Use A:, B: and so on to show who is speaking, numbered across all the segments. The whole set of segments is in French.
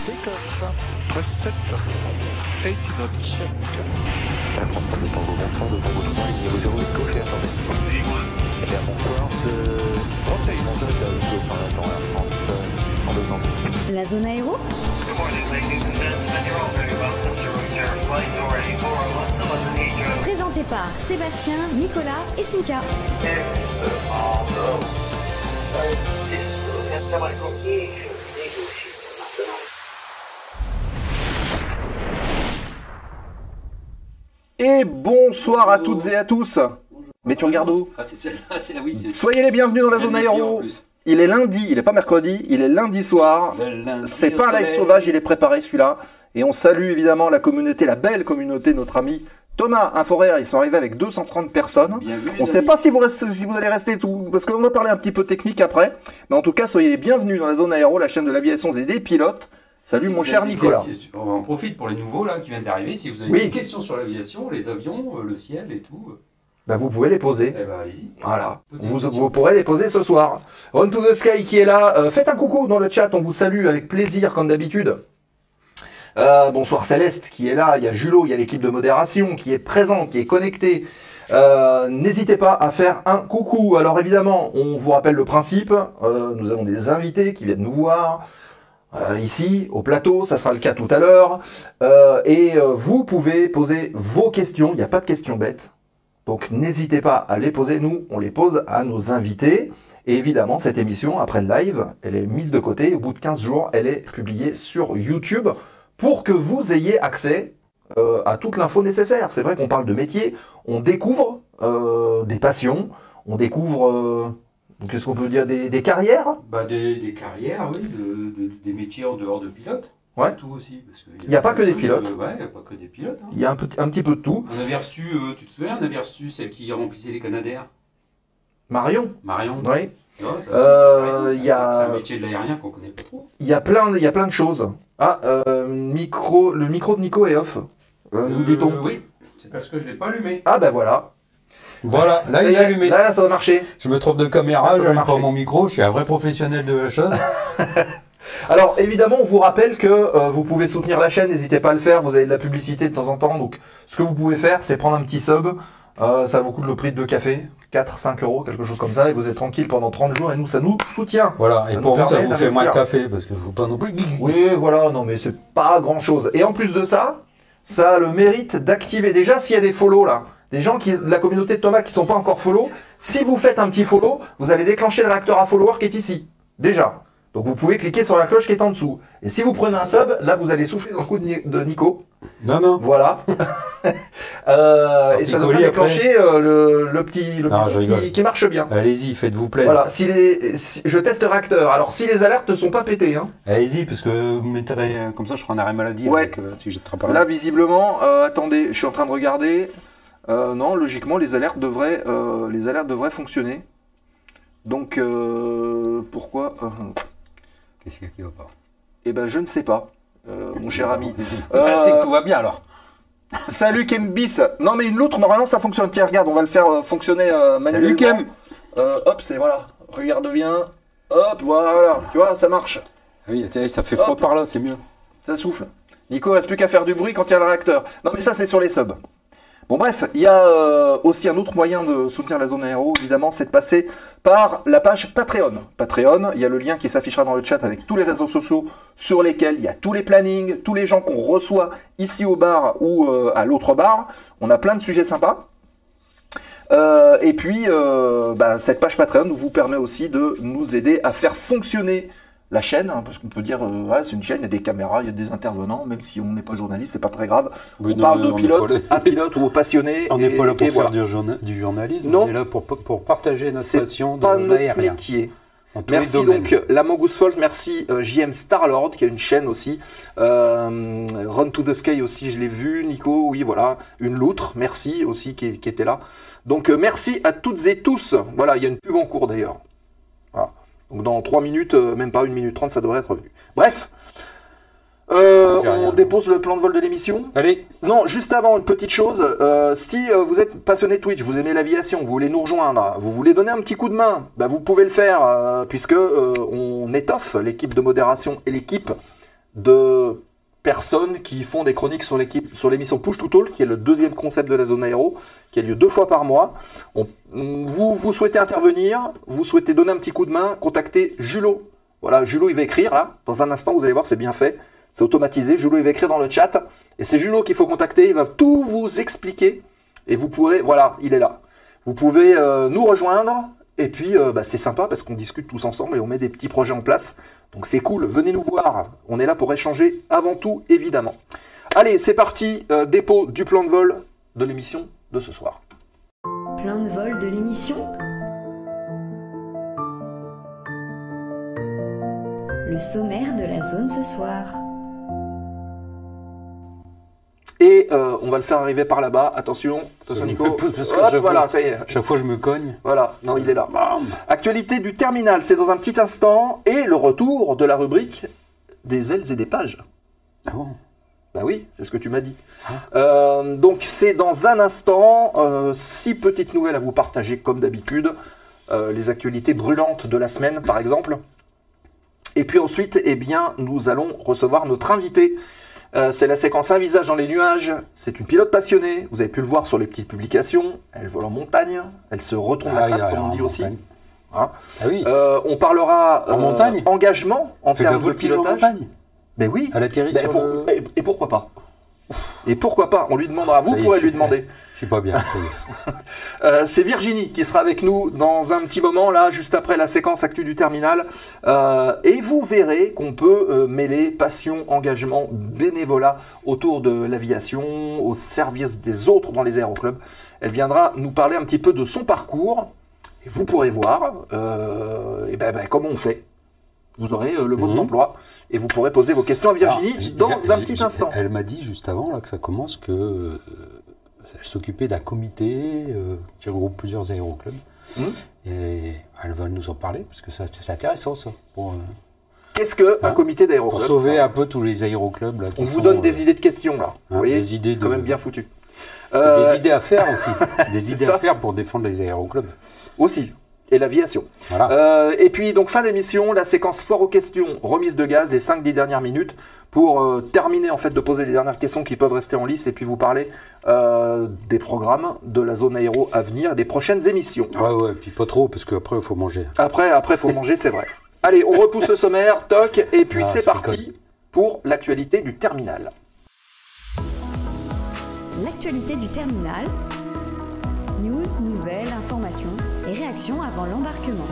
A: Take-off. Press 7. 8 knots. Check.
B: Ça prend pas de temps devant votre main, il y a 0 gauche et attendez. Et à mon soir, conseil, mon soeur, il y a 200 ans à France, en 2 ans.
C: La zone aéro? Présenté par Sébastien, Nicolas et Cynthia.
D: Et bonsoir à toutes et à tous. Mais tu regardes où?
E: Ah, c'est celle-là, c'est oui, c'est.
D: Soyez les bienvenus dans la zone aéro. Il est lundi, il n'est pas mercredi, il est lundi soir. C'est pas un live sauvage, il est préparé celui-là. Et on salue évidemment la communauté, la belle communauté, notre ami Thomas Inforair. Ils sont arrivés avec 230 personnes.
E: Bienvenue,
D: on ne sait pas si vous allez rester tout, parce qu'on va parler un petit peu technique après. Mais en tout cas, soyez les bienvenus dans la zone aéro, la chaîne de l'aviation et des pilotes. Salut
E: si
D: mon cher Nicolas.
E: On en profite pour les nouveaux là qui viennent d'arriver. Si vous avez des questions sur l'aviation, les avions, le ciel et tout.
D: Bah vous pouvez les poser.
E: Eh ben allez-y.
D: Voilà, vous pourrez les poser ce soir. Run to the Sky qui est là, faites un coucou dans le chat, on vous salue avec plaisir comme d'habitude. Bonsoir Céleste qui est là, il y a Julot, il y a l'équipe de modération qui est présente, qui est connectée. N'hésitez pas à faire un coucou. Alors évidemment, on vous rappelle le principe, nous avons des invités qui viennent nous voir. Ici, au plateau, ça sera le cas tout à l'heure. Vous pouvez poser vos questions, il n'y a pas de questions bêtes. Donc n'hésitez pas à les poser, nous on les pose à nos invités. Et évidemment cette émission, après le live, elle est mise de côté. Au bout de 15 jours, elle est publiée sur YouTube pour que vous ayez accès à toute l'info nécessaire. C'est vrai qu'on parle de métier, on découvre des passions, on découvre, qu'est-ce qu'on peut dire, des carrières.
E: Bah des carrières, oui, des métiers en dehors de pilote.
D: Ouais.
E: Tout aussi.
D: Il n'y a pas que des pilotes.
E: Ouais, il n'y a pas que des pilotes. Hein.
D: Il y a un petit peu de tout.
E: On avait reçu, tu te souviens, on avait reçu celle qui remplissait les Canadair.
D: Marion.
E: Oui.
D: Il
E: c'est un métier de l'aérien qu'on ne connaît pas trop.
D: Il y a plein de choses. Ah, le micro de Nico est off. Nous dit-on.
E: Oui, c'est parce que je ne l'ai pas allumé.
D: Ah ben voilà.
F: Voilà, là il est allumé.
D: Là ça va marcher.
F: Je me trompe de caméra, je n'allume pas mon micro, je suis un vrai professionnel de la chose.
D: Alors évidemment on vous rappelle que vous pouvez soutenir la chaîne, n'hésitez pas à le faire, vous avez de la publicité de temps en temps, donc ce que vous pouvez faire c'est prendre un petit sub, ça vous coûte le prix de 2 cafés, 4-5 euros, quelque chose comme ça, et vous êtes tranquille pendant 30 jours et nous ça nous soutient.
F: Voilà, et pour vous ça vous fait moins de café, parce qu'il ne faut pas non plus...
D: Oui voilà, non mais c'est pas grand chose. Et en plus de ça, ça a le mérite d'activer, déjà s'il y a des follow là, des gens de la communauté de Thomas qui sont pas encore follow, si vous faites un petit follow, vous allez déclencher le réacteur à follower qui est ici, déjà. Donc vous pouvez cliquer sur la cloche qui est en dessous. Et si vous prenez un sub, là vous allez souffler dans le cou de Nico.
F: Non.
D: Voilà. Et ça devrait déclencher le petit qui marche bien.
F: Allez-y, faites-vous plaisir.
D: Voilà, je teste le réacteur. Alors si les alertes ne sont pas pétées. Hein.
F: Allez-y, parce que vous mettrez comme ça je serai en arrêt maladie.
D: Ouais.
F: Avec, si je pas
D: là visiblement, attendez, je suis en train de regarder. Non, logiquement les alertes devraient fonctionner. Donc pourquoi
F: Qu'est-ce qu'il y a qui va pas?
D: Eh ben, je ne sais pas, mon cher ami.
F: C'est que tout va bien, alors.
D: Salut Kembis. Non, mais une loutre, normalement, ça fonctionne. Tiens, regarde, on va le faire fonctionner manuellement.
F: Salut Kem.
D: Hop, voilà. Regarde bien. Hop, voilà. Tu vois, ça marche.
F: Oui, ça fait froid par là, c'est mieux.
D: Ça souffle. Nico, il reste plus qu'à faire du bruit quand il y a le réacteur. Non, mais ça, c'est sur les subs. Bon bref, il y a aussi un autre moyen de soutenir la zone aéro, évidemment, c'est de passer par la page Patreon. Patreon, il y a le lien qui s'affichera dans le chat avec tous les réseaux sociaux sur lesquels il y a tous les plannings, tous les gens qu'on reçoit ici au bar ou à l'autre bar. On a plein de sujets sympas. Et puis, cette page Patreon vous permet aussi de nous aider à faire fonctionner la chaîne, hein, parce qu'on peut dire, c'est une chaîne, il y a des caméras, il y a des intervenants, même si on n'est pas journaliste, c'est pas très grave.
F: Oui,
D: on parle de pilote à pilote ou aux passionnés.
F: On n'est pas là pour faire
D: voilà.
F: du journalisme,
D: non.
F: on est là pour partager notre passion de
D: l'aérien. Merci donc la Mongoose Folk, merci JM Starlord qui a une chaîne aussi, Run to the Sky aussi je l'ai vu, Nico, oui voilà, une loutre, merci aussi qui était là. Donc merci à toutes et tous, voilà il y a une pub en cours d'ailleurs. Voilà. Donc dans 3 minutes, même pas 1 minute 30, ça devrait être vu. Bref, on dépose le plan de vol de l'émission.
F: Allez.
D: Non, juste avant, une petite chose. Si vous êtes passionné de Twitch, vous aimez l'aviation, vous voulez nous rejoindre, vous voulez donner un petit coup de main, bah vous pouvez le faire, puisque on étoffe l'équipe de modération et l'équipe de personnes qui font des chroniques sur l'émission Push to Talk, qui est le deuxième concept de la zone aéro, qui a lieu 2 fois par mois. Vous souhaitez intervenir, vous souhaitez donner un petit coup de main, contactez Julot. Voilà, Julot, il va écrire, là, dans un instant, vous allez voir, c'est bien fait, c'est automatisé. Julot, il va écrire dans le chat, et c'est Julot qu'il faut contacter, il va tout vous expliquer, et vous pourrez, voilà, il est là. Vous pouvez nous rejoindre, et puis c'est sympa, parce qu'on discute tous ensemble, et on met des petits projets en place. Donc c'est cool, venez nous voir, on est là pour échanger avant tout, évidemment. Allez, c'est parti, dépôt du plan de vol de l'émission de ce soir.
C: Plan de vol de l'émission. Le sommaire de la zone ce soir.
D: Et on va le faire arriver par là-bas, attention Nico.
F: Parce que
D: ça y est.
F: Chaque fois je me cogne.
D: Voilà, non, il est là.
F: Bam.
D: Actualité du terminal, c'est dans un petit instant, et le retour de la rubrique des ailes et des pages.
F: Ah bon?
D: Bah oui, c'est ce que tu m'as dit. Donc c'est dans un instant, 6 petites nouvelles à vous partager comme d'habitude, les actualités brûlantes de la semaine par exemple. Et puis ensuite, eh bien, nous allons recevoir notre invité. C'est la séquence Un visage dans les nuages. C'est une pilote passionnée. Vous avez pu le voir sur les petites publications. Elle vole en montagne. Elle se retourne la tête, comme on dit aussi. Hein.
F: Ah oui.
D: On parlera
F: en montagne.
D: Engagement en termes de pilotage.
F: En montagne.
D: Ben oui.
F: Elle atterrit sur
D: et pourquoi pas? Et pourquoi pas? On lui demandera. Vous pourrez lui demander.
F: Je suis pas bien, ça y est.
D: C'est Virginie qui sera avec nous dans un petit moment, là, juste après la séquence actu du terminal. Et vous verrez qu'on peut mêler passion, engagement, bénévolat autour de l'aviation, au service des autres dans les aéroclubs. Elle viendra nous parler un petit peu de son parcours. Et vous pourrez voir comment on fait. Vous aurez le mode d'emploi et vous pourrez poser vos questions à Virginie dans un petit instant.
F: Elle m'a dit juste avant là, que ça commence que elle s'occupait d'un comité qui regroupe plusieurs aéroclubs. Et elle va nous en parler parce que c'est intéressant ça.
D: Qu'est-ce qu'un comité d'aéroclub?
F: Pour sauver un peu tous les aéroclubs. Là,
D: on vous donne des idées de questions là. Vous voyez,
F: des idées
D: quand même bien foutu.
F: Des idées à faire aussi. Des idées à faire pour défendre les aéroclubs.
D: Aussi. Et l'aviation.
F: Voilà.
D: Et puis, donc, fin d'émission, la séquence foire aux questions, remise de gaz, les 5-10 dernières minutes, pour terminer, en fait, de poser les dernières questions qui peuvent rester en lice, et puis vous parler des programmes de la zone aéro à venir, des prochaines émissions.
F: Ouais, puis pas trop, parce qu'après, il faut manger.
D: Après, il faut manger, c'est vrai. Allez, on repousse le sommaire, toc, et puis c'est parti pour l'actualité du terminal.
C: L'actualité du terminal. News, nouvelles, informations et réactions avant l'embarquement.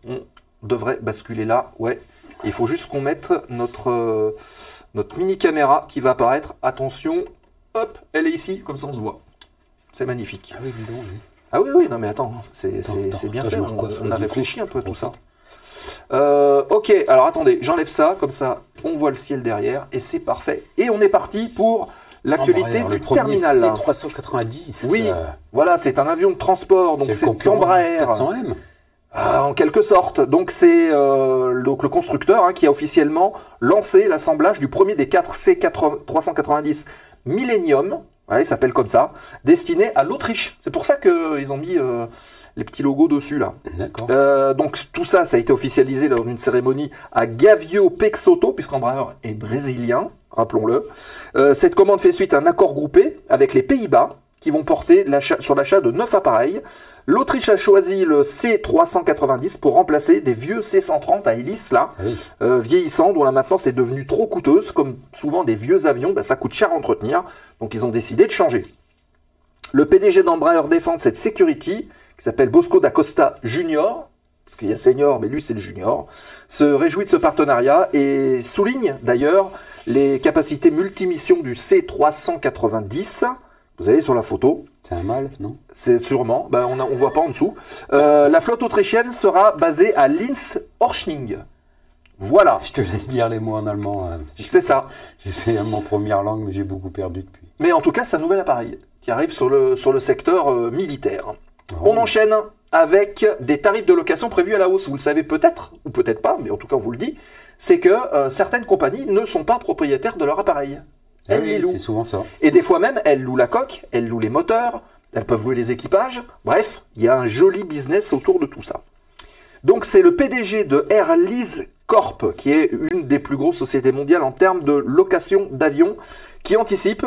D: On devrait basculer là, ouais. Il faut juste qu'on mette notre mini caméra qui va apparaître. Attention, hop, elle est ici, comme ça on se voit. C'est magnifique.
F: Ah oui, dis donc. Oui.
D: Ah oui, non mais attends, c'est bien fait. On a réfléchi un peu à tout ça. Ok, alors attendez, j'enlève ça, comme ça on voit le ciel derrière et c'est parfait. Et on est parti pour l'actualité du terminal.
F: C390.
D: Oui, voilà, c'est un avion de transport, donc c'est Embraer.
F: 400M.
D: En quelque sorte. Donc c'est le constructeur qui a officiellement lancé l'assemblage du premier des 4 C390 Millennium, il s'appelle comme ça, destiné à l'Autriche. C'est pour ça qu'ils ont mis les petits logos dessus là.
F: D'accord.
D: Donc tout ça, ça a été officialisé lors d'une cérémonie à Gavio Peixoto, puisqu'Embraer est brésilien, rappelons-le. Cette commande fait suite à un accord groupé avec les Pays-Bas qui vont porter sur l'achat de 9 appareils. L'Autriche a choisi le C390 pour remplacer des vieux C130 à hélice là, vieillissants, dont la maintenance est devenue trop coûteuse. Comme souvent des vieux avions, ça coûte cher à entretenir, donc ils ont décidé de changer. Le PDG d'Embraer défend cette security, qui s'appelle Bosco da Costa Junior, parce qu'il y a senior, mais lui c'est le junior, se réjouit de ce partenariat et souligne d'ailleurs les capacités multimissions du C390. Vous avez sur la photo.
F: C'est un mâle, non?
D: C'est sûrement. On voit pas en dessous. La flotte autrichienne sera basée à Linz-Horsching. Voilà.
F: Je te laisse dire les mots en allemand.
D: C'est ça.
F: J'ai fait mon première langue, mais j'ai beaucoup perdu depuis.
D: Mais en tout cas, c'est un nouvel appareil qui arrive sur le secteur militaire. On enchaîne avec des tarifs de location prévus à la hausse. Vous le savez peut-être, ou peut-être pas, mais en tout cas on vous le dit, c'est que certaines compagnies ne sont pas propriétaires de leur appareil. Elles les louent.
F: C'est souvent ça.
D: Et des fois même, elles louent la coque, elles louent les moteurs, elles peuvent louer les équipages. Bref, il y a un joli business autour de tout ça. Donc c'est le PDG de Air Lease Corp, qui est une des plus grosses sociétés mondiales en termes de location d'avions, qui anticipe,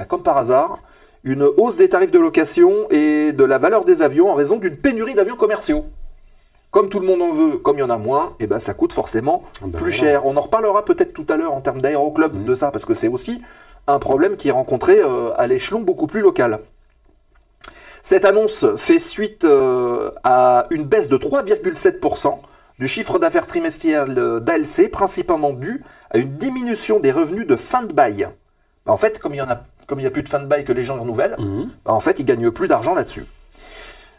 D: comme par hasard, une hausse des tarifs de location et de la valeur des avions en raison d'une pénurie d'avions commerciaux. Comme tout le monde en veut, comme il y en a moins, et ben ça coûte forcément plus cher. On en reparlera peut-être tout à l'heure en termes d'aéroclub de ça, parce que c'est aussi un problème qui est rencontré à l'échelon beaucoup plus local. Cette annonce fait suite à une baisse de 3,7% du chiffre d'affaires trimestriel d'ALC, principalement due à une diminution des revenus de fin de bail. En fait, comme il n'y a plus de fin de bail que les gens renouvellent, en fait, ils ne gagnent plus d'argent là-dessus.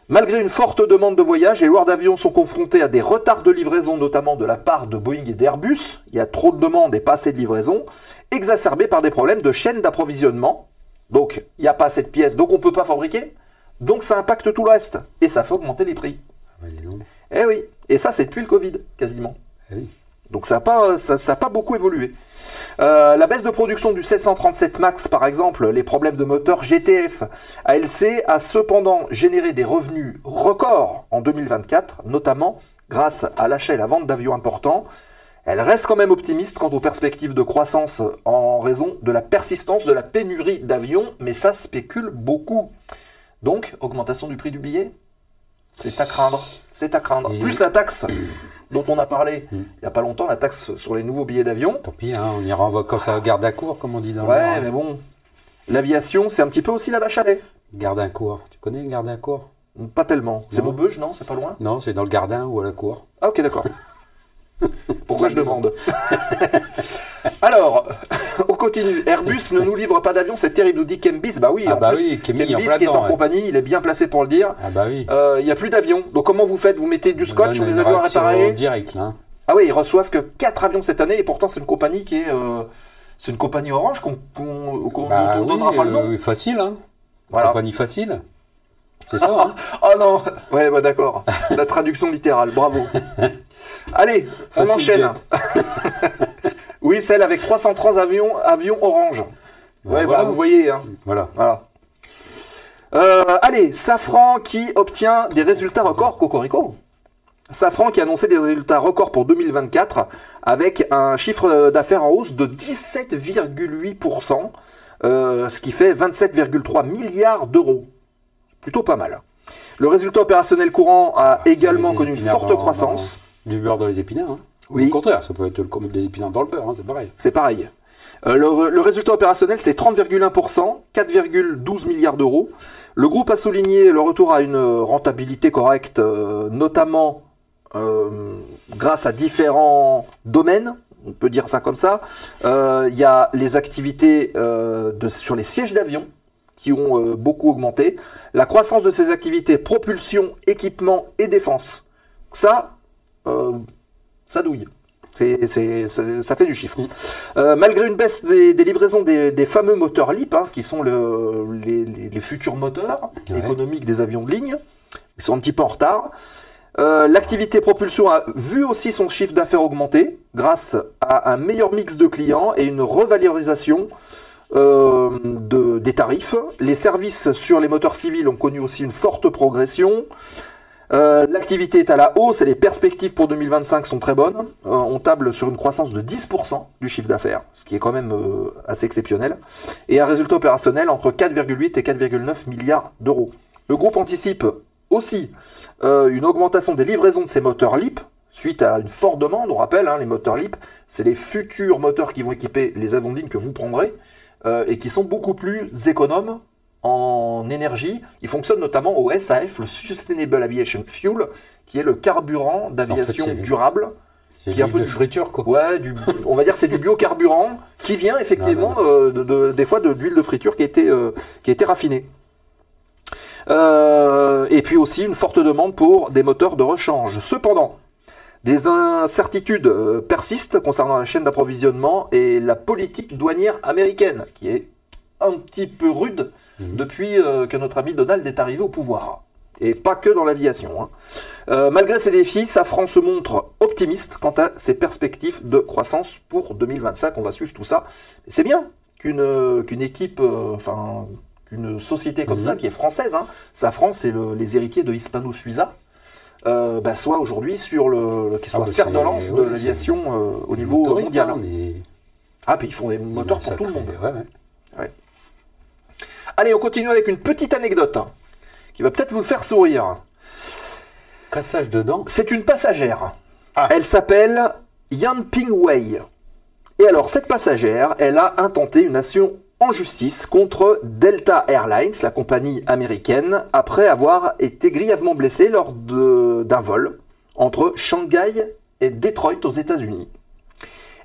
D: Malgré une forte demande de voyage, les loueurs d'avions sont confrontés à des retards de livraison, notamment de la part de Boeing et d'Airbus. Il y a trop de demandes et pas assez de livraison, exacerbés par des problèmes de chaîne d'approvisionnement. Donc, il n'y a pas assez de pièces, donc on ne peut pas fabriquer. Donc, ça impacte tout le reste. Et ça fait augmenter les prix. Eh oui. Et ça, c'est depuis le Covid, quasiment.
F: Eh oui.
D: Donc, ça n'a pas beaucoup évolué. La baisse de production du 737 MAX, par exemple, les problèmes de moteur GTF, ALC a cependant généré des revenus records en 2024, notamment grâce à l'achat et la vente d'avions importants. Elle reste quand même optimiste quant aux perspectives de croissance en raison de la persistance de la pénurie d'avions, mais ça spécule beaucoup. Donc, augmentation du prix du billet, c'est à craindre. C'est à craindre. Plus la taxe dont on a parlé il n'y a pas longtemps, la taxe sur les nouveaux billets d'avion.
F: Tant pis, hein, on ira en vacances à Gardancourt, comme on dit dans le
D: Ouais,
F: Nord.
D: mais bon, l'aviation, c'est un petit peu aussi la vache à lait.
F: Gardancourt, tu connais Gardancourt?
D: Pas tellement. C'est
F: Non.
D: Maubeuge, non? C'est pas loin?
F: Non, c'est dans le Gardin ou à la cour.
D: Ah ok, d'accord. Pourquoi je demande? Alors, on continue. Airbus ne nous livre pas d'avion, c'est terrible, nous dit Kembis. Bah oui,
F: Ah
D: en
F: bah
D: plus,
F: oui, Kembis en
D: Kembis
F: plein
D: qui est en
F: dedans, ouais.
D: compagnie, il est bien placé pour le dire.
F: Ah bah oui.
D: Il n'y a plus d'avions. Donc comment vous faites? Vous mettez du scotch sur les avions à réparer?
F: Direct, là. Hein.
D: Ah oui, ils reçoivent que 4 avions cette année et pourtant c'est une compagnie qui est... c'est une compagnie orange dont on ne donnera pas le nom.
F: Facile, hein.
D: Voilà.
F: Compagnie facile. C'est ça, hein.
D: Oh non. Ouais, bah d'accord. La traduction littérale, bravo. Allez, on
F: Facile
D: enchaîne. Oui, celle avec 303 avions orange. Ouais,
F: voilà.
D: bah vous voyez. Hein.
F: Voilà.
D: Voilà. Allez, Safran qui obtient des résultats records, Cocorico. Safran qui a annoncé des résultats records pour 2024 avec un chiffre d'affaires en hausse de 17,8%, ce qui fait 27,3 milliards d'euros. Plutôt pas mal. Le résultat opérationnel courant a également connu une forte croissance.
F: Du beurre dans les épinards. Hein.
D: Oui.
F: Au contraire, ça peut être des épinards dans le beurre, hein, c'est pareil.
D: C'est pareil. Le résultat opérationnel, c'est 30,1%, 4,12 milliards d'euros. Le groupe a souligné le retour à une rentabilité correcte, notamment grâce à différents domaines, on peut dire ça comme ça. Il y a les activités sur les sièges d'avion qui ont beaucoup augmenté. La croissance de ces activités, propulsion, équipement et défense. Ça douille. Ça fait du chiffre. Malgré une baisse des livraisons des fameux moteurs LEAP, hein, qui sont les futurs moteurs économiques des avions de ligne, ils sont un petit peu en retard. L'activité propulsion a vu aussi son chiffre d'affaires augmenter grâce à un meilleur mix de clients et une revalorisation des tarifs. Les services sur les moteurs civils ont connu aussi une forte progression. L'activité est à la hausse et les perspectives pour 2025 sont très bonnes. On table sur une croissance de 10% du chiffre d'affaires, ce qui est quand même assez exceptionnel, et un résultat opérationnel entre 4,8 et 4,9 milliards d'euros. Le groupe anticipe aussi une augmentation des livraisons de ces moteurs LEAP, suite à une forte demande. On rappelle, hein, les moteurs LEAP, c'est les futurs moteurs qui vont équiper les avions de ligne que vous prendrez, et qui sont beaucoup plus économes en énergie. Il fonctionne notamment au SAF, le Sustainable Aviation Fuel, qui est le carburant d'aviation durable.
F: C'est de l'huile de friture, quoi.
D: Ouais, on va dire que c'est du biocarburant qui vient effectivement des fois de l'huile de friture qui a été raffinée. Et puis aussi une forte demande pour des moteurs de rechange. Cependant, des incertitudes persistent concernant la chaîne d'approvisionnement et la politique douanière américaine, qui est un petit peu rude depuis que notre ami Donald est arrivé au pouvoir. Et pas que dans l'aviation. Hein. Malgré ces défis, Safran se montre optimiste quant à ses perspectives de croissance pour 2025. On va suivre tout ça. C'est bien qu'une équipe, qu'une société comme ça, qui est française, hein. Safran, c'est les héritiers de Hispano Suiza, soit aujourd'hui sur qui soit fer de lance de l'aviation au niveau mondial. Ah, puis ils font des moteurs pour tout le monde. Ouais. Allez, on continue avec une petite anecdote qui va peut-être vous faire sourire.
F: Cassage de dents.
D: C'est une passagère. Elle s'appelle Yan Ping Wei. Et alors, cette passagère, elle a intenté une action en justice contre Delta Airlines, la compagnie américaine, après avoir été grièvement blessée lors d'un vol entre Shanghai et Detroit aux États-Unis.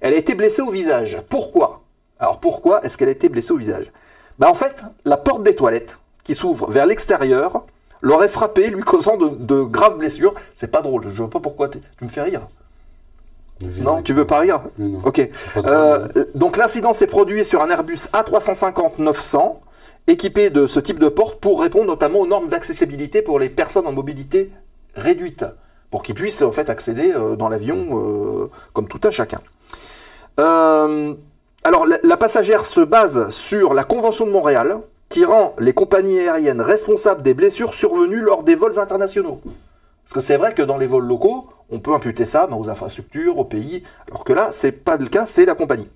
D: Elle a été blessée au visage. Pourquoi? Alors, pourquoi est-ce qu'elle a été blessée au visage? En fait, la porte des toilettes, qui s'ouvre vers l'extérieur, l'aurait frappée, lui causant de graves blessures. C'est pas drôle, je vois pas pourquoi tu me fais rire. Non, tu veux pas rire?
F: Non.
D: Ok. Donc l'incident s'est produit sur un Airbus A350-900, équipé de ce type de porte pour répondre notamment aux normes d'accessibilité pour les personnes en mobilité réduite, pour qu'ils puissent en fait accéder dans l'avion comme tout un chacun. Alors la passagère se base sur la Convention de Montréal, qui rend les compagnies aériennes responsables des blessures survenues lors des vols internationaux. Parce que c'est vrai que dans les vols locaux, on peut imputer ça aux infrastructures, au pays, alors que là, c'est pas le cas, c'est la compagnie.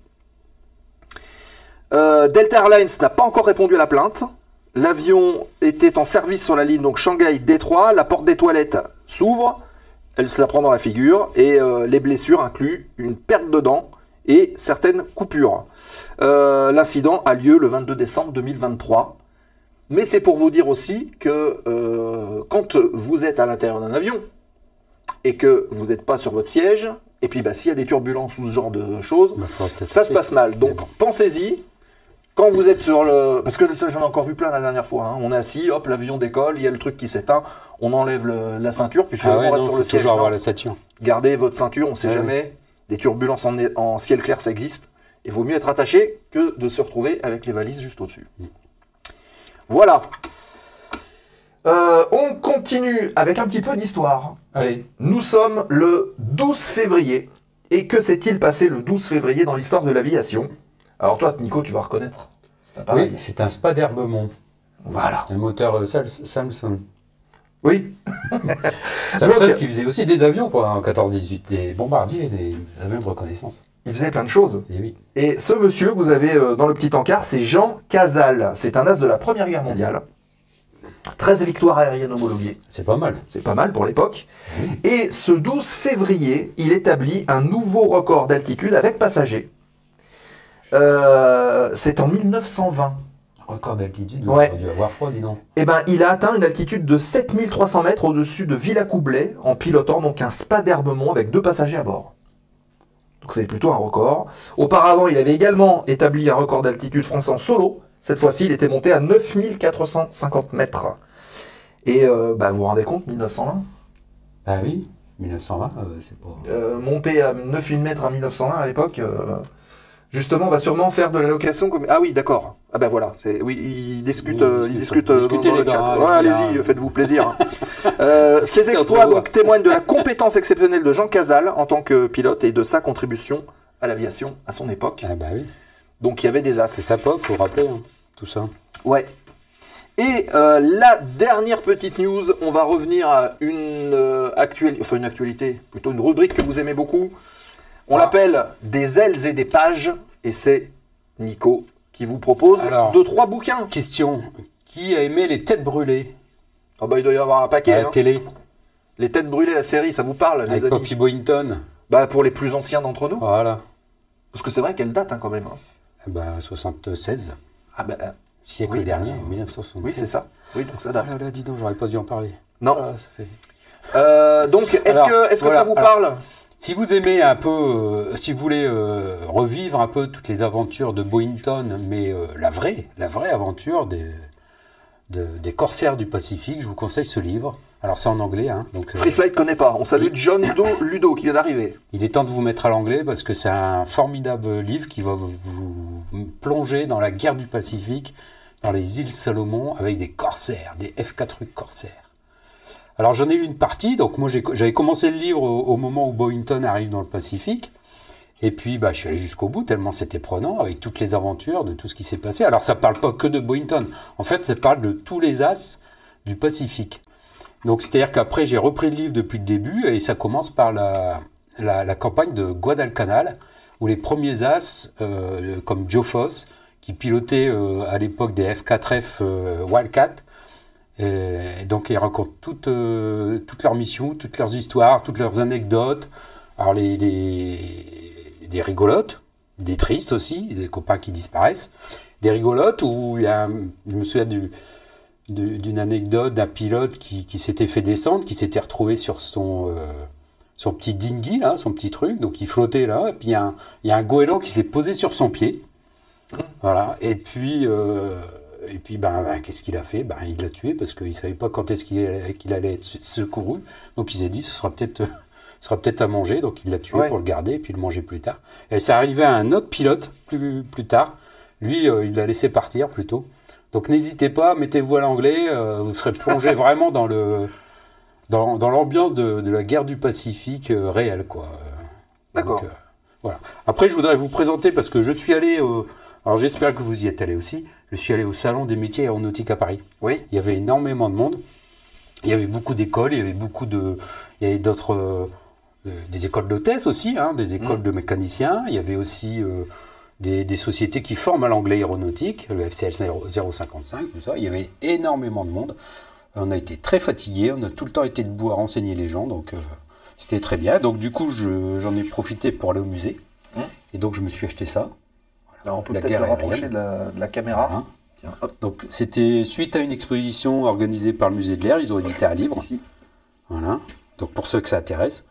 D: Delta Airlines n'a pas encore répondu à la plainte. L'avion était en service sur la ligne donc Shanghai-Détroit. La porte des toilettes s'ouvre, elle se la prend dans la figure, et les blessures incluent une perte de dents et certaines coupures. L'incident a lieu le 22 décembre 2023. Mais c'est pour vous dire aussi que quand vous êtes à l'intérieur d'un avion et que vous n'êtes pas sur votre siège, et puis s'il y a des turbulences ou ce genre de choses, ça se passe mal. Donc pensez-y, quand vous êtes sur le... Parce que ça, j'en ai encore vu plein la dernière fois. On est assis, hop, l'avion décolle, il y a le truc qui s'éteint, on enlève la ceinture, puis on reste sur le siège.
F: Toujours avoir la ceinture.
D: Gardez votre ceinture, on ne sait jamais. Des turbulences en ciel clair, ça existe. Il vaut mieux être attaché que de se retrouver avec les valises juste au-dessus. Voilà. On continue avec un petit peu d'histoire.
E: Allez.
D: Nous sommes le 12 février. Et que s'est-il passé le 12 février dans l'histoire de l'aviation? Alors toi, Nico, tu vas reconnaître.
F: Oui, c'est un Spa-Derbermont.
D: Voilà.
F: Un moteur Samsung.
D: Oui.
F: Samsung qui faisait aussi des avions en 14-18, des bombardiers et des avions de reconnaissance.
D: Il faisait plein de choses.
F: Et oui.
D: Et ce monsieur que vous avez dans le petit encart, c'est Jean Casal. C'est un as de la Première Guerre mondiale. 13 victoires aériennes homologuées.
F: C'est pas mal.
D: C'est pas mal pour l'époque. Et ce 12 février, il établit un nouveau record d'altitude avec passagers. C'est en 1920.
F: Record d'altitude,
D: ouais.
F: Il a dû avoir froid, dis donc.
D: Eh ben, il a atteint une altitude de 7300 mètres au-dessus de Villacoublay en pilotant donc un Spa-Derbermont avec 2 passagers à bord. Donc c'est plutôt un record. Auparavant, il avait également établi un record d'altitude français en solo. Cette fois-ci, il était monté à 9450 mètres. Et vous vous rendez compte, 1920 ?
F: Ah oui, 1920, c'est pas...
D: monter à 9000 mètres en 1920 à l'époque... Justement, on va sûrement faire de la location comme... Ah oui, d'accord. Ah ben voilà. Oui, ils discutent dans le chat. Ouais, allez-y, faites-vous plaisir. Ces exploits donc, témoignent de la compétence exceptionnelle de Jean Casal en tant que pilote et de sa contribution à l'aviation à son époque.
F: Ah bah oui.
D: Donc il y avait des as.
F: C'est sympa, il faut rappeler tout ça.
D: Ouais. Et la dernière petite news, on va revenir à une actualité, plutôt une rubrique que vous aimez beaucoup. On l'appelle des ailes et des pages, et c'est Nico qui vous propose 2-3 bouquins.
F: Question, qui a aimé les têtes brûlées?
D: Oh bah il doit y avoir un paquet.
F: À la télé.
D: Les têtes brûlées, la série, ça vous parle,
F: avec
D: les amis?
F: Poppy Boynton.
D: Bah pour les plus anciens d'entre nous.
F: Voilà.
D: Parce que c'est vrai qu'elle date quand même.
F: Bah 76.
D: Ah bah...
F: Siècle dernier, 1976.
D: Oui, c'est ça. Oui, donc ça date.
F: Ah là, dis donc, j'aurais pas dû en parler.
D: Non.
F: Voilà, ça fait...
D: donc, est-ce que ça vous parle?
F: Si vous aimez un peu, si vous voulez revivre un peu toutes les aventures de Boynton, mais la vraie aventure des corsaires du Pacifique, je vous conseille ce livre. Alors c'est en anglais. Donc,
D: Free Flight connaît pas. On salue John Ludo qui vient d'arriver.
F: Il est temps de vous mettre à l'anglais parce que c'est un formidable livre qui va vous plonger dans la guerre du Pacifique, dans les îles Salomon, avec des corsaires, des F-4U corsaires. Alors j'en ai lu une partie, donc moi j'avais commencé le livre au moment où Boynton arrive dans le Pacifique, et puis je suis allé jusqu'au bout tellement c'était prenant, avec toutes les aventures, de tout ce qui s'est passé. Alors ça ne parle pas que de Boynton, en fait ça parle de tous les as du Pacifique. Donc c'est-à-dire qu'après j'ai repris le livre depuis le début et ça commence par la campagne de Guadalcanal où les premiers as comme Joe Foss qui pilotait à l'époque des F4F Wildcat, et donc ils racontent toutes leurs missions, toutes leurs histoires, toutes leurs anecdotes, alors des rigolotes, des tristes aussi, des copains qui disparaissent, des rigolotes où je me souviens d'une anecdote d'un pilote qui s'était fait descendre, qui s'était retrouvé sur son petit dinghy, là, son petit truc, donc il flottait là, et puis il y a un goéland qui s'est posé sur son pied. Voilà, et puis qu'est-ce qu'il a fait? Il l'a tué parce qu'il ne savait pas quand est-ce qu'il allait être secouru. Donc il s'est dit, ce sera peut-être à manger, donc il l'a tué pour le garder et puis le manger plus tard. Et ça arrivait à un autre pilote plus tard. Lui, il l'a laissé partir plutôt. Donc n'hésitez pas, mettez-vous à l'anglais, vous serez plongé vraiment dans l'ambiance de la guerre du Pacifique réelle, quoi.
D: D'accord.
F: Donc, voilà. Après, je voudrais vous présenter, parce que je suis allé, alors j'espère que vous y êtes allé aussi, je suis allé au Salon des métiers aéronautiques à Paris.
D: Oui.
F: Il y avait énormément de monde, il y avait beaucoup d'écoles, il y avait d'autres, des écoles d'hôtesse aussi, hein, des écoles de mécaniciens, il y avait aussi des sociétés qui forment à l'anglais aéronautique, le FCL 055, tout ça, il y avait énormément de monde. On a été très fatigués, on a tout le temps été debout à renseigner les gens, donc c'était très bien. Donc du coup, j'en ai profité pour aller au musée, et donc je me suis acheté ça. Voilà.
D: Alors, on peut peut-être le rapprocher de la caméra.
F: Voilà. Tiens, donc c'était suite à une exposition organisée par le musée de l'air, ils ont édité un livre. Voilà. Donc pour ceux que ça intéresse.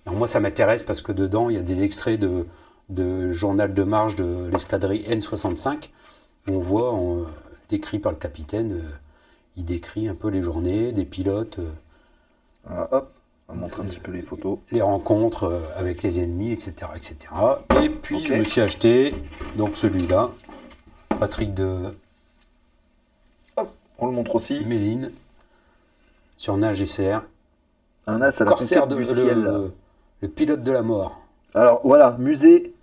F: Alors, moi ça m'intéresse parce que dedans il y a des extraits de journal de marche de l'escadrille N65, où on voit, décrit par le capitaine, il décrit un peu les journées des pilotes.
D: Hop, on montre un petit peu les photos.
F: Les rencontres avec les ennemis, etc. etc. Et puis je me suis acheté donc celui-là, Patrick de...
D: Hop, on le montre aussi.
F: Méline, sur Nage SR.
D: Un as à la
F: Corsaire
D: conquête du ciel.
F: Le pilote de la mort.
D: Alors voilà, musée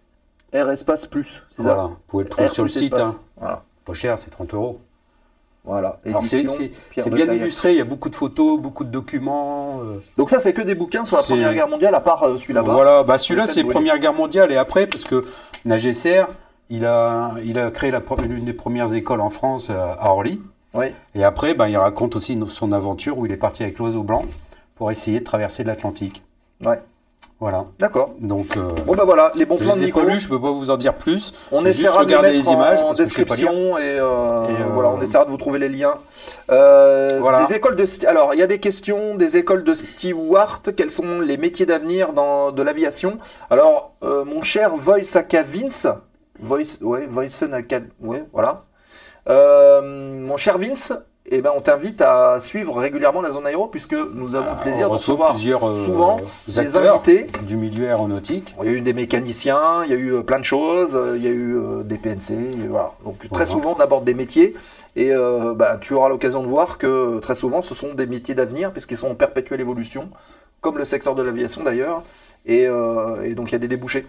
D: Air Espace Plus, c'est
F: voilà,
D: ça.
F: vous pouvez le trouver sur le site. Hein.
D: Voilà.
F: Pas cher, c'est 30 €.
D: Voilà.
F: Alors c'est bien illustré, il y a beaucoup de photos, beaucoup de documents.
D: Donc ça, c'est que des bouquins sur la Première Guerre mondiale, à part celui-là bas.
F: Voilà, celui-là c'est Première Guerre mondiale et après, parce que Nage SR, il a créé l'une des premières écoles en France à Orly.
D: Oui.
F: Et après, il raconte aussi son aventure où il est parti avec l'Oiseau Blanc pour essayer de traverser l'Atlantique.
D: Ouais.
F: Voilà.
D: D'accord.
F: Donc,
D: bon voilà, les bons plans de micro.
F: Je peux pas vous en dire plus.
D: On essaiera de les mettre
F: les images
D: en description et voilà, on essaiera de vous trouver les liens.
F: Voilà.
D: Des écoles alors, il y a des questions, des écoles de steward. Quels sont les métiers d'avenir de l'aviation? Alors, mon cher voilà. Mon cher Vince. Eh ben, on t'invite à suivre régulièrement la zone aéro puisque nous avons le plaisir de recevoir souvent des invités
F: du milieu aéronautique.
D: Il y a eu des mécaniciens, il y a eu plein de choses, il y a eu des PNC, voilà. Donc très souvent on aborde des métiers et tu auras l'occasion de voir que très souvent ce sont des métiers d'avenir puisqu'ils sont en perpétuelle évolution, comme le secteur de l'aviation d'ailleurs, et donc il y a des débouchés.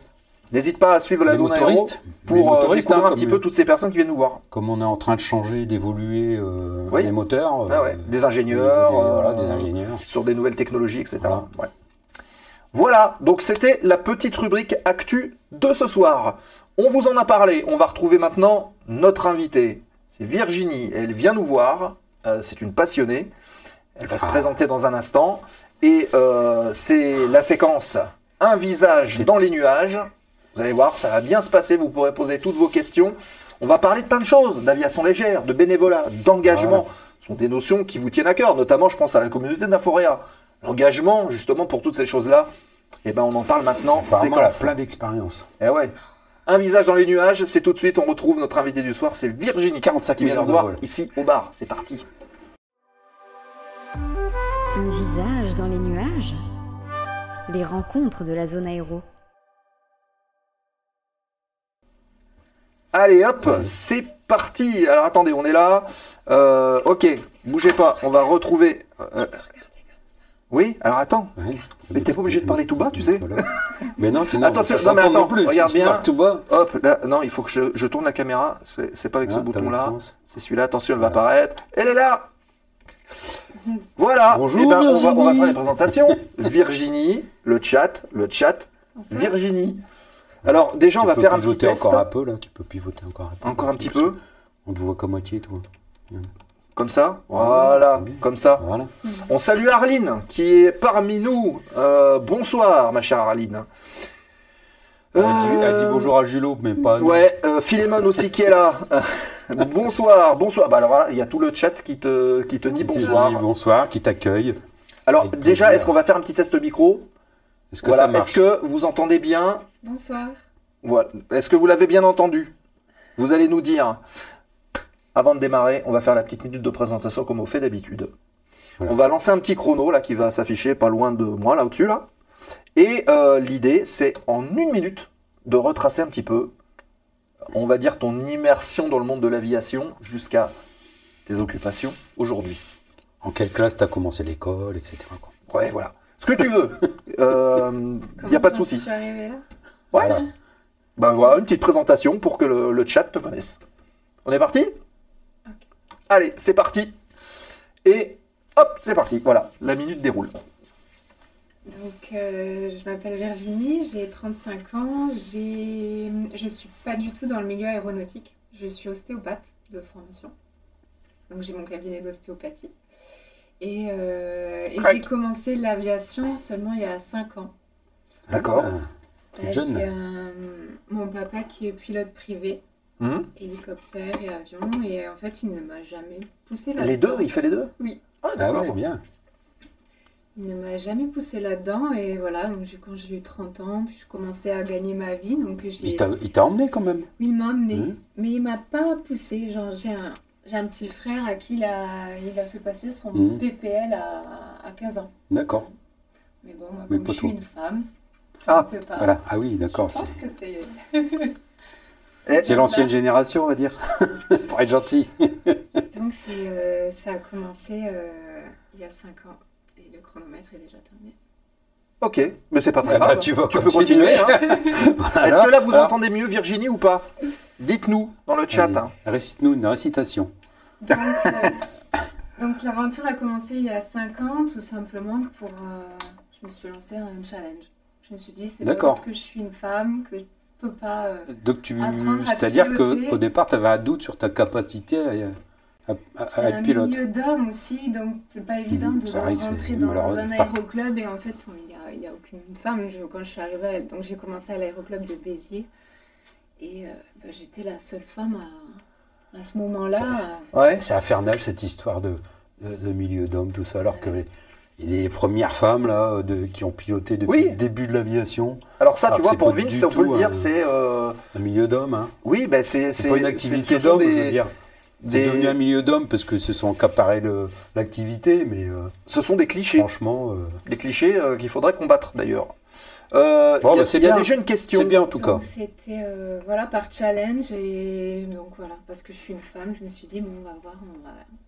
D: N'hésite pas à suivre la zone aéro pour découvrir un petit peu toutes ces personnes qui viennent nous voir.
F: Comme on est en train de changer, d'évoluer les moteurs.
D: Des ingénieurs.
F: Des ingénieurs.
D: Sur des nouvelles technologies, etc. Voilà, donc c'était la petite rubrique Actu de ce soir. On vous en a parlé, on va retrouver maintenant notre invitée. C'est Virginie, elle vient nous voir, c'est une passionnée. Elle va se présenter dans un instant. Et c'est la séquence Un visage dans les nuages. Vous allez voir, ça va bien se passer, vous pourrez poser toutes vos questions. On va parler de plein de choses, d'aviation légère, de bénévolat, d'engagement. Ce sont des notions qui vous tiennent à cœur, notamment je pense à la communauté d'Inforéa. L'engagement, justement, pour toutes ces choses-là, on en parle maintenant.
F: Apparemment, elle a plein d'expérience.
D: Eh ouais. Un visage dans les nuages, c'est tout de suite, on retrouve notre invité du soir, c'est Virginie.
F: 45 000 heures de vol.
D: Ici, au bar, c'est parti.
C: Un visage dans les nuages? Les rencontres de la zone aéro.
D: Allez hop, c'est parti. Alors attendez, on est là. Ok, bougez pas, on va retrouver... Oui, alors attends. Mais t'es pas obligé de parler tout bas, tu sais.
F: Mais non, sinon
D: attention, non mais attends,
F: plus,
D: regarde
F: si tu
D: bien.
F: tout bas.
D: Hop, là, non, il faut que je tourne la caméra. C'est pas avec ce bouton-là. C'est celui-là, attention, elle va apparaître. Elle est là. Voilà.
F: Bonjour,
D: Eh ben, on va
F: Virginie.
D: faire les présentations. Virginie, le chat,
C: Bonsoir.
D: Virginie. Alors déjà, on va faire un petit
F: pivoter
D: test.
F: encore un peu, là. Tu peux pivoter encore un peu.
D: Encore un petit peu.
F: On te voit qu'à moitié, toi.
D: Comme ça. Voilà.
F: bien.
D: Comme ça.
F: Voilà.
D: On salue Arline qui est parmi nous. Bonsoir, ma chère Arline.
F: Elle dit bonjour à Julot, mais pas à nous.
D: Ouais, Philémon aussi qui est là. Bonsoir. Bah alors voilà, il y a tout le chat qui te dit
F: Qui te
D: bonsoir.
F: dit bonsoir, qui t'accueille.
D: Alors
F: Avec
D: déjà,
F: plaisir.
D: est-ce qu'on va faire un petit test micro?
F: Est-ce que
D: Voilà.
F: ça marche?
D: Est-ce que vous entendez bien?
C: Bonsoir.
D: Voilà. Est-ce que vous l'avez bien entendu? Vous allez nous dire. Avant de démarrer, on va faire la petite minute de présentation comme on fait d'habitude.
F: Voilà.
D: On va lancer un petit chrono là qui va s'afficher pas loin de moi là au-dessus là. Et l'idée c'est en 1 minute de retracer un petit peu, on va dire ton immersion dans le monde de l'aviation jusqu'à tes occupations aujourd'hui.
F: En quelle classe t'as commencé l'école, etc. quoi.
D: Ouais, voilà. Ce que tu veux. Il n'y a pas de souci.
C: Je suis arrivée là.
D: Ouais.
F: Voilà.
D: Ben voilà, une petite présentation pour que le chat te connaisse. On est parti?
C: Ok.
D: Allez, c'est parti. Et hop, c'est parti. Voilà, la minute déroule.
C: Donc, je m'appelle Virginie, j'ai 35 ans, je suis pas du tout dans le milieu aéronautique. Je suis ostéopathe de formation. Donc, j'ai mon cabinet d'ostéopathie. Et j'ai commencé l'aviation seulement il y a 5 ans.
D: D'accord.
F: Toute jeune.
C: J'ai mon papa qui est pilote privé,
D: Mhm.
C: hélicoptère et avion, et en fait, il ne m'a jamais poussé là-dedans.
D: Les deux, il fait les deux?
C: Oui.
D: Ah,
F: Ah
D: d'accord.
F: ouais, bien.
C: Il ne m'a jamais poussé là-dedans, et voilà, donc quand j'ai eu 30 ans, puis je commençais à gagner ma vie, donc
F: Il t'a emmené quand même.
C: Oui, il m'a emmené,
F: Mhm.
C: mais il m'a pas poussé. Genre, j'ai un petit frère à qui il a fait passer son
F: Mhm.
C: PPL à 15 ans.
F: D'accord.
C: Mais bon, moi,
F: Mais
C: comme
F: pas
C: je suis
F: toi.
C: une femme,
D: Ah,
C: je ne sais pas.
F: Voilà. Ah oui, d'accord.
C: Je pense
F: C'est
C: que c'est...
F: c'est l'ancienne génération, on va dire. Pour être gentil.
C: Donc, ça a commencé il y a 5 ans, et le chronomètre est déjà terminé.
D: Ok, mais c'est pas très
F: Ah bah,
D: grave.
F: tu vas
D: peux
F: continuer.
D: continuer. Hein.
F: Voilà.
D: Est-ce que là vous
F: Alors,
D: entendez mieux Virginie ou pas? Dites-nous dans le chat.
F: vas-y.
D: Hein.
F: Récite-nous une récitation.
C: Donc, donc l'aventure a commencé il y a 5 ans, tout simplement pour... je me suis lancée un challenge. Je me suis dit, c'est pas
F: D'accord.
C: parce que je suis une femme que je peux pas...
F: Donc
C: Apprendre à
F: c'est-à-dire
C: piloter.
F: qu'au départ, tu avais un doute sur ta capacité
C: C'est
F: à
C: un
F: être pilote.
C: milieu d'hommes aussi, donc c'est pas évident de
F: C'est vrai que c'est
C: rentrer dans
F: malheureux.
C: un
F: Enfin,
C: aéroclub, et en fait, il y a aucune femme quand je suis arrivée. Donc j'ai commencé à l'aéroclub de Béziers, et j'étais la seule femme à ce moment-là.
D: Ouais.
F: c'est infernal cette histoire de milieu d'hommes, tout ça, alors que les premières femmes là, qui ont piloté depuis
D: Oui.
F: le début de l'aviation,
D: Alors ça,
F: Alors
D: tu
F: que
D: vois,
F: c'est
D: pour
F: pas
D: Vince,
F: du
D: on peut
F: tout
D: le dire,
F: un-
D: c'est...
F: un milieu d'hommes. Hein.
D: Oui, ben c'est
F: C'est pas une activité
D: ce sont
F: d'homme,
D: des-
F: je veux dire. C'est
D: des-
F: devenu un milieu d'hommes parce que se sont accaparés l'activité, mais
D: Ce sont des clichés.
F: franchement,
D: Des clichés qu'il faudrait combattre d'ailleurs.
F: Bon, bah, c'est
D: il y a
F: bien.
D: déjà une question.
F: c'est bien en tout cas.
C: Donc c'était voilà, par challenge, et donc voilà, parce que je suis une femme, je me suis dit, bon, on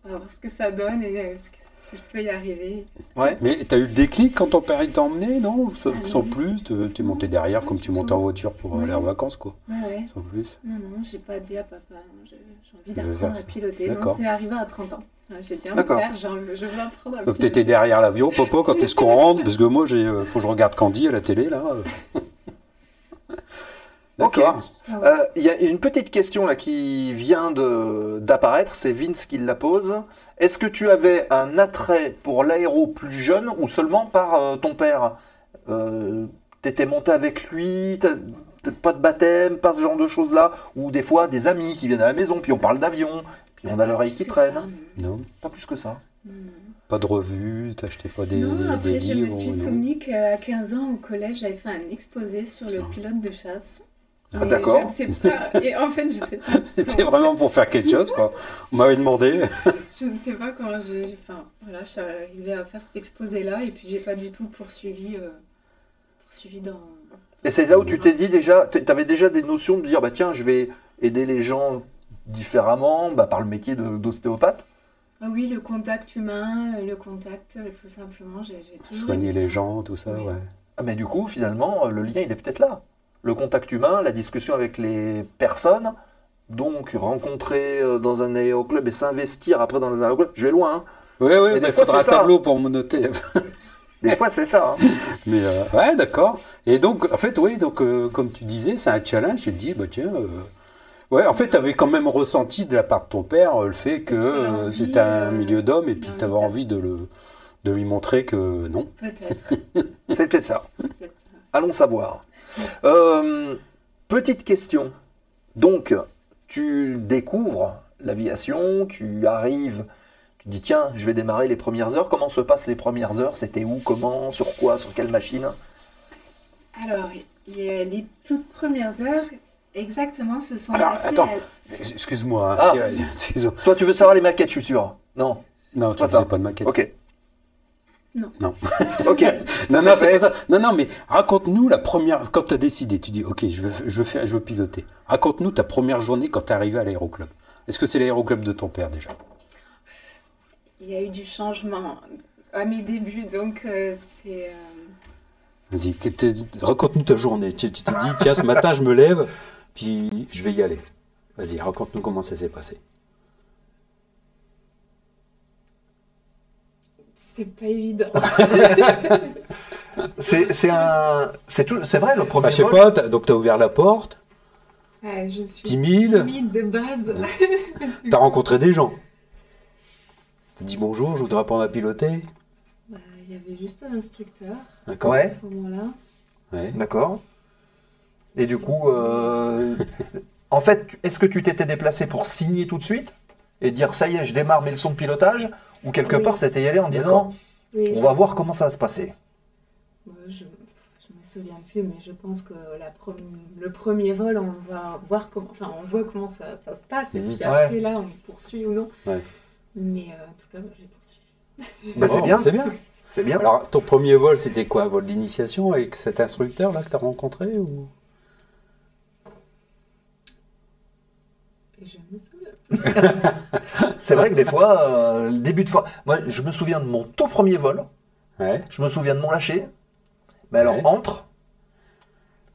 C: va voir ce que ça donne, et si je peux y arriver.
D: Ouais.
F: Mais t'as eu le déclic quand ton père t'a emmené, non? Sans
C: oui.
F: plus, t'es monté derrière comme tu montes en voiture pour
C: Oui.
F: aller en vacances, quoi.
C: Ouais.
F: Sans plus.
C: Non, j'ai pas dit à papa, non, j'ai envie
F: Je veux
C: d'apprendre
F: faire
C: à
F: ça.
C: piloter. Non,
F: D'accord.
C: c'est arrivé à 30 ans. J'ai dit à mon
D: D'accord.
C: père, je veux apprendre à
F: Donc
C: piloter.
F: t'étais derrière l'avion, papa, quand est-ce qu'on rentre? Parce que moi, faut que je regarde Candy à la télé, là. D'accord.
C: Ah ouais.
D: Il y a une petite question là qui vient d'apparaître, c'est Vince qui la pose. Est-ce que tu avais un attrait pour l'aéro plus jeune ou seulement par ton père? T'étais monté avec lui, pas de baptême, pas ce genre de choses-là? Ou des fois des amis qui viennent à la maison, puis on parle d'avion, puis on a l'oreille qui
C: Plus que ça,
D: traîne?
F: Non,
D: Pas plus que ça.
C: non.
F: pas de revue, t'achetais pas des
C: Non, après, je me
F: livres,
C: suis
F: non.
C: souvenu qu'à 15 ans, au collège, j'avais fait un exposé sur le pilote de chasse.
D: Ah,
C: Mais
D: d'accord.
C: Je ne sais pas. Et en fait, je sais pas.
F: C'était
C: comment
F: vraiment pour faire quelque chose, quoi. On m'avait demandé.
C: Je ne sais pas comment enfin, voilà, je suis arrivée à faire cet exposé-là, et puis j'ai pas du tout poursuivi dans...
D: Et c'est là où tu t'es dit déjà, tu avais déjà des notions de dire, bah tiens, je vais aider les gens différemment, bah, par le métier d'ostéopathe?
C: Ah oui, le contact humain, le contact, tout simplement, j'ai toujours
F: Soigner
C: aimé
F: les
C: ça.
F: gens, tout ça,
C: Oui.
F: ouais.
D: Ah, mais du coup, finalement, le lien, il est peut-être là. Le contact humain, la discussion avec les personnes, donc rencontrer dans un aéroclub et s'investir après dans les aéroclubs. Je vais loin, hein.
F: Oui,
D: Et
F: mais
D: des
F: il
D: fois,
F: faudra un
D: c'est ça.
F: tableau pour me noter.
D: Des fois, c'est ça. Hein.
F: Mais ouais, d'accord. Et donc, en fait, oui, donc, comme tu disais, c'est un challenge. Tu te dis, bah tiens. Ouais, en fait, tu avais quand même ressenti de la part de ton père le fait que c'était un milieu d'hommes et puis tu avais envie de lui montrer que non.
C: Peut-être.
D: C'est peut-être ça.
C: Peut-être.
D: Allons savoir. Petite question. Donc, tu découvres l'aviation, tu arrives, tu te dis tiens, je vais démarrer les premières heures. Comment se passent les premières heures? C'était où, comment, sur quoi, sur quelle machine?
C: Alors, les toutes premières heures, exactement, se sont
F: Alors,
C: passées
F: attends, excuse-moi.
D: Ah.
F: Tiens,
D: Toi, tu veux savoir les maquettes, je suis sûr. Non.
F: non, tu
D: pas
F: faisais
D: ça.
F: pas de maquette.
D: Ok.
C: Non.
D: Ok.
F: Non, c'est pas ça. Non, mais raconte-nous la première. Quand tu as décidé, tu dis, ok, je veux piloter. Raconte-nous ta première journée quand tu es arrivé à l'aéroclub. Est-ce que c'est l'aéroclub de ton père déjà?
C: Il y a eu du changement à mes débuts, donc c'est...
F: Vas-y, raconte-nous ta journée. Tu te dis, tiens, ce matin, je me lève, puis je vais y aller. Vas-y, raconte-nous comment ça s'est passé.
C: C'est pas évident.
D: C'est vrai, le premier
F: Bah, je sais
D: vol.
F: pas, donc tu as ouvert la porte,
C: Je suis
F: timide,
C: timide de base.
F: tu as rencontré des gens. Tu as dit bonjour, je voudrais apprendre à piloter.
C: Bah, il y avait juste un instructeur
F: D'accord.
D: Ouais.
C: à ce moment-là.
F: Ouais.
D: D'accord. Et du coup, en fait, est-ce que tu t'étais déplacé pour signer tout de suite et dire ça y est, je démarre mes leçons de pilotage? Ou quelque
C: Oui.
D: part, c'était y aller en disant
F: D'accord.
C: Oui,
D: on va voir comment ça va se passer?
C: je me souviens plus, mais je pense que le premier vol, on va voir comment, enfin, on voit comment ça se passe, et puis
D: Ouais.
C: après là, on poursuit ou non.
F: Ouais.
C: Mais en tout cas, moi, j'ai poursuivi.
D: Bah, c'est
F: Bon,
D: bien.
F: C'est bien.
D: C'est bien.
F: Alors, ton premier vol, c'était quoi? Un vol d'initiation avec cet instructeur-là que tu as rencontré ou...
C: Et je me souviens.
D: C'est vrai que des fois, le début de fois. Moi, je me souviens de mon tout premier vol.
F: Ouais.
D: Je me souviens de mon lâcher. Mais alors,
F: Ouais.
D: entre.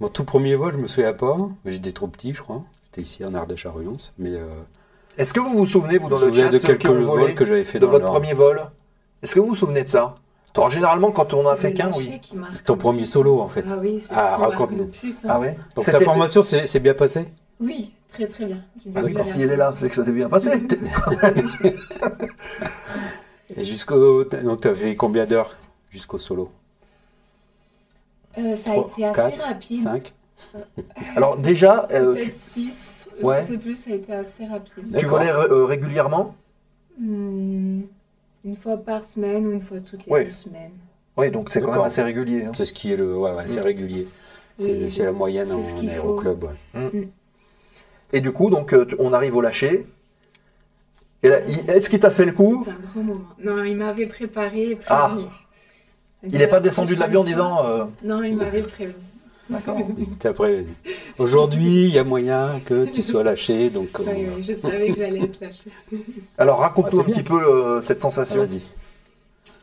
F: Mon tout premier vol, je me souviens pas. Mais j'étais trop petit, je crois. C'était ici en Ardèche à Ruyons. Mais
D: Est-ce que vous vous souvenez, vous, dans
F: je me
D: le
F: souviens
D: chat,
F: de
D: ceux qui
F: quelques
D: ont volé,
F: vols que j'avais fait
D: de
F: dans
D: votre
F: le Nord.
D: premier vol? Est-ce que vous vous souvenez de ça? Alors, généralement, quand on a
C: C'est
D: fait
C: le
D: qu'un,
C: lâcher
D: oui.
C: qui marque
F: Ton
C: le
F: premier
C: plus.
F: solo, en fait.
C: Ah oui, c'est
F: Ah,
C: ce qui marque
F: raconte-nous.
C: le plus. Hein.
D: Ah ouais.
F: Donc
D: C'était-
F: ta formation s'est bien passée?
C: Oui, très très bien. J'ai
D: Ah,
C: dit
D: d'accord,
C: oui,
D: si elle est là, c'est que ça s'est bien passé.
F: Et donc tu as fait combien d'heures jusqu'au solo?
C: Ça a
F: Trois,
C: été assez
F: quatre,
C: rapide.
F: 5?
D: Alors, déjà,
C: Peut-être 6.
D: Ouais.
C: Je sais plus, ça a été assez rapide.
D: tu
F: D'accord.
D: volais régulièrement?
C: Une fois par semaine ou une fois toutes les
D: Ouais.
C: 2 semaines.
D: Oui, donc c'est quand même
F: D'accord.
D: assez régulier. Hein.
F: C'est ce qui est le... Ouais, c'est régulier.
C: Oui,
F: C'est la moyenne
C: c'est ce
F: en
C: qu'il faut.
F: aéroclub. Ouais.
D: Et du coup, donc, on arrive au lâcher. Et là, est-ce qu'il t'a fait le coup?
C: C'était un gros moment. Non, il m'avait préparé et
D: Ah.
C: prévenu.
D: Il n'est pas descendu de l'avion en disant...
C: Non, il m'avait prévenu.
D: D'accord.
F: T'as prévenu. Aujourd'hui, il y a moyen que tu sois lâché. Donc,
C: Oui, oui, je savais que j'allais être lâchée.
D: Alors, raconte-nous
F: Ah,
D: un
F: c'est
D: petit peu cette
F: ah,
D: sensation.
F: vas-y.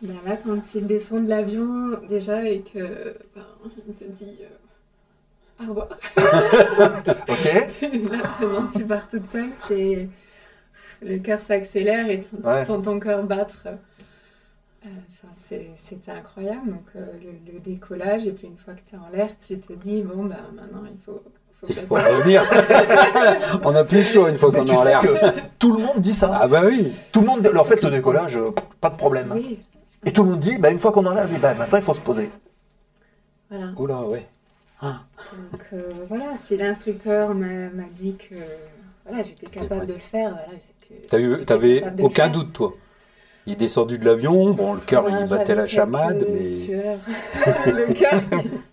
C: Ben là, quand il descend de l'avion, déjà, et que il te dit au revoir.
D: Ok.
C: Là, maintenant, tu pars toute seule, c'est... Le cœur s'accélère et tu
D: Ouais.
C: sens ton cœur battre. C'était incroyable. Donc, le décollage, et puis une fois que tu es en l'air, tu te dis, bon, ben maintenant, il faut
F: Il
C: que
F: faut
C: j'attende.
F: revenir. On n'a plus chaud une fois
D: Mais
F: qu'on
D: tu
F: est en
D: sais
F: l'air.
D: que tout le monde dit ça.
F: Ah bah oui.
D: Tout le monde, en fait, le décollage, pas de problème.
C: Oui,
D: Et tout le monde dit, bah, une fois qu'on en est, bah, maintenant, il faut se poser.
C: voilà.
F: Oula, ouais.
C: Donc voilà, si l'instructeur m'a dit que voilà, j'étais capable
F: prêt.
C: de le faire, voilà, c'est que j'étais
F: T'avais
C: capable de le
F: aucun
C: faire.
F: doute, toi. Il est descendu de l'avion, bon, le cœur,
C: Ouais,
F: il battait
C: j'avais
F: la chamade,
C: quelques
F: mais...
C: sueurs. Le cœur,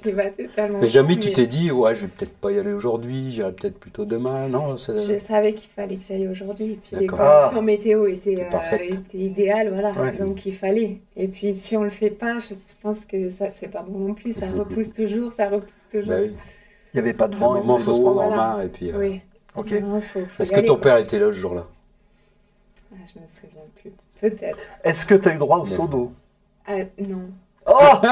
C: il battait tellement.
F: Mais jamais
C: fort,
F: tu t'es dit, ouais, je vais peut-être pas y aller aujourd'hui, j'irai peut-être plutôt demain. Non, ça...
C: Je savais qu'il fallait que j'aille aujourd'hui. Et puis les
F: D'accord.
C: conditions météo étaient
F: C'était parfaite.
C: idéales, voilà.
D: Ouais.
C: Donc il fallait. Et puis si on le fait pas, je pense que ça c'est pas bon non plus. Ça repousse toujours, ça repousse toujours.
F: Bah oui.
D: Il n'y avait pas de
F: À un
D: vent.
F: moment, il
D: il
F: faut se
D: faisait beau.
F: prendre en
C: Voilà.
F: main. Et puis,
C: Oui.
D: Ok.
C: Non, faut
F: Est-ce
C: y
F: que
C: aller,
F: ton
C: quoi.
F: père était là ce jour-là?
C: Ah, je me souviens plus. Peut-être.
D: Est-ce que tu as eu droit au seau d'eau?
C: Ah, non.
D: Oh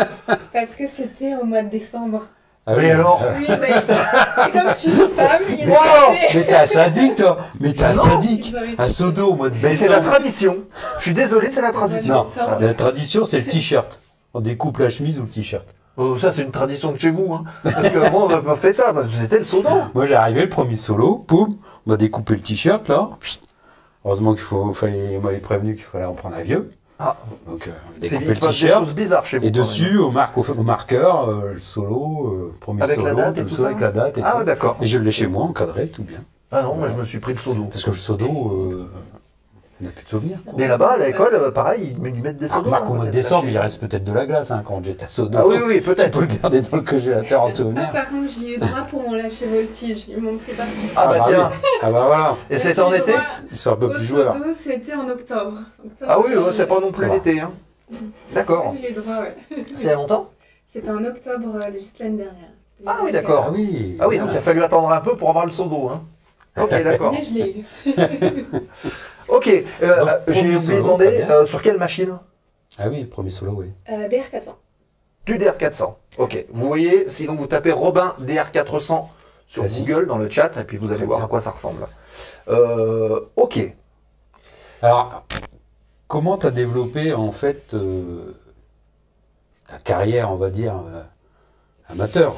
C: Parce que c'était au mois de décembre.
F: Ah
D: Mais alors
C: Oui, mais et comme je suis une femme, il est
D: Wow.
F: Mais t'es un sadique, toi. Mais t'es un
D: Non.
F: sadique. Un sodo au mode
D: Mais c'est la
F: baissant.
D: tradition. Je suis désolé, c'est la tradition.
F: Non,
C: Ça.
F: la tradition, c'est le t-shirt. On découpe la chemise ou le t-shirt.
D: Oh, ça, c'est une tradition de chez vous. Hein. Parce que moi, on m'a pas fait ça. C'était le sodo.
F: Moi, j'ai arrivé le premier solo, poum, on m'a découpé le t-shirt, là. Heureusement on m'avait prévenu qu'il fallait en prendre un vieux.
D: Ah.
F: Donc, on a
D: Il
F: découpé
D: se
F: le
D: passe des
F: t-shirt.
D: choses bizarres chez vous.
F: Et
D: quand même.
F: dessus, au marqueur, le solo, premier
D: Avec
F: solo,
D: la date et
F: tout
D: tout
F: ça,
D: ça
F: avec la date et
D: Ah,
F: tout.
D: ouais, d'accord.
F: Et je l'ai chez moi, encadré, tout bien.
D: Ah non, moi, je me suis pris le sodo.
F: Parce que le sodo, on n'a plus de souvenirs. Quoi.
D: Mais là-bas, à l'école, pareil, ils mettent des
F: Ah,
D: sodos.
F: remarque, au
D: hein,
F: mois de
D: peut-être
F: décembre,
D: acheter.
F: il reste peut-être de la glace hein, quand j'étais à sodo.
D: Ah oui, oui,
F: Tu
D: peut-être.
F: peux le garder dans le congélateur en
C: Ah,
F: souvenir.
C: par contre, j'ai eu droit pour mon lâcher voltige. Ils m'ont fait partie.
D: Ah bah tiens.
F: oui. Ah bah voilà.
D: Et c'était en été
F: Ils sont un peu
C: Au
F: plus joueurs.
C: Sodo, c'était en octobre.
D: Ah oui, ouais, c'est pas non plus
F: Ça va.
D: l'été. Hein. D'accord.
C: J'ai eu droit, ouais.
D: C'est il y a longtemps
C: C'était en octobre, juste l'année dernière.
D: Ah oui, d'accord.
F: Ah oui.
D: Ah oui, donc il a fallu attendre un peu pour avoir le sodo. Hein. Ok, d'accord.
C: Mais je l'ai eu.
D: Ok,
F: Donc,
D: j'ai
F: premier
D: oublié de
F: solo,
D: demander
F: très bien.
D: sur quelle machine?
F: Ah oui, le premier solo, oui.
C: DR400.
D: Du DR400. Ok, vous voyez, sinon vous tapez Robin DR400 sur
F: Classique.
D: Google dans le chat et puis vous allez
F: Très
D: voir
F: bien.
D: à quoi ça ressemble. Ok.
F: Alors, comment tu as développé en fait ta carrière, on va dire, amateur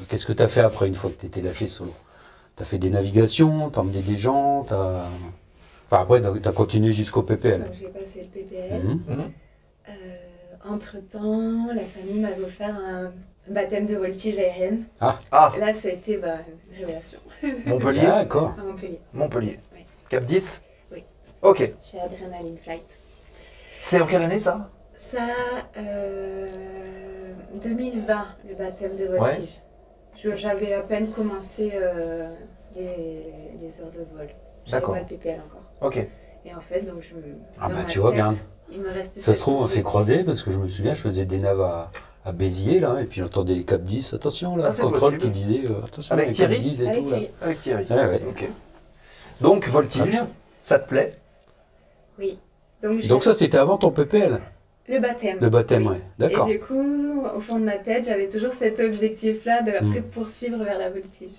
F: Qu'est-ce que tu as fait après une fois que tu étais lâché solo? Tu as fait des navigations, tu as emmené des gens, Enfin, après, tu as continué jusqu'au PPL.
C: Donc j'ai passé le PPL.
F: Mhm.
C: Entre-temps, la famille m'avait offert un baptême de voltige aérienne.
D: Ah,
C: Là, ça a été une révélation
D: Montpellier.
F: D'accord.
C: à Montpellier,
D: Montpellier.
C: Oui.
D: Cap 10.
C: Oui.
D: Ok.
C: chez Adrenaline Flight.
D: C'était en quelle année ça?
C: Ça, 2020, le baptême de voltige. J'avais à peine commencé les heures de vol. J'avais
D: D'accord.
C: pas le PPL encore.
D: Ok.
C: Et en fait, donc
F: Ah
C: dans
F: bah
C: ma
F: tu vois
C: tête,
F: bien.
C: il me restait
F: Ça se
C: cette
F: trouve, on s'est
C: voltige.
F: croisés parce que je me souviens, je faisais des naves à Béziers, là, et puis j'entendais les Cap 10, attention, là,
D: Ah,
F: le
D: c'est
F: contrôle
D: possible.
F: qui disait, attention,
D: Avec
F: les Cap
D: Thierry
F: 10 et
C: Avec
F: tout, là.
C: Thierry.
D: Avec Thierry.
F: Ouais, ouais.
D: Ok. Donc,
F: Très
D: voltige,
F: bien.
D: ça te plaît?
C: Oui. Donc,
F: Donc ça, c'était avant ton PPL,
C: le baptême.
F: le baptême,
C: Oui.
F: ouais. D'accord.
C: Et du coup, au fond de ma tête, j'avais toujours cet objectif-là de après poursuivre vers la voltige.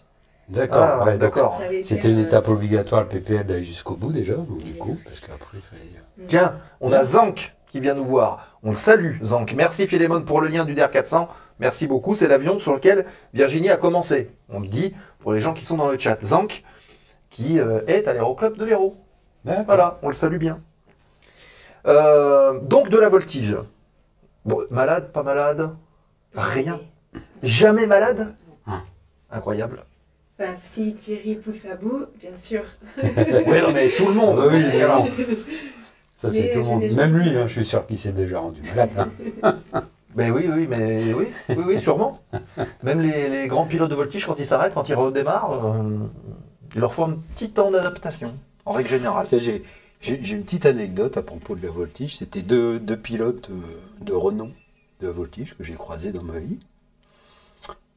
F: D'accord,
D: Ah,
F: ouais, donc
D: d'accord.
C: Ça avait été,
F: c'était une étape obligatoire, le PPL, d'aller jusqu'au bout déjà, donc du
C: Oui.
F: coup, parce qu'après, il fallait...
D: Tiens, on a Zank qui vient nous voir. On le salue, Zank. Merci Philémon pour le lien du DR400. Merci beaucoup. C'est l'avion sur lequel Virginie a commencé. On le dit pour les gens qui sont dans le chat. Zank qui est à l'Aéroclub de l'Hérault.
F: D'accord.
D: Voilà, on le salue bien. Donc de la voltige. Bon, malade, pas malade? Rien. Jamais malade? Incroyable.
C: Enfin, si Thierry pousse à bout, bien sûr.
D: Oui, non, mais tout le monde.
F: Ah bah oui,
D: c'est
F: évidemment.
D: clair.
F: Ça, c'est
C: Mais
F: tout le
C: je
F: monde.
C: l'ai
F: Même
C: jamais
F: lui,
C: fait.
F: hein, je suis sûr qu'il s'est déjà rendu malade. Hein.
D: Ben oui, oui, sûrement. Même les grands pilotes de voltige, quand ils s'arrêtent, quand ils redémarrent, il leur faut un petit temps d'adaptation, en règle générale.
F: Tu sais, j'ai une petite anecdote à propos de la voltige. C'était deux pilotes de renom de la voltige que j'ai croisés dans ma vie.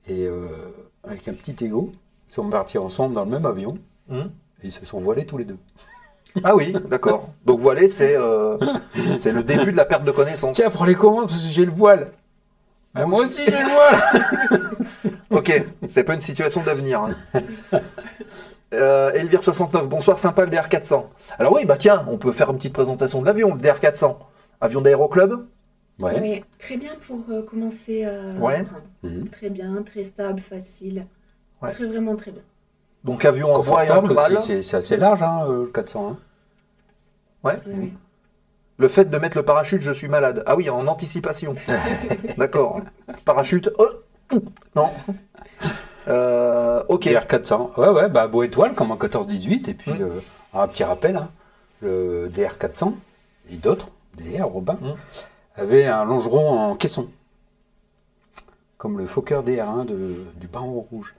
F: Et avec un petit ego, ils sont partis ensemble dans le même avion
D: Hum.
F: et ils se sont voilés tous les deux.
D: Ah oui, d'accord. Donc voiler, c'est le début de la perte de connaissance.
F: Tiens, prends les commandes parce que j'ai le voile. Ah, moi aussi j'ai le voile.
D: Ok, c'est pas une situation d'avenir. Hein. Elvire69, bonsoir, sympa le DR400. Alors oui, bah tiens, on peut faire une petite présentation de l'avion, le DR400. Avion d'aéroclub.
F: Ouais.
C: Oui, très bien pour commencer à
D: Ouais.
C: apprendre.
F: Mhm.
C: Très bien, très stable, facile.
D: Ouais.
C: Vraiment très bien.
D: Donc avion en voie et en
F: Confortable
D: toile.
F: aussi, c'est assez large hein, le 400. Hein.
D: Ouais.
C: Oui.
D: Le fait de mettre le parachute, je suis malade. Ah oui, en anticipation. D'accord. Parachute. Non. Ok.
F: DR400. Ouais, bah beau étoile comme en 14-18. Et puis, un petit rappel, hein, le DR400 et d'autres, DR, Robin, avait un longeron en caisson. Comme le Fokker DR1 du Baron Rouge.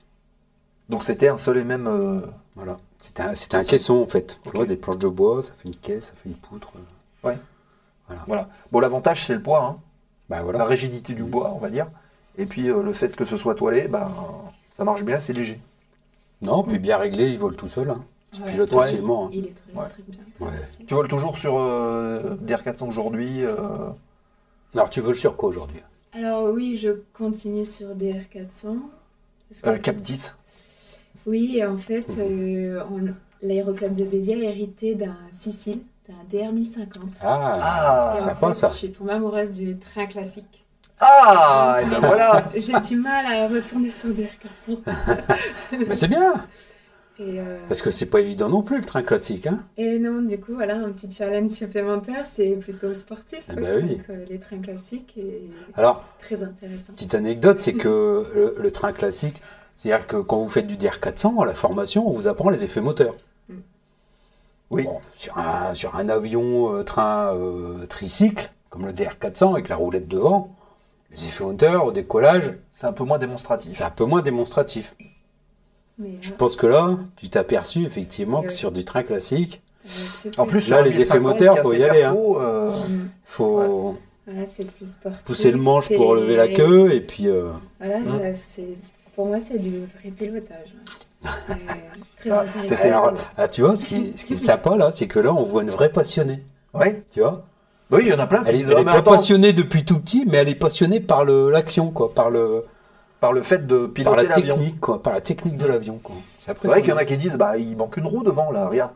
D: Donc c'était un seul et même.
F: Voilà. C'était un caisson en fait. Tu vois, des planches de bois, ça fait une caisse, ça fait une poutre.
D: Ouais.
F: Voilà.
D: Bon, l'avantage c'est le poids, hein.
F: Bah
D: La
F: voilà.
D: rigidité du bois, on va dire. Et puis le fait que ce soit toilé, ben ça marche bien, c'est léger.
F: Non, puis bien réglé, il vole tout seul. Hein. Il se
C: Ouais.
F: pilote
D: Ouais.
F: facilement. Hein.
C: Il est très,
D: Ouais.
C: très bien. Très
F: Ouais.
C: facile.
D: Tu voles toujours sur DR400 aujourd'hui
F: Alors tu voles sur quoi aujourd'hui?
C: Alors oui, je continue sur DR400.
D: Cap 10.
C: Oui, et en fait, l'aéroclub de Béziers a hérité d'un Sicile, d'un DR1050.
F: Ah,
C: Et en
F: sympa
C: fait,
F: ça.
C: Je suis tombée amoureuse du train classique.
D: Ah, et ben voilà.
C: J'ai du mal à retourner sur DR400.
F: Mais c'est bien,
C: Et,
F: parce que c'est pas évident non plus le train classique. Hein.
C: et non, du coup, voilà, un petit challenge supplémentaire, c'est plutôt sportif.
F: Eh
C: quoi.
F: ben oui.
C: Donc, les trains classiques, et
F: Alors,
C: très intéressant.
F: petite anecdote, c'est que le train classique, c'est-à-dire que quand vous faites du DR400, à la formation, on vous apprend les effets moteurs.
D: Oui.
F: Bon, sur un avion train tricycle, comme le DR400 avec la roulette devant, les effets moteurs au décollage,
D: C'est un peu moins démonstratif.
F: c'est un peu moins démonstratif.
C: Mais,
F: Je pense que là, tu t'es aperçu effectivement que
C: Oui.
F: sur du train classique,
C: c'est
D: En plus,
C: plus-
F: Là,
D: sur
F: les
D: un
F: effets
D: 1050
F: moteurs,
D: qui a
F: faut y
D: ses
F: aller, hein.
D: perfos,
F: faut
C: voilà, c'est plus sportif.
F: pousser le manche pour
C: c'est-
F: lever la queue et puis
C: Voilà, pour moi, c'est du vrai pilotage. Ouais. C'est très intéressant.
F: c'était tu vois, ce qui est sympa là, c'est que là, on voit une vraie passionnée.
D: Ouais.
F: Tu vois,
D: Oui, il y en a plein qui
F: elle est,
D: disent,
F: elle
D: ah,
F: est
D: mais
F: pas
D: attends,
F: passionnée depuis tout petit, mais elle est passionnée par l'action, quoi, par
D: par le fait de
F: la
D: piloter l'avion.
F: technique, quoi, par la technique de l'avion, quoi. C'est
D: C'est vrai qu'il y en
F: impressionnant.
D: a qui disent, bah, il manque une roue devant, là, regarde.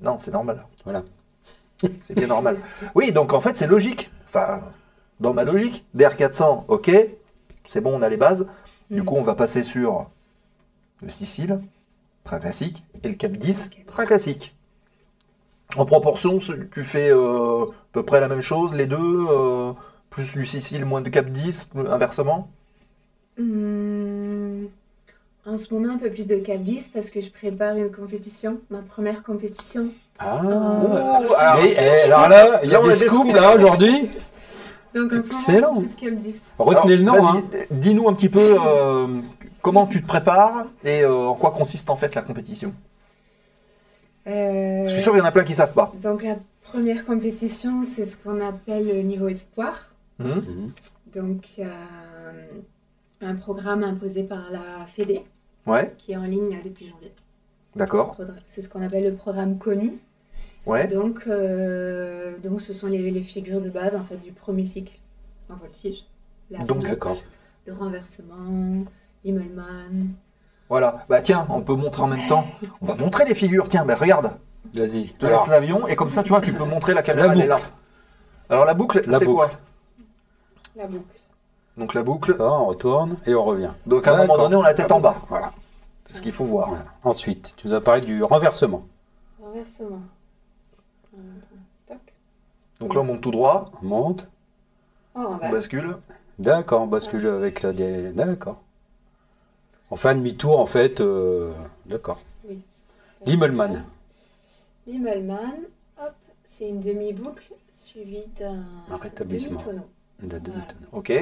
D: Non, c'est normal.
F: Voilà.
D: C'est bien normal. Oui, donc en fait, c'est logique. Enfin, dans ma logique, DR400, ok, c'est bon, on a les bases. Du coup, on va passer sur le Sicile, train classique, et le Cap 10, train classique. En proportion, tu fais à peu près la même chose, les deux, plus du Sicile, moins de Cap 10, inversement.
C: En ce moment, un peu plus de Cap 10 parce que je prépare une compétition, ma première compétition.
F: Ah.
D: alors,
F: Mais,
D: c'est
F: alors là, il y a
D: on
F: des
D: des
F: scoops
D: scoops.
F: là aujourd'hui.
C: Donc en ce
F: Excellent.
C: moment, un peu de Cap 10.
F: Retenez le nom.
D: Alors,
F: Hein.
D: vas-y, dis-nous un petit peu comment tu te prépares et en quoi consiste en fait la compétition. Je suis sûr qu'il y en a plein qui ne savent pas.
C: Donc la première compétition, c'est ce qu'on appelle le niveau espoir.
F: Mhm.
C: Donc il y a un programme imposé par la Fédé
D: Ouais,
C: qui est en ligne là, depuis janvier.
D: d'accord.
C: C'est ce qu'on appelle le programme connu.
D: Ouais,
C: Donc ce sont les figures de base en fait du premier cycle en voltige. La
D: Donc,
C: boucle,
F: D'accord.
C: le renversement, l'Immelmann.
D: voilà. Bah tiens, on peut montrer en même temps. On va montrer les figures. Tiens, bah regarde.
F: Vas-y.
D: Je te
F: Alors,
D: laisse l'avion et comme ça, tu vois, tu peux montrer la caméra.
F: La
D: elle est là.
F: boucle.
D: Alors la boucle,
F: La
D: c'est quoi?
F: boucle.
C: La boucle.
D: Donc la boucle.
F: d'accord, on retourne et on revient.
D: Donc à un moment
F: D'accord.
D: donné, on a la tête en bas.
F: Voilà.
D: C'est ce qu'il faut voir.
F: Voilà. Ensuite, tu nous as parlé du renversement.
C: Renversement. Tac.
D: Donc là, on monte tout droit,
F: On monte.
C: On
D: on
C: renverse.
D: bascule.
F: D'accord, on bascule avec la... D'accord. On fait un demi-tour, en fait. D'accord.
C: Oui.
F: L'Immelmann.
C: L'Immelmann, hop, c'est une demi-boucle suivie d'un
F: Un rétablissement.
C: demi-tonneau.
F: La demi-tonneau.
D: Ok.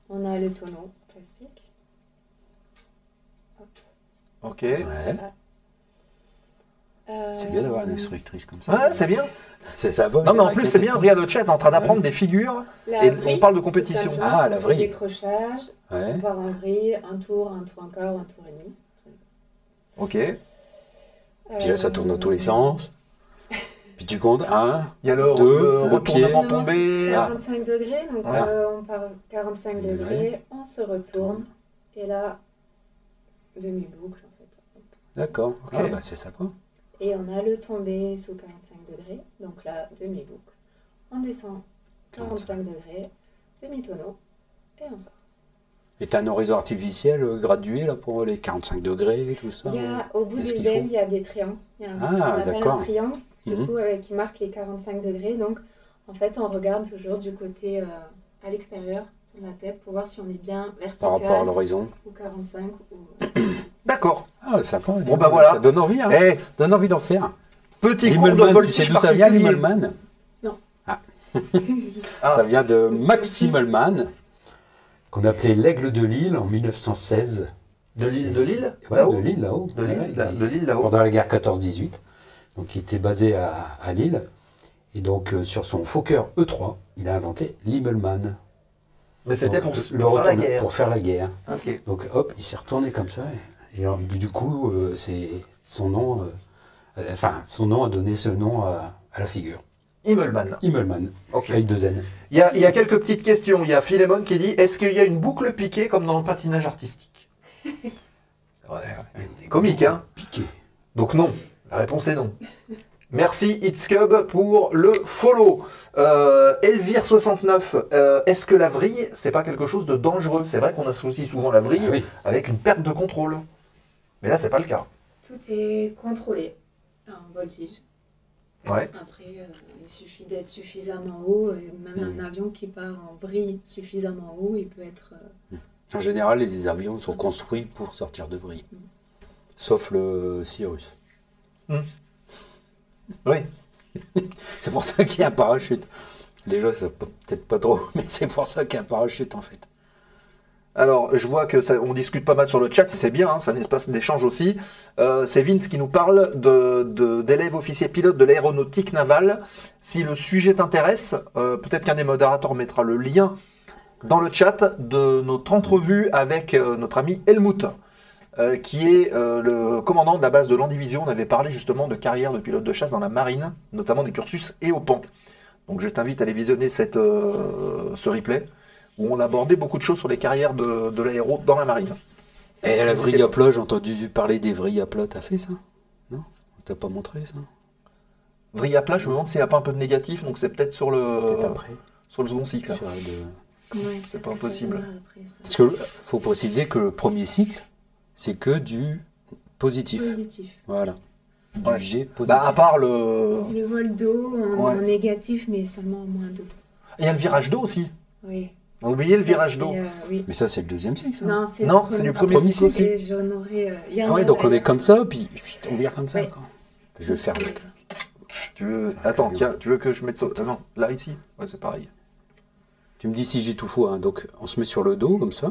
C: On a le tonneau classique. Hop.
D: Ok.
F: Ouais. C'est bien d'avoir une
C: Euh,
F: instructrice comme ça.
D: Ouais, c'est bien.
F: C'est sympa.
D: Non, mais en plus, c'est bien. Regarde le chat, en train d'apprendre des figures.
C: la
D: Et
C: vrille,
D: on parle de
C: tout
D: compétition.
C: simplement.
F: Ah, la vrille.
C: Décrochage,
F: Ouais.
C: on part en vrille, un tour encore, un tour et demi.
D: Ok.
F: Puis là, ça tourne dans tous les sens. Puis tu comptes 1.
D: Il y a le,
F: Deux,
D: le
F: le
D: retournement
F: pied.
D: tombé.
F: Ah.
C: 45 degrés, donc
F: Ah.
C: on part 45
F: degrés.
C: degrés, on se retourne, et là, demi-boucle en fait.
F: D'accord.
D: Ok.
F: Ah, bah, c'est sympa.
C: Et on a le tombé sous 45 degrés, donc là, demi-boucle. On descend 45 degrés, demi-tonneau, et on sort.
F: Et t'as un horizon artificiel gradué là pour les 45 degrés et tout ça.
C: Il y a, au bout
F: Est-ce
C: des
F: qu'il
C: ailes,
F: faut
C: il y a des triangles. Il y a
F: Ah,
C: ce qu'on appelle
F: d'accord.
C: un triangle, du
F: Mhm.
C: coup, qui marque les 45 degrés. Donc, en fait, on regarde toujours du côté à l'extérieur de la tête pour voir si on est bien
F: Par
C: vertical
F: rapport à l'horizon.
C: ou 45 ou...
D: D'accord.
F: Ah, sympa. dis
D: Bon, bah
F: donc,
D: voilà.
F: Ça donne envie, hein.
D: Eh,
F: Donne envie d'en faire.
D: petit cours de
F: L'Immelmann, tu
D: voltige
F: sais d'où ça vient,
D: particulier.
F: l'Immelmann?
D: Ah,
F: Ça vient de Max Immelmann, qu'on appelait l'aigle de Lille en 1916.
D: de Lille
F: Ouais,
D: là-haut
F: de Lille là-haut.
D: De Lille,
F: Ouais,
D: de Lille, là-haut.
F: Pendant la guerre 14-18. Donc il était basé à Lille. Et donc sur son Fokker E3, il a inventé l'Immelmann.
D: Mais c'était
F: Donc,
D: pour
F: le
D: faire la
F: retourner-
D: guerre.
F: Pour faire la guerre.
D: Ok.
F: Donc hop, il s'est retourné comme ça. Et alors, du coup, c'est son nom. Son nom a donné ce nom à la figure.
D: Immelman.
F: Immelman,
D: Ok.
F: avec 2 N.
D: Il y a quelques petites questions. Il y a Philémon qui dit est-ce qu'il y a une boucle piquée comme dans le patinage artistique? Ouais, c'est comique, hein.
F: Piqué.
D: Donc non. La réponse est non. Merci Itzcub pour le follow. Elvire69, est-ce que la vrille, c'est pas quelque chose de dangereux? C'est vrai qu'on associe souvent la vrille
F: Ah oui.
D: avec une perte de contrôle. Mais là, c'est pas le cas.
C: Tout est contrôlé en voltige.
D: Ouais.
C: Après, il suffit d'être suffisamment haut. Et même un avion qui part en vrille suffisamment haut, il peut être...
F: En général, les avions sont construits pour sortir de vrille. Sauf le Cirrus.
D: Oui.
F: C'est pour ça qu'il y a un parachute. Les gens savent peut-être pas trop, mais c'est pour ça qu'il y a un parachute en fait.
D: Alors, je vois que on discute pas mal sur le chat, c'est bien, hein, c'est un espace d'échange aussi. C'est Vince qui nous parle d'élèves officiers pilotes de l'aéronautique navale. Si le sujet t'intéresse, peut-être qu'un des modérateurs mettra le lien dans le chat de notre entrevue avec notre ami Helmut, qui est le commandant de la base de Landivision. On avait parlé justement de carrière de pilote de chasse dans la marine, notamment des cursus et au pan. Donc je t'invite à aller visionner ce replay, où on abordait beaucoup de choses sur les carrières de l'aéro dans la marine.
F: Et la vrille à plat, j'ai entendu parler des vrilles à plat, t'as fait ça? Non? On t'a pas montré ça?
D: Vrille à plat, je me demande s'il n'y a pas un peu de négatif, donc c'est peut-être sur
F: Peut-être après.
D: sur le second cycle.
F: Sur le-
C: Ouais,
D: C'est pas
C: après, ça
D: impossible.
C: viendra après, ça.
F: Parce que faut préciser que le premier cycle, c'est que du positif.
C: Positif.
F: Voilà. Du
D: Ouais.
F: G positif.
D: Bah, à part le...
C: Le vol d'eau en
D: Ouais.
C: négatif, mais seulement en moins d'eau.
D: Il y a le virage d'eau aussi.
C: Oui.
D: On a oublié le
C: Ça,
D: virage
C: c'est,
D: d'eau.
C: oui.
F: Mais ça, c'est le deuxième cycle, ça.
C: Non, c'est
D: Non, c'est du premier cycle aussi.
C: Et j'en aurais, il y en
F: Ah ouais,
C: a-
F: donc on est comme ça, puis on vire comme ça.
C: Ouais.
F: Quoi. Je vais le faire.
D: Tu veux... Attends, tiens, tu veux que je mette ça... Ah non, là, ici. Ouais, c'est pareil.
F: Tu me dis si j'ai tout faux. Hein. Donc on se met sur le dos, comme ça.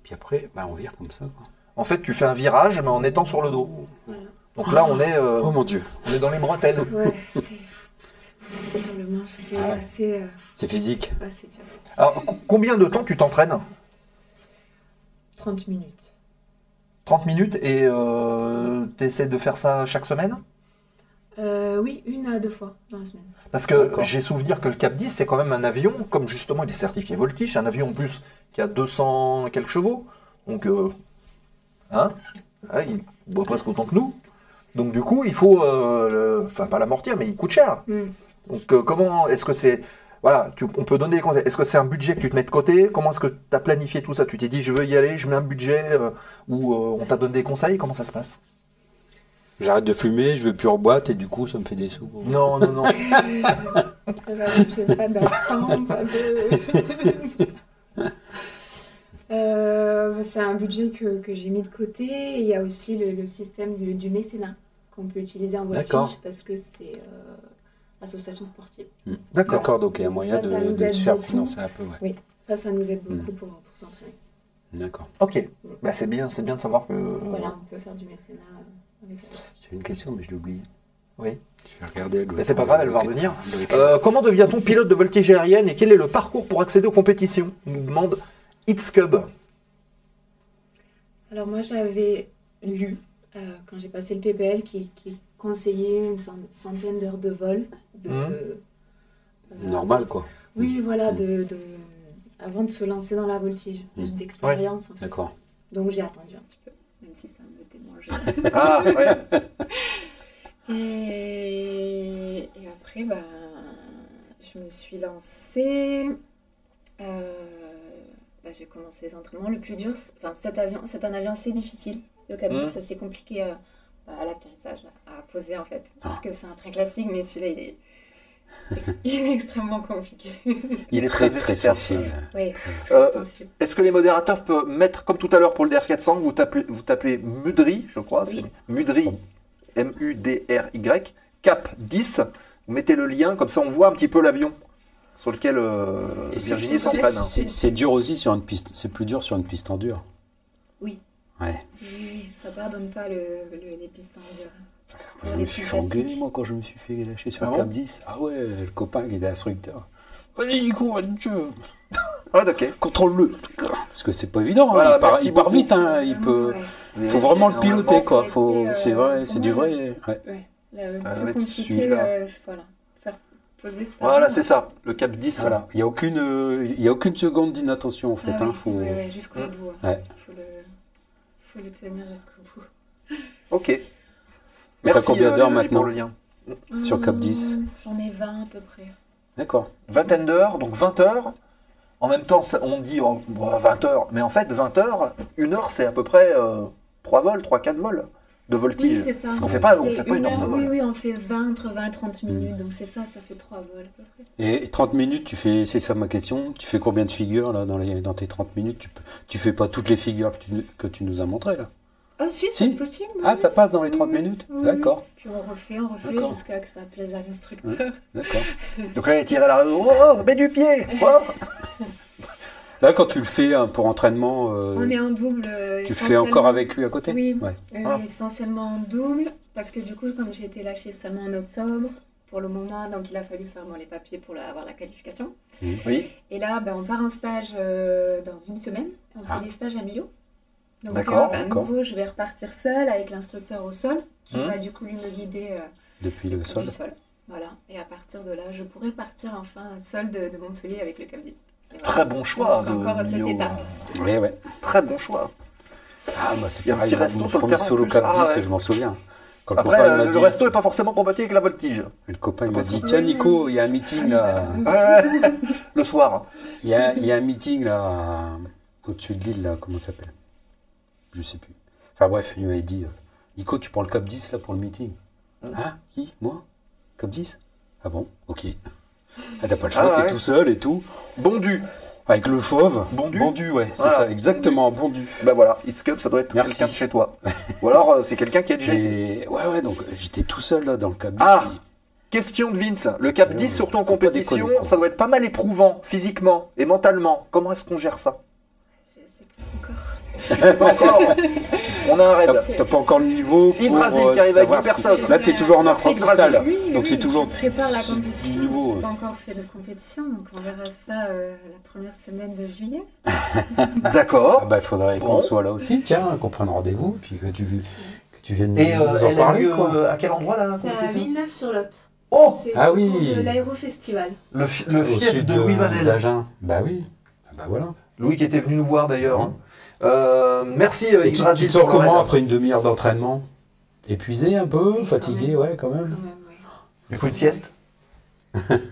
F: Puis après, bah, on vire comme ça. Quoi.
D: En fait, tu fais un virage, mais en étant sur le dos.
C: Voilà.
D: Donc là, on est
F: Oh mon Dieu.
D: dans les bretelles.
C: Ouais, c'est sur le manche, c'est
F: Ah ouais.
C: assez...
F: C'est physique.
C: ouais, c'est dur.
D: Alors, combien de temps tu t'entraînes?
C: 30 minutes.
D: 30 minutes et tu essaies de faire ça chaque semaine?
C: Oui, 1 à 2 fois dans la semaine.
D: Parce que
F: D'accord.
D: j'ai souvenir que le Cap 10, c'est quand même un avion, comme justement il est certifié Voltige, un avion en plus qui a 200 et quelques chevaux. Donc, hein, ouais, il boit presque autant que nous. Donc du coup, il faut, enfin pas l'amortir, mais il coûte cher. Donc comment, est-ce que c'est, voilà, on peut donner des conseils. Est-ce que c'est un budget que tu te mets de côté? Comment est-ce que tu as planifié tout ça? Tu t'es dit, je veux y aller, je mets un budget, ou on t'a donné des conseils? Comment ça se passe?
F: J'arrête de fumer, je vais plus en boîte et du coup, ça me fait des sous.
D: Non, non, non.
C: J'ai pas d'enfant, pas de... c'est un budget que j'ai mis de côté. Il y a aussi le système du mécénat qu'on peut utiliser en
F: D'accord.
C: voltige parce que c'est association sportive.
D: D'accord.
F: D'accord, donc il y a moyen
C: Ça nous
F: de
C: aide
F: se faire
C: beaucoup.
F: financer un peu. Ouais.
C: Oui, ça nous aide beaucoup pour s'entraîner.
F: D'accord.
D: Ok. Bah, c'est bien de savoir que.
C: Voilà, on peut faire du mécénat avec la voltige.
F: J'avais une question, mais je l'ai oubliée.
D: Oui.
F: Je vais regarder.
D: Mais c'est pas grave, elle va revenir. Comment devient-on pilote de voltige aérienne et quel est le parcours pour accéder aux compétitions? Nous demande Itzcub.
C: Alors moi j'avais lu, quand j'ai passé le PPL, qui conseillait une centaine d'heures de vol.
F: Normal, quoi.
C: Oui, voilà, avant de se lancer dans la voltige, juste d'expérience. En fait.
F: D'accord.
C: Donc j'ai attendu un petit peu, même si ça me mettait moins jeune.
D: Ah, ouais.
C: Et après, bah, je me suis lancée. J'ai commencé les entraînements. Le plus dur, c'est un avion assez difficile. Le cabine, c'est assez compliqué à l'atterrissage, à poser en fait. Parce que c'est un train classique, mais celui-là, il est extrêmement compliqué.
F: Il est très très sensible.
C: Oui, très sensible.
D: Est-ce que les modérateurs peuvent mettre, comme tout à l'heure pour le DR400, vous tapez Mudry, je crois,
C: Oui.
D: c'est Mudry, M-U-D-R-Y, Cap 10, vous mettez le lien, comme ça on voit un petit peu l'avion sur lequel Virginie s'entraîne.
F: C'est dur aussi sur une piste. C'est plus dur sur une piste en dur.
C: Oui.
F: Ouais.
C: Oui, ça pardonne pas les pistes en dur.
F: Je me suis fait engueuler, moi, quand je me suis fait lâcher sur
D: Ah
F: le
D: bon
F: Cap 10. Ah ouais, le copain qui était instructeur. Vas-y, Nico, va te jeu.
D: Ah, ok.
F: Contrôle-le. Parce que c'est pas évident. Hein.
D: Voilà,
F: il part
D: beaucoup.
F: vite. Hein. Il peut.
C: Ouais.
F: Faut vraiment le piloter, quoi.
C: ça a été,
F: C'est vrai, c'est du vrai. Ouais.
C: Ouais. Le
D: Ah,
C: plus
D: ouais,
C: compliqué,
D: celui-là.
C: voilà. poser cette
D: Voilà, c'est ça, le cap 10.
F: Voilà. Il n'y a aucune seconde d'inattention en fait.
C: Ah,
F: Hein.
C: oui,
F: Faut...
C: ouais, jusqu'au bout.
F: Ouais.
C: Faut le tenir jusqu'au bout.
D: Ok.
F: Et t'as combien d'heures
D: les amis,
F: maintenant
D: pour le lien
F: sur Cap 10?
C: J'en ai 20 à peu près.
F: D'accord.
D: Vingtaine d'heures, donc 20 heures. En même temps, on dit 20 heures, mais en fait, 20 heures, 1 heure, c'est à peu près 3 vols, 3-4 vols de voltige.
C: Oui, c'est ça.
D: Parce qu'on fait pas,
C: C'est
D: fait pas
C: une
D: énormément de
C: heure,
D: vols.
C: Oui, on fait 20, entre 20 et 30 minutes, donc c'est ça fait 3 vols à peu près.
F: Et 30 minutes, c'est ça ma question, tu fais combien de figures là, dans tes 30 minutes? Tu fais pas toutes les figures que tu nous as montrées là?
C: Ah si,
F: Si.
C: c'est possible.
F: Ah, ça passe dans les
C: Oui,
F: 30
C: oui,
F: minutes?
C: oui,
F: D'accord.
C: oui. Puis on refait
F: D'accord.
C: jusqu'à que ça plaise à l'instructeur.
F: D'accord.
D: Donc là, il tire à la oh, mets du pied quoi.
F: Là, quand tu le fais hein, pour entraînement,
C: On est en double.
F: tu fais encore avec lui à côté?
C: Oui,
F: Ouais.
C: oui, essentiellement en double, parce que du coup, comme j'ai été lâchée seulement en octobre, pour le moment, donc il a fallu faire les papiers pour avoir la qualification.
D: Oui.
C: Et là, on part en stage dans une semaine. On fait des stages à Millau. Donc
D: D'accord,
C: à nouveau, je vais repartir seule avec l'instructeur au sol, qui va du coup lui me guider
F: Depuis le sol.
C: du sol. Voilà. Et à partir de là, je pourrai partir enfin seule de Montpellier avec le Cap 10. Voilà.
D: Très bon choix.
C: Donc, encore cette étape.
F: Oui, ouais.
D: Très bon choix.
F: Ah, bah, c'est
D: Il y a un
F: pareil,
D: petit resto
F: mon
D: sur le
F: premier
D: terrain,
F: solo
D: en plus.
F: Cap
D: Ah,
F: 10,
D: ouais.
F: je m'en souviens. Quand le
D: Après,
F: copain il m'a
D: le
F: dit,
D: resto n'est pas forcément compatible avec la voltige.
F: le copain il m'a dit,
C: Oui.
F: tiens Nico, il y a un meeting là.
D: Ouais. Le soir.
F: Il y a un meeting là, au-dessus de l'île, là, comment ça s'appelle? Je sais plus. Enfin bref, il m'avait dit, Nico, tu prends le Cap 10 là pour le meeting. Ah, qui? Moi? Cap 10? Ah bon? Ok. Ah, t'as pas le choix,
D: Ah, ouais.
F: t'es tout seul et tout.
D: Bondu.
F: Avec le fauve.
D: Bondu.
F: Ouais, c'est
D: Voilà.
F: ça, exactement, bondu.
D: Ben voilà, It's Cup, ça doit être
F: Merci.
D: quelqu'un de chez toi. Ou alors, c'est quelqu'un qui est déjà été.
F: Et ouais, donc j'étais tout seul là dans le Cap 10.
D: Ah. Question de Vince. Le Cap 10, surtout en
F: Faut pas
D: compétition,
F: déconner, quoi.
D: ça doit être pas mal éprouvant, physiquement et mentalement. Comment est-ce qu'on gère ça?
C: Je sais pas encore.
D: Pas encore. On a un raid.
F: T'as pas encore le niveau pour
D: Yggdrasil qui arrive avec
F: savoir
D: 10 personnes.
F: Si... Là, t'es toujours en apprentissage.
C: Oui,
F: Donc c'est toujours
C: je prépare la
F: du
C: compétition.
F: nouveau.
C: J'ai pas encore fait de compétition, donc on verra ça la première semaine de juillet.
D: D'accord.
F: Ah bah, il faudrait qu'on
D: Bon.
F: soit là aussi, tiens, qu'on prenne rendez-vous, puis que tu viennes
D: Et
F: nous en
D: elle a
F: parler,
D: lieu
F: quoi.
D: à quel endroit là?
C: C'est à Villeneuve-sur-Lot.
D: Oh,
C: C'est
F: Ah
C: au
F: oui.
C: cours de l'Aérofestival.
D: le
F: Au
D: fief
F: sud
D: de Louis Vanel.
F: d'Agen. Bah oui. Ah bah voilà.
D: Louis qui était venu nous voir d'ailleurs.
F: Mmh.
D: Merci
F: Et tu
D: Yggdrasil
F: te sens
D: pour le
F: comment
D: raid.
F: après une demi-heure d'entraînement? Épuisé un peu?
C: Oui,
F: Fatigué?
C: quand même.
F: Ouais, quand même.
C: Quand même, ouais.
D: Il faut une sieste.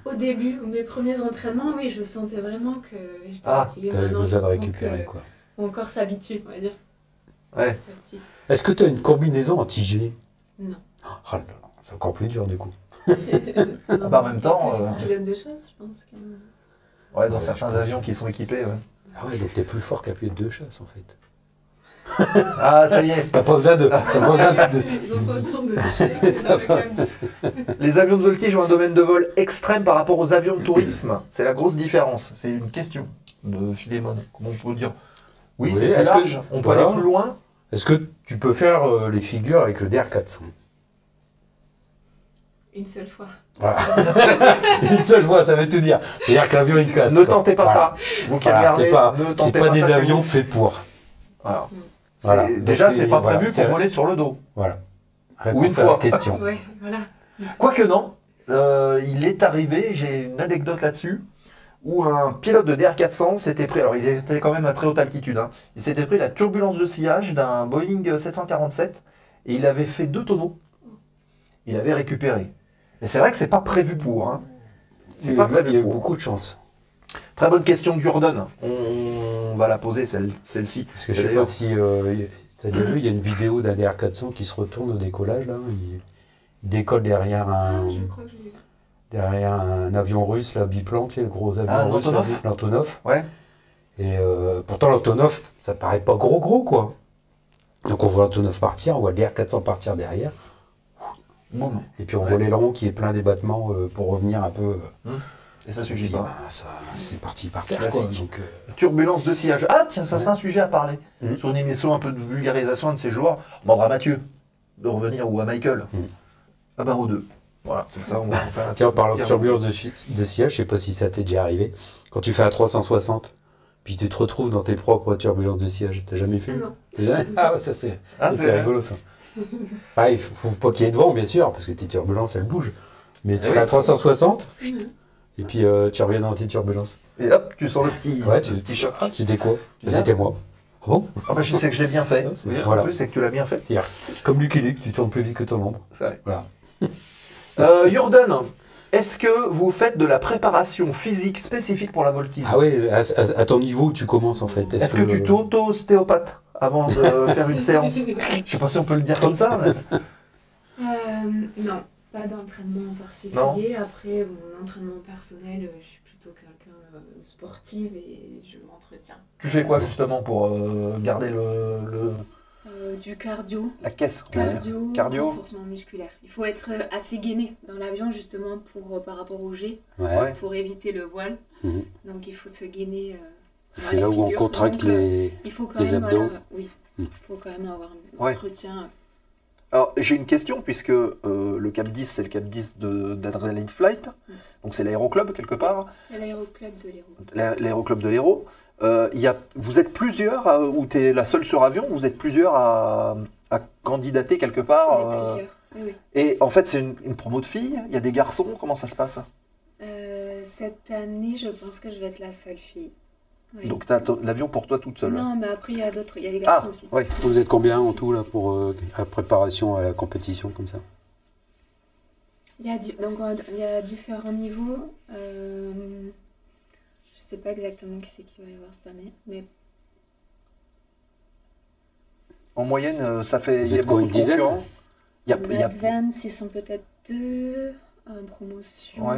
C: Au début, mes premiers entraînements, oui, je sentais vraiment que j'étais
D: Ah,
C: fatiguée.
F: T'avais
C: Maintenant,
F: besoin de
C: je sens
F: récupérer,
C: que
F: quoi.
C: mon corps s'habitue, on va dire.
D: Ouais.
C: Petit à petit.
F: Est-ce que tu as une combinaison anti-G?
C: Non.
F: Oh là là, c'est encore plus dur du coup.
C: Non,
D: bah, en même temps,
C: un pilote de chasse, je pense.
D: Ouais, dans
F: Ouais,
D: certains
F: je pense.
D: avions qui sont équipés. Ouais.
F: Ah ouais, donc t'es plus fort qu'un pilote de chasse en fait.
D: Ah, ça y est.
F: T'as pas besoin de...
C: Ils ont pas autant de chèques dans le Cap 10.
D: Les avions de voltige ont un domaine de vol extrême par rapport aux avions de tourisme. C'est la grosse différence. C'est une question de Philémon. Comment on peut dire? Oui,
F: Oui,
D: c'est
F: est-ce
D: plus
F: que-
D: large. On peut
F: voilà.
D: aller plus loin.
F: Est-ce que tu peux faire les figures avec le DR400?
C: Une seule fois.
F: Voilà. Une seule fois, ça veut tout dire. C'est-à-dire que l'avion il casse.
D: Ne
F: quoi.
D: tentez pas
F: Voilà.
D: ça. Vous qui
F: Voilà,
D: regardez,
F: c'est pas,
D: ne
F: c'est
D: tentez
F: pas des
D: ça chez
F: avions
D: vous.
F: faits pour.
D: Voilà.
F: Voilà.
D: Déjà,
F: Donc
D: c'est pas
F: voilà,
D: prévu
F: c'est-
D: pour voler sur le dos.
F: Voilà.
D: Ou une
F: Réponse à la
D: fois.
F: question.
C: Ouais, voilà.
D: Quoique non, il est arrivé, j'ai une anecdote là-dessus, où un pilote de DR400 s'était pris, alors il était quand même à très haute altitude, hein, il s'était pris la turbulence de sillage d'un Boeing 747 et il avait fait 2 tonneaux. Il avait récupéré. Mais c'est vrai que c'est pas prévu pour. Hein. C'est pas
F: Il y a
D: prévu
F: eu
D: pour.
F: beaucoup de chance.
D: Très bonne question d'Urden. On va la poser celle-ci.
F: Parce que je sais
D: D'ailleurs,
F: pas si tu as déjà vu, il y a une vidéo d'un DR400 qui se retourne au décollage là. Il décolle derrière
C: Je crois que je l'ai vu.
F: derrière un avion russe, là, biplan, tu sais, le gros avion
D: Ah,
F: russe, là,
D: l'Antonov.
F: l'Antonov.
D: Ouais.
F: Et pourtant, l'Antonov, ça paraît pas gros, quoi. Donc on voit l'Antonov partir, on voit le DR400 partir derrière.
D: Boum.
F: Et puis on
D: Ouais.
F: voit l'aileron qui est plein d'ébattements pour revenir un peu.
D: Et ça
F: Et
D: suffit
F: puis,
D: pas.
F: bah, ça, c'est parti par terre, quoi.
D: Classique.
F: Donc,
D: Turbulence de sillage. Ah tiens, ça c'est un sujet à parler.
F: Mhm.
D: Sur une émission un peu de vulgarisation de ces joueurs. On demandera à Mathieu de revenir ou à Michael. Ah ben aux deux. Voilà, comme ça on va faire un
F: tiens, en parlant de
D: Pierre.
F: turbulence de sillage, je sais pas si ça t'est déjà arrivé. Quand tu fais un 360, puis tu te retrouves dans tes propres turbulences de sillage. T'as jamais fait?
C: Ah non.
F: T'as jamais- Ah ouais, ça c'est
D: Ah,
F: c'est
D: vrai.
F: rigolo ça. Ah, il faut pas qu'il y ait de vent, bien sûr, parce que tes turbulences elles bougent. Mais tu
D: Oui.
F: fais à 360,
C: Mhm.
F: et puis tu reviens dans l'anti-turbulence.
D: Et hop, tu sens le petit,
F: Ouais,
D: le petit choc.
F: Ah, c'était quoi?
D: Tu
F: C'était moi. Ah bon?
D: Ah bah, je sais que je l'ai bien fait.
F: C'est-
D: Oui,
F: voilà.
D: en plus, c'est que tu l'as bien fait.
F: Comme Lucky Luke, tu tournes plus vite que tout le monde.
D: C'est vrai.
F: Voilà.
D: Jordan, est-ce que vous faites de la préparation physique spécifique pour la voltige?
F: Ah oui, à ton niveau, tu commences en fait.
D: Est-ce que tu t'auto-ostéopathes avant de faire une séance? Je sais pas si on peut le dire comme ça, mais...
C: Non, pas d'entraînement particulier. Après, mon entraînement personnel, je suis plutôt quelqu'un sportive et je m'entretiens.
D: Tu fais quoi justement pour garder
C: Du cardio.
D: la caisse?
C: Cardio, renforcement musculaire. Il faut être assez gainé dans l'avion justement pour, par rapport au jet,
F: Ouais.
C: pour éviter le voile.
F: Mhm.
C: Donc il faut se gainer.
F: C'est là où on contracte les...
C: Il faut quand
F: les
C: même,
F: abdos.
C: oui,
F: Mhm.
C: il faut quand même avoir un
D: Ouais.
C: entretien.
D: Alors j'ai une question puisque le Cap 10 c'est le Cap 10 d'Adrenaline Flight, donc c'est l'aéroclub quelque part,
C: C'est l'aéroclub de l'Hérault.
D: l'aéroclub de l'Hérault. Vous êtes plusieurs, ou tu es la seule sur avion, vous êtes plusieurs à candidater quelque part.
C: On est plusieurs. Oui, oui.
D: Et en fait c'est une promo de filles, il y a des garçons, comment ça se passe?
C: Cette année, je pense que je vais être la seule fille. Oui.
D: Donc tu as l'avion pour toi toute seule.
C: Non, mais après, il y a d'autres, il y a des garçons
D: Ah,
C: aussi.
D: oui.
F: Vous êtes combien en tout là pour la préparation à la compétition comme ça?
C: Il y a, donc, il y a différents niveaux. Je sais pas exactement qui c'est qui va y avoir cette année, mais
D: En moyenne, ça fait...
F: Vous
D: il y a
F: êtes quoi,
D: beaucoup
F: une
D: de
F: dizaine?
D: concurrents. Il y a- il y a-
C: Advance, ils sont peut-être 2 en promotion.
D: Ouais.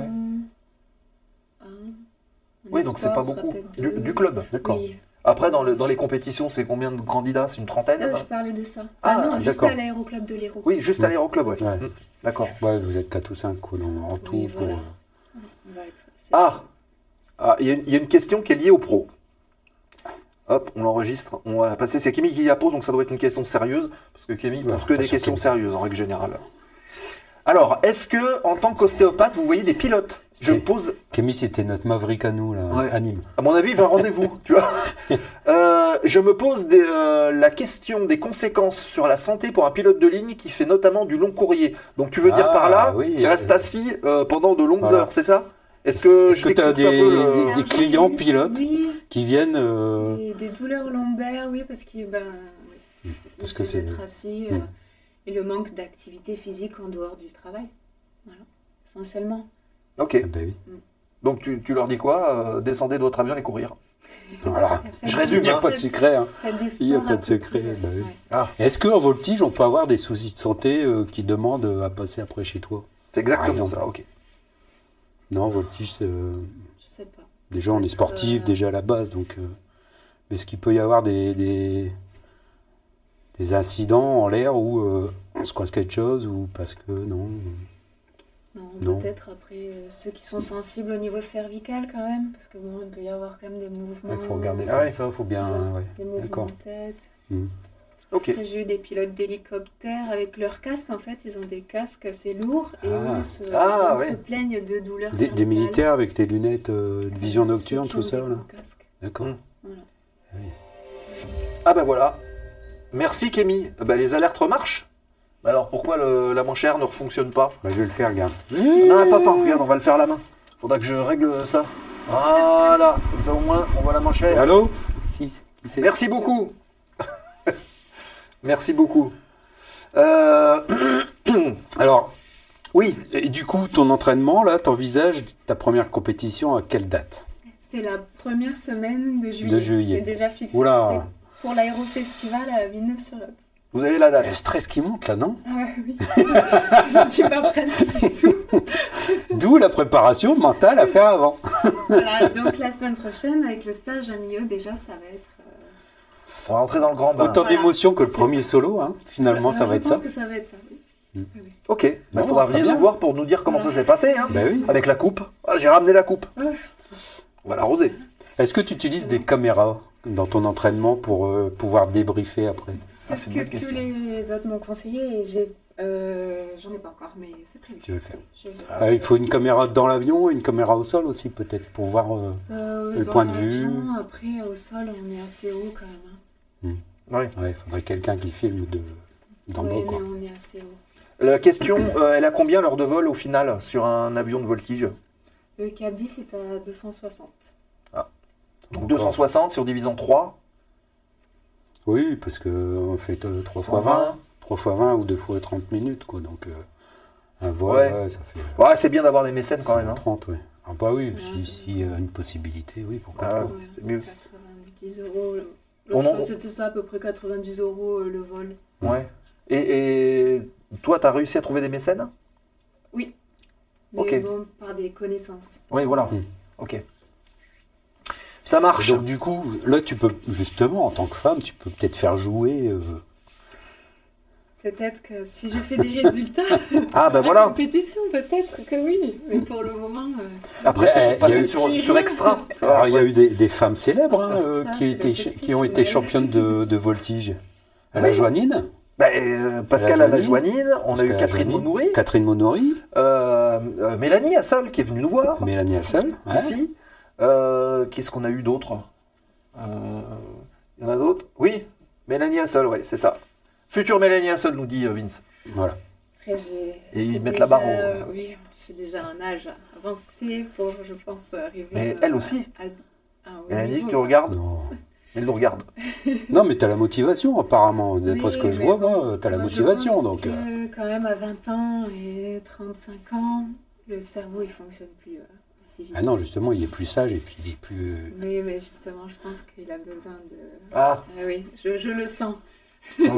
C: Un.
D: Oui, donc c'est pas
C: sera
D: beaucoup.
C: peut-être 2.
D: Du club.
F: D'accord.
C: Oui.
D: Après, dans les compétitions, c'est combien de candidats? C'est une trentaine?
C: Je parlais de ça.
D: Ah,
C: non, juste
F: d'accord.
C: à l'aéroclub de l'Hérault.
D: Oui, juste à l'aéroclub, ouais.
F: Ouais.
D: D'accord.
F: Ouais, vous êtes 4 ou 5 en tout.
C: Oui,
F: pour...
C: voilà. On va être...
D: Il y a une question qui est liée au pro. Hop, on l'enregistre. On va passer. C'est Kémy qui la pose, donc ça doit être une question sérieuse, parce que Kémy pose que
F: pas
D: des
F: sur
D: questions
F: Kémy.
D: sérieuses en règle générale. Alors, est-ce que, en tant qu'ostéopathe, vous voyez des pilotes? Je me pose,
F: Kémy, c'était notre Maverick à nous, là,
D: Ouais.
F: à Nîmes.
D: à mon avis, il va un rendez-vous, tu vois. Je me pose la question des conséquences sur la santé pour un pilote de ligne qui fait notamment du long courrier. Donc, tu veux dire
F: Ah,
D: par là,
F: oui,
D: qui reste assis pendant de longues
F: voilà.
D: heures, c'est ça?
F: Est-ce
D: je
F: que tu as
D: décrypte un peu le-
F: des clients pilotes
C: Oui,
F: qui viennent...
C: des douleurs lombaires, oui, parce que
F: Parce que c'est...
C: d'être assis et le manque d'activité physique en dehors du travail. Voilà, essentiellement.
D: Ok.
F: Ah bah oui.
D: Donc, tu leur dis quoi? Descendez de votre avion et courir.
F: Voilà.
D: Je résume,
F: Il n'y a
D: hein.
F: pas de secret. Hein.
C: Faites du
F: Il n'y a
C: sport
F: pas
C: à
F: de secret.
C: côté.
F: Bah oui.
C: Ouais.
D: Ah,
F: Est-ce qu'en voltige, on peut avoir des soucis de santé qui demandent à passer après chez toi?
D: c'est exactement
F: exemple.
D: ça, ok.
F: Non, voltige, c'est...
C: Je sais pas.
F: Déjà, on est sportif, déjà à la base, donc... Mais est-ce qu'il peut y avoir des incidents en l'air où on se coince quelque chose ou parce que non? Non.
C: Peut-être après ceux qui sont sensibles au niveau cervical quand même, parce que bon, il peut y avoir quand même des mouvements.
F: Il faut regarder
D: Ah
F: comme
D: ouais.
F: ça, il faut bien...
C: Voilà.
F: ouais.
C: Des mouvements
F: D'accord.
C: de tête.
D: Ok.
C: Après, j'ai eu des pilotes d'hélicoptères avec leurs casques. En fait, ils ont des casques assez lourds et
F: Ah.
C: eux se,
D: Ah,
C: ils
D: ouais.
C: se plaignent de douleurs
F: Des
C: cervicales.
F: militaires avec des lunettes de vision
C: Ceux
F: nocturne,
C: qui
F: tout
C: ont
F: ça,
C: des
F: là?
C: gros casques.
F: D'accord.
C: Voilà.
D: Ah ben voilà. Merci Kémy. Les alertes marchent. Alors pourquoi la manchère ne fonctionne pas?
F: Bah, je vais le faire, regarde.
D: Non, attends, regarde, on va le faire à la main. Faudra que je règle ça. Voilà, comme ça au moins on voit la manchette.
F: Allô? Si, qui c'est?
D: Merci beaucoup. Merci beaucoup.
F: Alors,
D: Oui,
F: et du coup, ton entraînement, là, t'envisages ta première compétition à quelle date?
C: C'est la première semaine de juillet.
F: De juillet.
C: C'est déjà fixé.
F: Oula.
C: C'est pour l'aérofestival à Villeneuve-sur-Lot.
D: vous avez la
F: Il y a
D: date.
F: le stress qui monte, là, non?
C: Ah ouais, oui. Je ne suis pas prête du tout.
F: D'où la préparation mentale à faire avant.
C: Voilà, donc la semaine prochaine, avec le stage à Millau, déjà, ça va être...
D: On va entrer dans le grand bain.
F: Autant
C: Voilà.
F: d'émotions que le premier solo, hein. Finalement, ça va être ça.
C: Je pense que ça va être ça, oui. Oui, oui.
D: Ok, il
F: Bon,
D: faudra
F: très
D: venir
F: bien.
D: nous voir pour nous dire comment ça s'est passé. Hein,
F: Bah oui.
D: avec la coupe. Ah, j'ai ramené la coupe.
C: Ouais.
D: On va l'arroser.
F: Est-ce que tu utilises des caméras dans ton entraînement pour pouvoir débriefer après?
C: C'est ce
D: c'est une
C: que
D: bonne
C: tous
D: question.
C: les autres m'ont conseillé et j'en ai pas encore, mais c'est prévu.
F: Tu veux le faire?
C: Je vais-
F: Il faut une caméra dans l'avion, une caméra au sol aussi, peut-être, pour voir... le
C: dans
F: point de vue.
C: l'avion, après, au sol, on est assez haut quand même. Hein.
D: Oui.
F: Ouais, il faudrait quelqu'un qui filme d'en
C: Ouais,
F: bas, quoi.
C: mais on est assez haut.
D: La question, elle a combien l'heure de vol au final sur un avion de voltige?
C: Le Cap 10 est à 260.
D: Donc 260, si on divise en 3.
F: Oui, parce qu'on fait 3 fois 20. 3 fois 20 ou 2 fois 30 minutes, quoi. Donc, un vol, ça fait...
D: Ouais, c'est bien d'avoir des mécènes quand même.
F: 30, oui. Ah bah oui, s'il y a une possibilité, oui, pourquoi pas.
C: Ouais,
D: c'est mieux.
C: 90 euros. L'autre fois, c'était ça, à peu près 90 euros le vol.
D: Ouais. Et toi, tu as réussi à trouver des mécènes?
C: Oui. Mais bon, par des connaissances.
D: Oui, voilà. Ok. Ça marche.
F: Donc du coup, là, tu peux, justement, en tant que femme, tu peux peut-être faire jouer...
C: Peut-être que si je fais des résultats
D: voilà.
C: compétition, peut-être que oui. Mais pour le moment...
D: Après, c'est passé sur extra.
F: Alors, il y a eu des femmes célèbres qui ont été championnes de voltige. À la Joannine.
D: Pascal à la Joannine, on a eu Catherine Monouri.
F: Catherine Monouri.
D: Mélanie Assel qui est venue nous voir.
F: Mélanie Assel,
D: ici. Qu'est-ce qu'on a eu d'autre? Il y en a d'autres? Oui, Mélanie Assel, oui, c'est ça. Future Mélanie Assel, nous dit Vince.
F: Voilà.
C: Après,
D: et ils mettent la barre au...
C: Oui, j'ai déjà un âge avancé pour, je pense, arriver...
D: Mais elle aussi Mélanie, tu
C: oui.
D: regardes?
F: Non.
D: Elle nous regarde.
F: Non, mais tu as la motivation, apparemment. D'après ce que je vois, moi, tu as la motivation.
C: Je pense
F: donc,
C: que, quand même, à 20 ans et 35 ans, le cerveau, il fonctionne plus aussi vite.
F: Ah non, justement, il est plus sage et puis il est plus...
C: Oui, mais justement, je pense qu'il a besoin de...
D: Ah
C: oui, je le sens.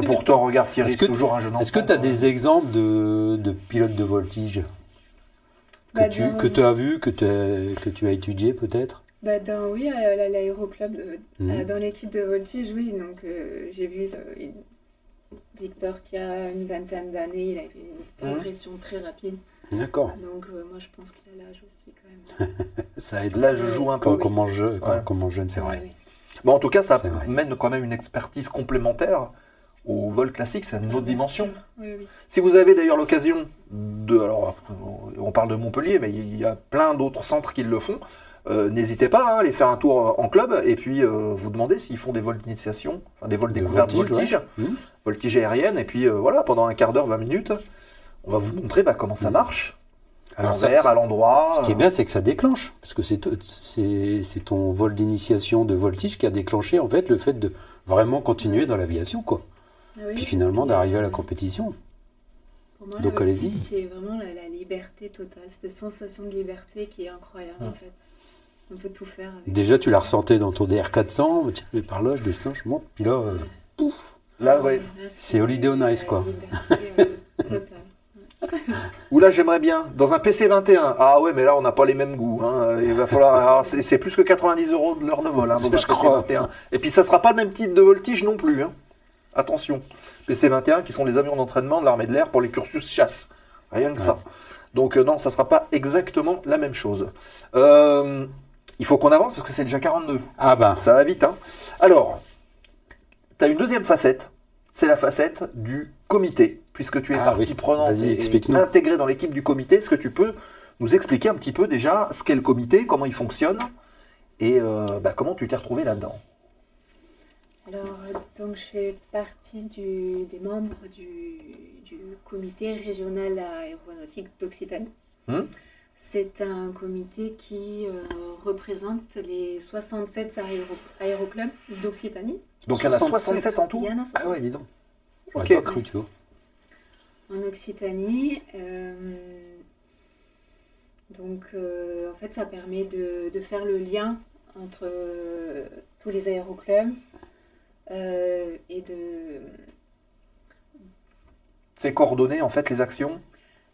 D: Pourtant, regarde, Thierry, c'est toujours un jeune enfant.
F: Est-ce que tu as des exemples de pilotes de voltige que tu as vu, que tu as étudié peut-être?
C: Oui, à l'aéroclub, dans l'équipe de voltige, oui. Donc, j'ai vu Victor qui a une vingtaine d'années, il a fait une progression très rapide.
F: D'accord.
C: Donc, moi, je pense qu'il a l'âge aussi, quand même.
F: Ça aide.
D: L'âge joue un peu.
F: Comment jeune, c'est vrai.
C: Oui.
D: Bon, en tout cas, ça mène quand même une expertise complémentaire au vol classique, c'est une autre dimension.
C: Oui.
D: Si vous avez d'ailleurs l'occasion de... Alors, on parle de Montpellier, mais il y a plein d'autres centres qui le font. N'hésitez pas à aller faire un tour en club et puis vous demandez s'ils font des vols d'initiation, enfin des vols découvertes de voltige, voltige aérienne, et puis voilà, pendant un quart d'heure, 20 minutes, on va vous montrer comment ça marche, à l'envers, à l'endroit.
F: Ce qui est bien, c'est que ça déclenche, parce que c'est ton vol d'initiation de voltige qui a déclenché en fait le fait de vraiment continuer dans l'aviation, quoi.
C: Oui,
F: puis finalement d'arriver à la compétition.
C: Pour moi,
F: donc allez-y.
C: C'est vraiment la liberté totale, cette sensation de liberté qui est incroyable en fait. On peut tout faire.
F: Déjà, tu la ressentais dans ton DR400, tu vais par là, je descends, je monte, puis là, pouf.
D: Là, ouais.
F: C'est Holiday on Ice, quoi.
C: Liberté totale.
D: Ou là, j'aimerais bien, dans un PC21. Ah ouais, mais là, on n'a pas les mêmes goûts. Il va falloir. C'est plus que 90 € de l'heure de vol dans un PC21. Et puis, ça ne sera pas le même type de voltige non plus. Attention, PC-21 qui sont les avions d'entraînement de l'armée de l'air pour les cursus chasse. Rien que ça. Donc non, ça ne sera pas exactement la même chose. Il faut qu'on avance parce que c'est déjà 42.
F: Ah ben.
D: Ça va vite. Alors, tu as une deuxième facette. C'est la facette du comité. Puisque tu es partie prenante et intégrée dans l'équipe du comité, est-ce que tu peux nous expliquer un petit peu déjà ce qu'est le comité, comment il fonctionne et comment tu t'es retrouvée là-dedans?
C: Alors, donc je fais partie des membres du comité régional aéronautique d'Occitanie. C'est un comité qui représente les 67 aéroclubs d'Occitanie.
D: Donc il y en a 67 en tout?
C: Il y en a 67.
F: Ah ouais, dis donc. J'aurais pas cru, tu vois.
C: En Occitanie. Donc, en fait, ça permet de faire le lien entre tous les aéroclubs. Et de... C'est
D: coordonner en fait les actions?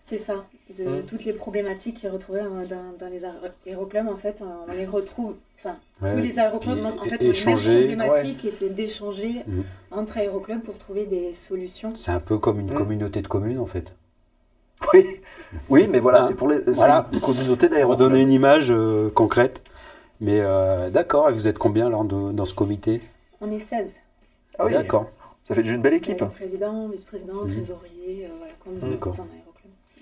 C: C'est ça, de toutes les problématiques qui sont retrouvées dans les aéroclubs en fait, on les retrouve, tous les aéroclubs en fait ont les mêmes problématiques et c'est d'échanger entre aéroclubs pour trouver des solutions.
F: C'est un peu comme une communauté de communes en fait.
D: Oui, mais voilà, pour les communautés d'aéroclubs.
F: On va donner une image concrète, mais d'accord, et vous êtes combien alors dans ce comité?
C: On est 16.
D: Ah oui, d'accord. Ça fait déjà une belle équipe.
C: Président, vice-président, trésorier, comme dans un aéroclub.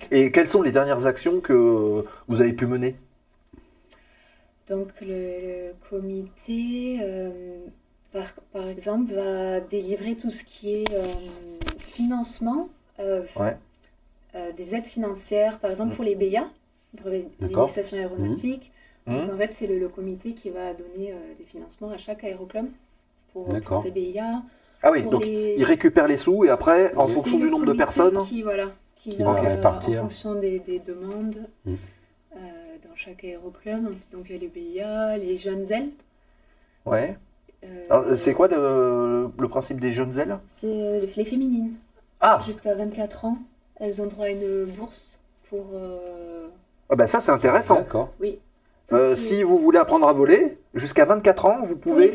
D: Et quelles sont les dernières actions que vous avez pu mener?
C: Donc le comité, par exemple, va délivrer tout ce qui est financement des aides financières, par exemple pour les BIA, brevet d'initiation aéronautique. Donc, en fait, c'est le comité qui va donner des financements à chaque aéroclub pour ces BIA.
D: Ah oui, donc ils récupèrent les sous et après, en fonction du nombre de personnes...
C: Qui va répartir en fonction des demandes dans chaque aéroclub. Donc il y a les BIA, les jeunes ailes.
D: Ouais. C'est quoi le principe des jeunes ailes? C'est
C: les féminines.
D: Ah.
C: Jusqu'à 24 ans, elles ont droit à une bourse pour...
D: Ah ben ça c'est intéressant.
F: D'accord.
C: Oui.
D: Si vous voulez apprendre à voler, jusqu'à 24 ans, vous pouvez...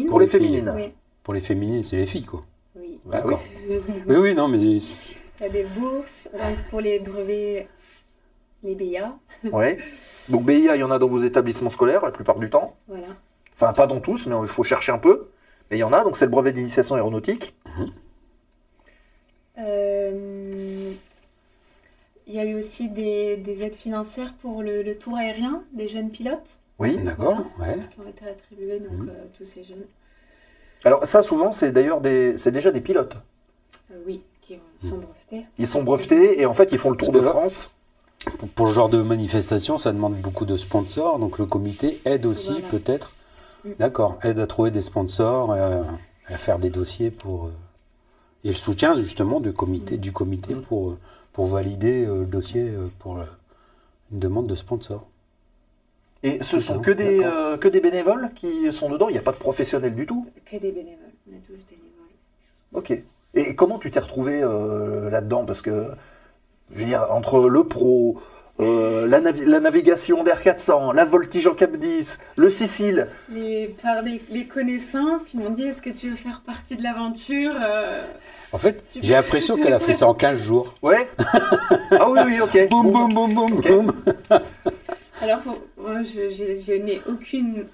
C: Pour les
D: féminines.
C: Oui.
F: Pour les féminines, c'est les filles, quoi.
C: Oui.
F: D'accord. Oui, non, mais...
C: Il y a des bourses donc pour les brevets, les BIA.
D: Ouais. Donc BIA, il y en a dans vos établissements scolaires la plupart du temps.
C: Voilà.
D: Enfin, pas dans tous, mais il faut chercher un peu. Mais il y en a, donc c'est le brevet d'initiation aéronautique.
C: Il y a eu aussi des aides financières pour le tour aérien des jeunes pilotes.
D: Oui.
F: D'accord, ouais.
C: Qui ont été attribués, donc tous ces jeunes.
D: Alors ça, souvent, c'est d'ailleurs c'est déjà des pilotes.
C: Oui, qui sont brevetés.
D: Ils sont brevetés et en fait, ils font le tour de France.
F: Pour ce genre de manifestation, ça demande beaucoup de sponsors, donc le comité aide aussi peut-être. D'accord, aide à trouver des sponsors, à faire des dossiers pour... et le soutien justement du comité pour valider le dossier pour une demande de sponsor.
D: Et ce sont que des bénévoles qui sont dedans? Il n'y a pas de professionnels du tout?
C: Que des bénévoles, on est tous bénévoles.
D: Ok. Et comment tu t'es retrouvé là-dedans? Parce que, je veux dire, entre le pro, la navigation d'Air 400, la voltige en Cap 10, le Sicile...
C: Par les connaissances, ils m'ont dit, est-ce que tu veux faire partie de l'aventure
F: En fait, j'ai l'impression qu'elle a fait ça en 15 jours.
D: Ouais. Ah oui, ok.
F: Boum, boum, boum, boum, boum.
C: Alors, moi, je n'ai aucune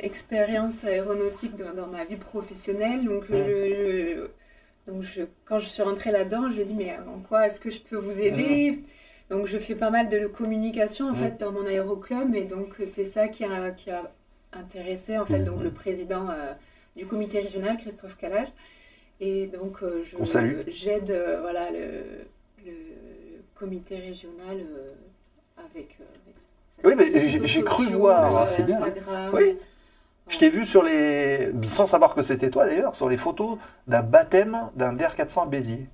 C: expérience aéronautique dans ma vie professionnelle. Donc, quand je suis rentrée là-dedans, je me dis, mais en quoi est-ce que je peux vous aider? Donc, je fais pas mal de communication, en fait, dans mon aéroclub. Et donc, c'est ça qui a intéressé, en fait, donc, le président du comité régional, Christophe Calage. Et donc, j'aide le comité régional avec
D: oui, mais j'ai cru voir.
F: C'est bien.
C: Instagram.
D: Oui. Je t'ai vu sur sans savoir que c'était toi d'ailleurs, sur les photos d'un baptême d'un Dair 400 à Béziers.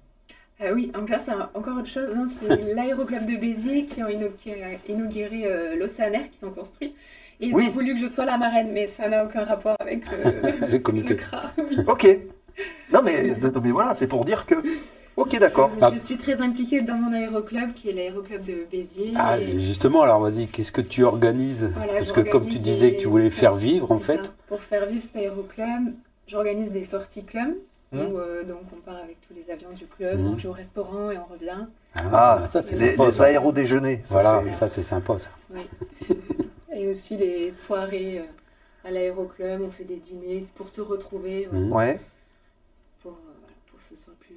C: Oui, donc là c'est encore autre chose. C'est l'aéroclub de Béziers qui a inauguré l'Océanaire, qui sont construits. Et ils ont voulu que je sois la marraine, mais ça n'a aucun rapport avec
F: le comité.
C: Le CRA.
D: Ok. Non mais voilà, c'est pour dire que... Ok, d'accord.
C: Je suis très impliquée dans mon aéroclub, qui est l'aéroclub de Béziers.
F: Ah, justement, alors vas-y, qu'est-ce que tu organises? Parce que comme tu disais que tu voulais le faire vivre, en fait.
C: Pour faire vivre cet aéroclub, j'organise des sorties club, où donc on part avec tous les avions du club, on mange au restaurant et on revient.
F: Ça c'est sympa.
D: Des aérodéjeuners.
F: Voilà, ça c'est sympa ça.
C: Oui. Et aussi les soirées à l'aéroclub, on fait des dîners pour se retrouver.
D: Ouais.
C: Pour que ce soit plus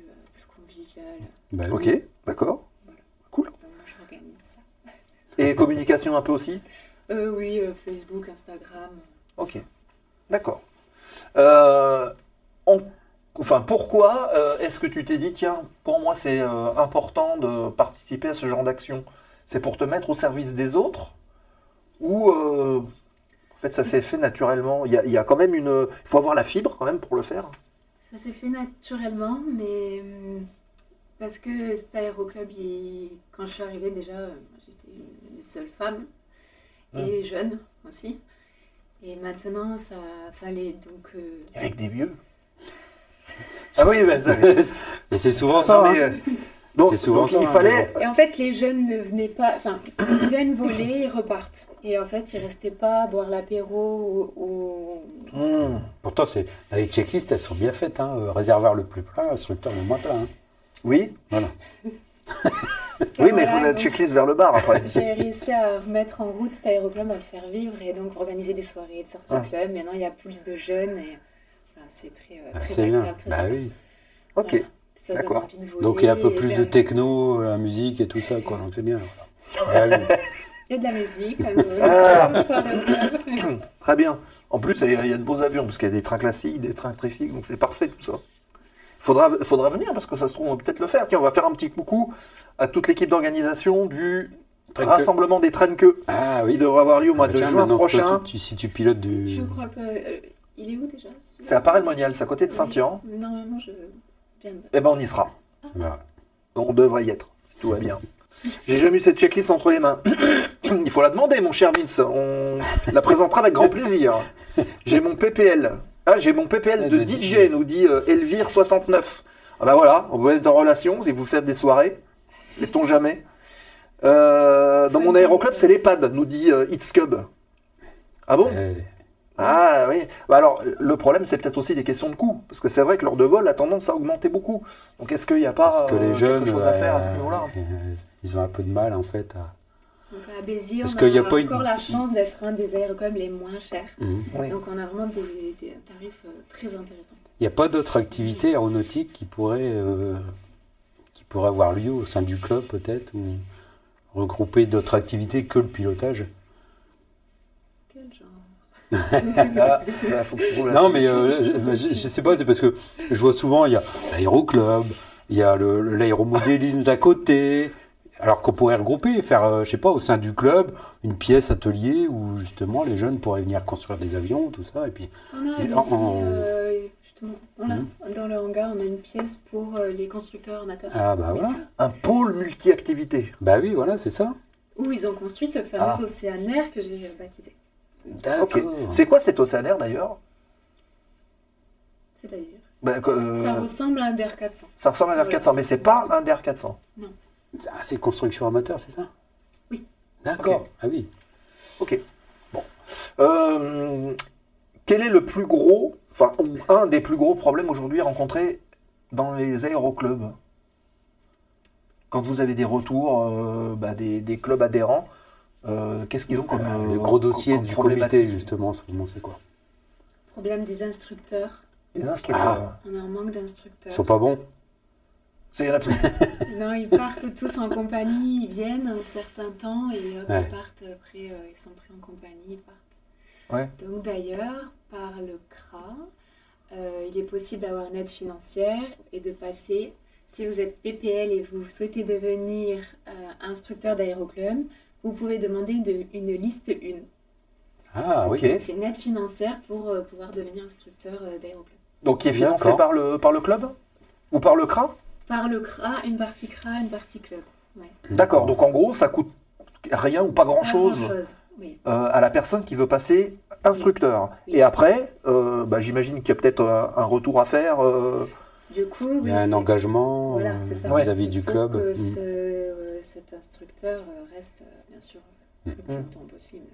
C: convivial.
F: Bah,
D: ok, d'accord.
C: Voilà.
D: Cool.
C: Donc moi j'organise ça.
D: Et communication un peu aussi?
C: Oui, Facebook, Instagram.
D: Ok, d'accord. Pourquoi est-ce que tu t'es dit, tiens, pour moi c'est important de participer à ce genre d'action? C'est pour te mettre au service des autres? Ou en fait ça s'est fait naturellement? Il y a quand même il faut avoir la fibre quand même pour le faire?
C: Ça s'est fait naturellement, mais parce que cet aéroclub, quand je suis arrivée déjà, j'étais une des seules femmes, et jeune aussi. Et maintenant, ça fallait donc...
D: Avec des vieux. Ah oui,
F: et c'est souvent ça.
D: Donc,
F: c'est souvent ça,
D: il fallait...
C: Et en fait, les jeunes ne venaient pas... Enfin, ils viennent voler, ils repartent. Et en fait, ils ne restaient pas à boire l'apéro
F: Pourtant, les checklists, elles sont bien faites. Réservoir le plus plein, instructeur le moins plein.
D: Oui.
F: Voilà.
D: Oui, mais il faut la checklist vers le bar après.
C: J'ai réussi à remettre en route cet aéroclub, à le faire vivre et donc organiser des soirées de sortie club. Maintenant, il y a plus de jeunes et c'est très
F: c'est bien. Bah oui.
D: Ok.
C: Voilà. Ça donne
F: D'accord.
C: envie de voler,
F: Donc il y a un peu plus de techno, la musique et tout ça, quoi. Donc c'est bien. Voilà.
C: Il y a de la musique,
D: Très bien. En plus, il y a de beaux avions, parce qu'il y a des trains classiques, des trains tricycles, donc c'est parfait tout ça. Faudra venir parce que ça se trouve, on va peut-être le faire. Tiens, on va faire un petit coucou à toute l'équipe d'organisation du rassemblement des traîne-queues.
F: Ah oui.
D: Il devrait avoir lieu au mois de juin prochain.
F: Toi, si tu pilotes du...
C: Je crois que... il est où déjà?
D: C'est à Paray-le-Monial, c'est à côté de Saint-Yan.
C: Normalement, je viendrai.
D: Eh ben, on y sera.
F: Voilà.
D: On devrait y être, si tout va bien. J'ai jamais eu cette checklist entre les mains. Il faut la demander, mon cher Vince. On la présentera avec grand plaisir. J'ai mon PPL. Ah, j'ai mon PPL de DJ, nous dit Elvire69. Ah ben voilà, on peut être en relation si vous faites des soirées. Sait-on jamais. Dans mon aéroclub, c'est l'EHPAD, nous dit It's Cub. Ah bon? Ah oui. Bah alors, le problème, c'est peut-être aussi des questions de coût. Parce que c'est vrai que l'heure de vol a tendance à augmenter beaucoup. Donc, est-ce qu'il n'y a pas
F: les jeunes,
D: quelque chose à faire à ce niveau-là?
F: Ils ont un peu de mal, en fait, à...
C: Donc, à Béziers,
F: Est-ce
C: on
F: qu'il y a
C: a
F: pas
C: encore la chance d'être un des aéroclubs les moins chers.
D: Oui.
C: Donc, on a vraiment des tarifs très intéressants.
F: Il n'y a pas d'autres activités aéronautiques qui pourraient avoir lieu au sein du club, peut-être, ou regrouper d'autres activités que le pilotage?
C: Quel genre?
F: Non, mais je sais pas, c'est parce que je vois souvent, il y a l'aéroclub, il y a l'aéromodélisme d'à côté, alors qu'on pourrait regrouper, faire, je sais pas, au sein du club, une pièce atelier où justement les jeunes pourraient venir construire des avions, tout ça, et puis...
C: On a ici, justement, dans le hangar, on a une pièce pour les constructeurs amateurs.
F: Ah bah voilà.
D: Un pôle multi-activité.
F: Bah oui, voilà, c'est ça.
C: Où ils ont construit ce fameux océanaire que j'ai baptisé.
F: D'accord.
D: Ok. C'est quoi cet océanaire d'ailleurs?
C: C'est-à-dire
D: Ça
C: ressemble à un DR400.
D: Ça ressemble à un DR400, mais c'est pas un DR400.
C: Non.
F: Ah, c'est construction amateur, c'est ça?
C: Oui.
F: D'accord.
D: Ok.
F: Ah oui.
D: Ok. Bon. Quel est le plus gros, enfin, un des plus gros problèmes aujourd'hui rencontrés dans les aéroclubs? Quand vous avez des retours des clubs adhérents, qu'est-ce qu'ils ont comme...
F: le gros dossier
D: comme
F: du comité,
D: problématique?
F: justement, en ce moment, c'est quoi?
C: Problème des instructeurs.
D: Les instructeurs.
C: On a un manque d'instructeurs.
F: Ils sont pas bons?
D: Il y en a plus.
C: Non, ils partent tous en compagnie, ils viennent un certain temps et hop,
F: Ouais.
C: ils partent après, ils sont pris en compagnie, ils partent.
D: Ouais.
C: Donc d'ailleurs, par le CRA, il est possible d'avoir une aide financière et de passer, si vous êtes PPL et vous souhaitez devenir instructeur d'aéroclub, vous pouvez demander une liste 1.
F: Ah oui.
D: Ok.
C: C'est une aide financière pour pouvoir devenir instructeur d'aéroclub.
D: Donc qui est financé
F: D'accord.
D: par le club? Ou par le CRA?
C: Par le CRA, une partie club. Ouais.
D: D'accord, donc en gros, ça coûte rien ou pas grand-chose
C: Oui.
D: à la personne qui veut passer instructeur.
C: Oui.
D: Et après, j'imagine qu'il y a peut-être un retour à faire.
C: Du coup,
F: Il y a un engagement
C: Voilà, c'est ça.
F: vis-à-vis du
C: Il faut
F: club.
C: que cet instructeur reste, bien sûr, le plus longtemps possible.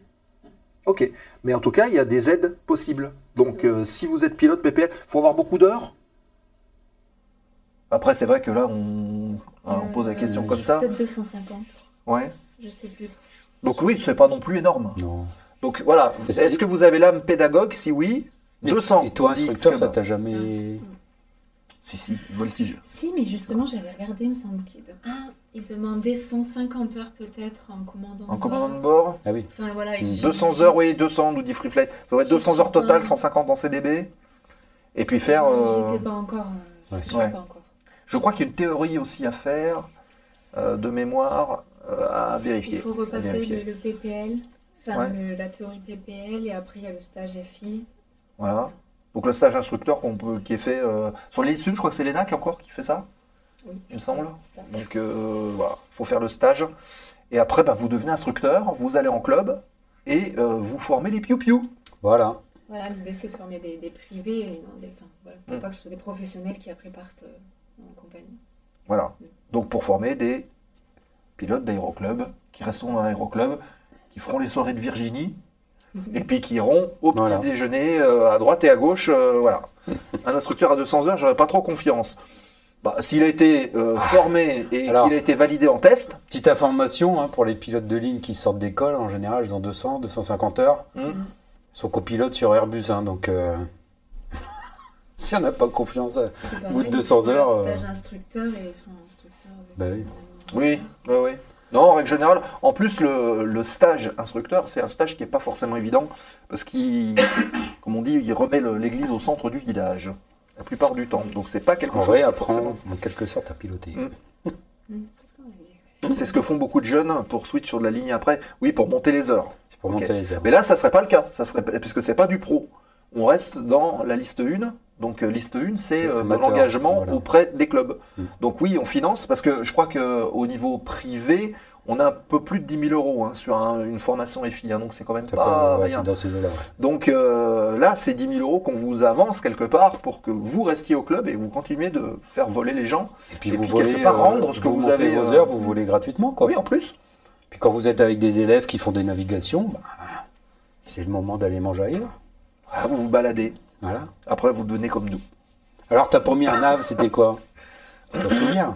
D: Ok, mais en tout cas, il y a des aides possibles. Donc, si vous êtes pilote PPL, il faut avoir beaucoup d'heures. Après, c'est vrai que là, on pose la question comme ça.
C: Peut-être 250,
D: Ouais.
C: je sais plus.
D: Donc oui, c'est pas non plus énorme.
F: Non.
D: Donc voilà, est-ce que vous avez l'âme pédagogue? Si oui, 200.
F: Et toi, instructeur,
D: X
F: ça
D: cubes.
F: t'a jamais...
D: Si, voltige.
C: Si, mais justement, j'avais regardé, il me semble qu'il demandait 150 heures peut-être en commandant.
D: En commandant de bord,
F: Ah oui.
C: Enfin voilà.
D: 200 heures, oui, 200, nous dit Freeflight. Ça va être 200 heures total, 150 en CDB. Et puis faire...
C: J'étais pas encore.
F: Ouais.
C: Je suis
D: Ouais.
C: pas encore.
D: Je crois qu'il y a une théorie aussi à faire, de mémoire, à vérifier.
C: Il faut
D: à
C: repasser
D: vérifier.
C: le PPL, enfin
D: Ouais.
C: la théorie PPL, et après il y a le stage FI.
D: Voilà. Donc le stage instructeur qui est fait sur l'île Sud, je crois que c'est l'ENAC encore qui fait ça,
C: Oui,
D: il me semble.
C: c'est ça.
D: Donc voilà, il faut faire le stage. Et après, vous devenez instructeur, vous allez en club et vous formez les piou-piou.
F: Voilà.
C: Voilà, l'idée c'est de former des privés et non des. Enfin, voilà, pour pas que ce soit des professionnels qui après partent en compagnie.
D: Voilà. Donc pour former des pilotes d'aéroclub qui resteront dans l'aéroclub, qui feront les soirées de Virginie et puis qui iront au petit
F: Voilà.
D: déjeuner à droite et à gauche. Voilà. Un instructeur à 200 heures, j'aurais pas trop confiance. S'il a été formé et
F: Alors,
D: qu'il a été validé en test,
F: petite information pour les pilotes de ligne qui sortent d'école, en général, ils ont 200, 250 heures. Ils sont copilotes sur Airbus, donc si on n'a pas confiance, au bout de 200 heures...
C: Stage instructeur et ils sont instructeurs.
F: Bah oui.
D: oui, oui. Non, en règle générale, en plus, le stage instructeur, c'est un stage qui n'est pas forcément évident, parce qu'il, comme on dit, il remet l'église au centre du village. la plupart du temps. Donc c'est pas quelque
F: On
D: chose.
F: réapprend en quelque sorte à piloter.
D: C'est ce que font beaucoup de jeunes pour switch sur de la ligne après. Oui, pour monter les heures.
F: C'est pour monter les heures.
D: Mais là, ça serait pas le cas. Ça serait, puisque c'est pas du pro. On reste dans la liste 1. Donc liste 1, c'est de
F: amateur,
D: l'engagement
F: voilà.
D: auprès des clubs. Donc oui, on finance parce que je crois qu'au niveau privé, on a un peu plus de 10 000 € sur une formation FI. Donc c'est quand même pas rien.
F: C'est dans ces eaux-là. Ouais.
D: Donc là, c'est 10 000 € qu'on vous avance quelque part pour que vous restiez au club et vous continuez de faire voler les gens.
F: Et puis vous
D: quelque part rendre ce que vous
F: montez
D: avez.
F: Vos heures, vous volez gratuitement, quoi.
D: Oui, en plus.
F: Puis quand vous êtes avec des élèves qui font des navigations, c'est le moment d'aller manger ailleurs.
D: Ah, vous vous baladez.
F: Voilà.
D: Après, vous devenez comme nous.
F: Alors ta première nave, c'était quoi? Tu t'en souviens?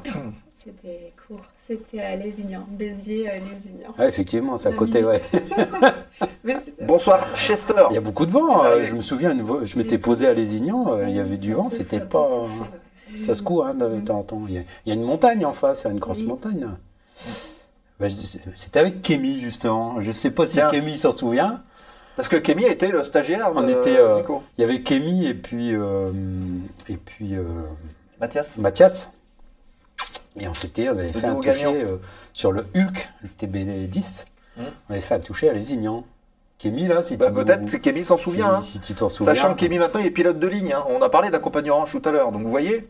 C: C'était court. C'était à Lézignan. Béziers, Lézignan.
F: Ah, effectivement, c'est à côté, ouais.
D: Bonsoir, Chester.
F: Il y a beaucoup de vent. Je me souviens, je m'étais posé à Lézignan, il y avait du vent, c'était pas... Ça se court, hein, de temps en temps. Il y a une montagne en face, une grosse montagne. C'était avec Kémy, justement. Je ne sais pas si Kémy s'en souvient.
D: Parce que Kémy était le stagiaire de Nico.
F: Il y avait Kémy et puis Mathias. Et on avait fait un toucher sur le Hulk, le TB10. On avait fait un toucher à Lézignan. Kémy, là, si tu...
D: Peut-être que Kémy s'en souvient.
F: Si tu t'en souviens.
D: Sachant que Kémy, maintenant, il est pilote de ligne. On a parlé d'accompagnant tout à l'heure. Donc, vous voyez,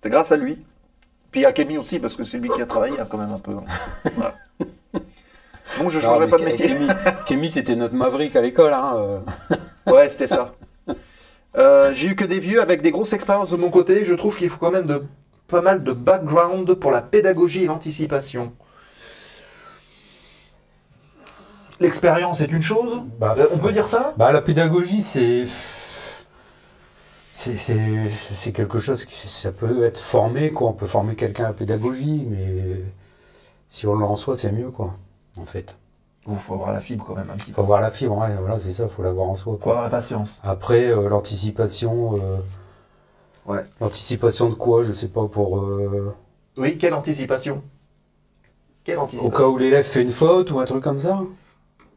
D: c'est grâce à lui. Puis à Kémy aussi, parce que c'est lui qui a travaillé quand même un peu. Voilà. Bon, je ne changerai pas de métier.
F: Kémy, c'était notre Maverick à l'école. Hein.
D: Ouais, c'était ça. J'ai eu que des vieux avec des grosses expériences de mon côté. Je trouve qu'il faut quand même pas mal de background pour la pédagogie et l'anticipation. L'expérience est une chose. On peut dire ça?
F: La pédagogie, c'est quelque chose qui ça peut être formé, quoi. On peut former quelqu'un à la pédagogie, mais si on le reçoit, c'est mieux, quoi. En fait.
D: Il faut avoir la fibre quand même un petit peu.
F: Il faut avoir la fibre, ouais, voilà, c'est ça, il faut l'avoir en soi.
D: Quoi, avoir la patience.
F: Après, l'anticipation.
D: Ouais.
F: L'anticipation de quoi? Je sais pas, pour.
D: Oui, quelle anticipation?
F: Au cas où l'élève fait une faute ou un truc comme ça?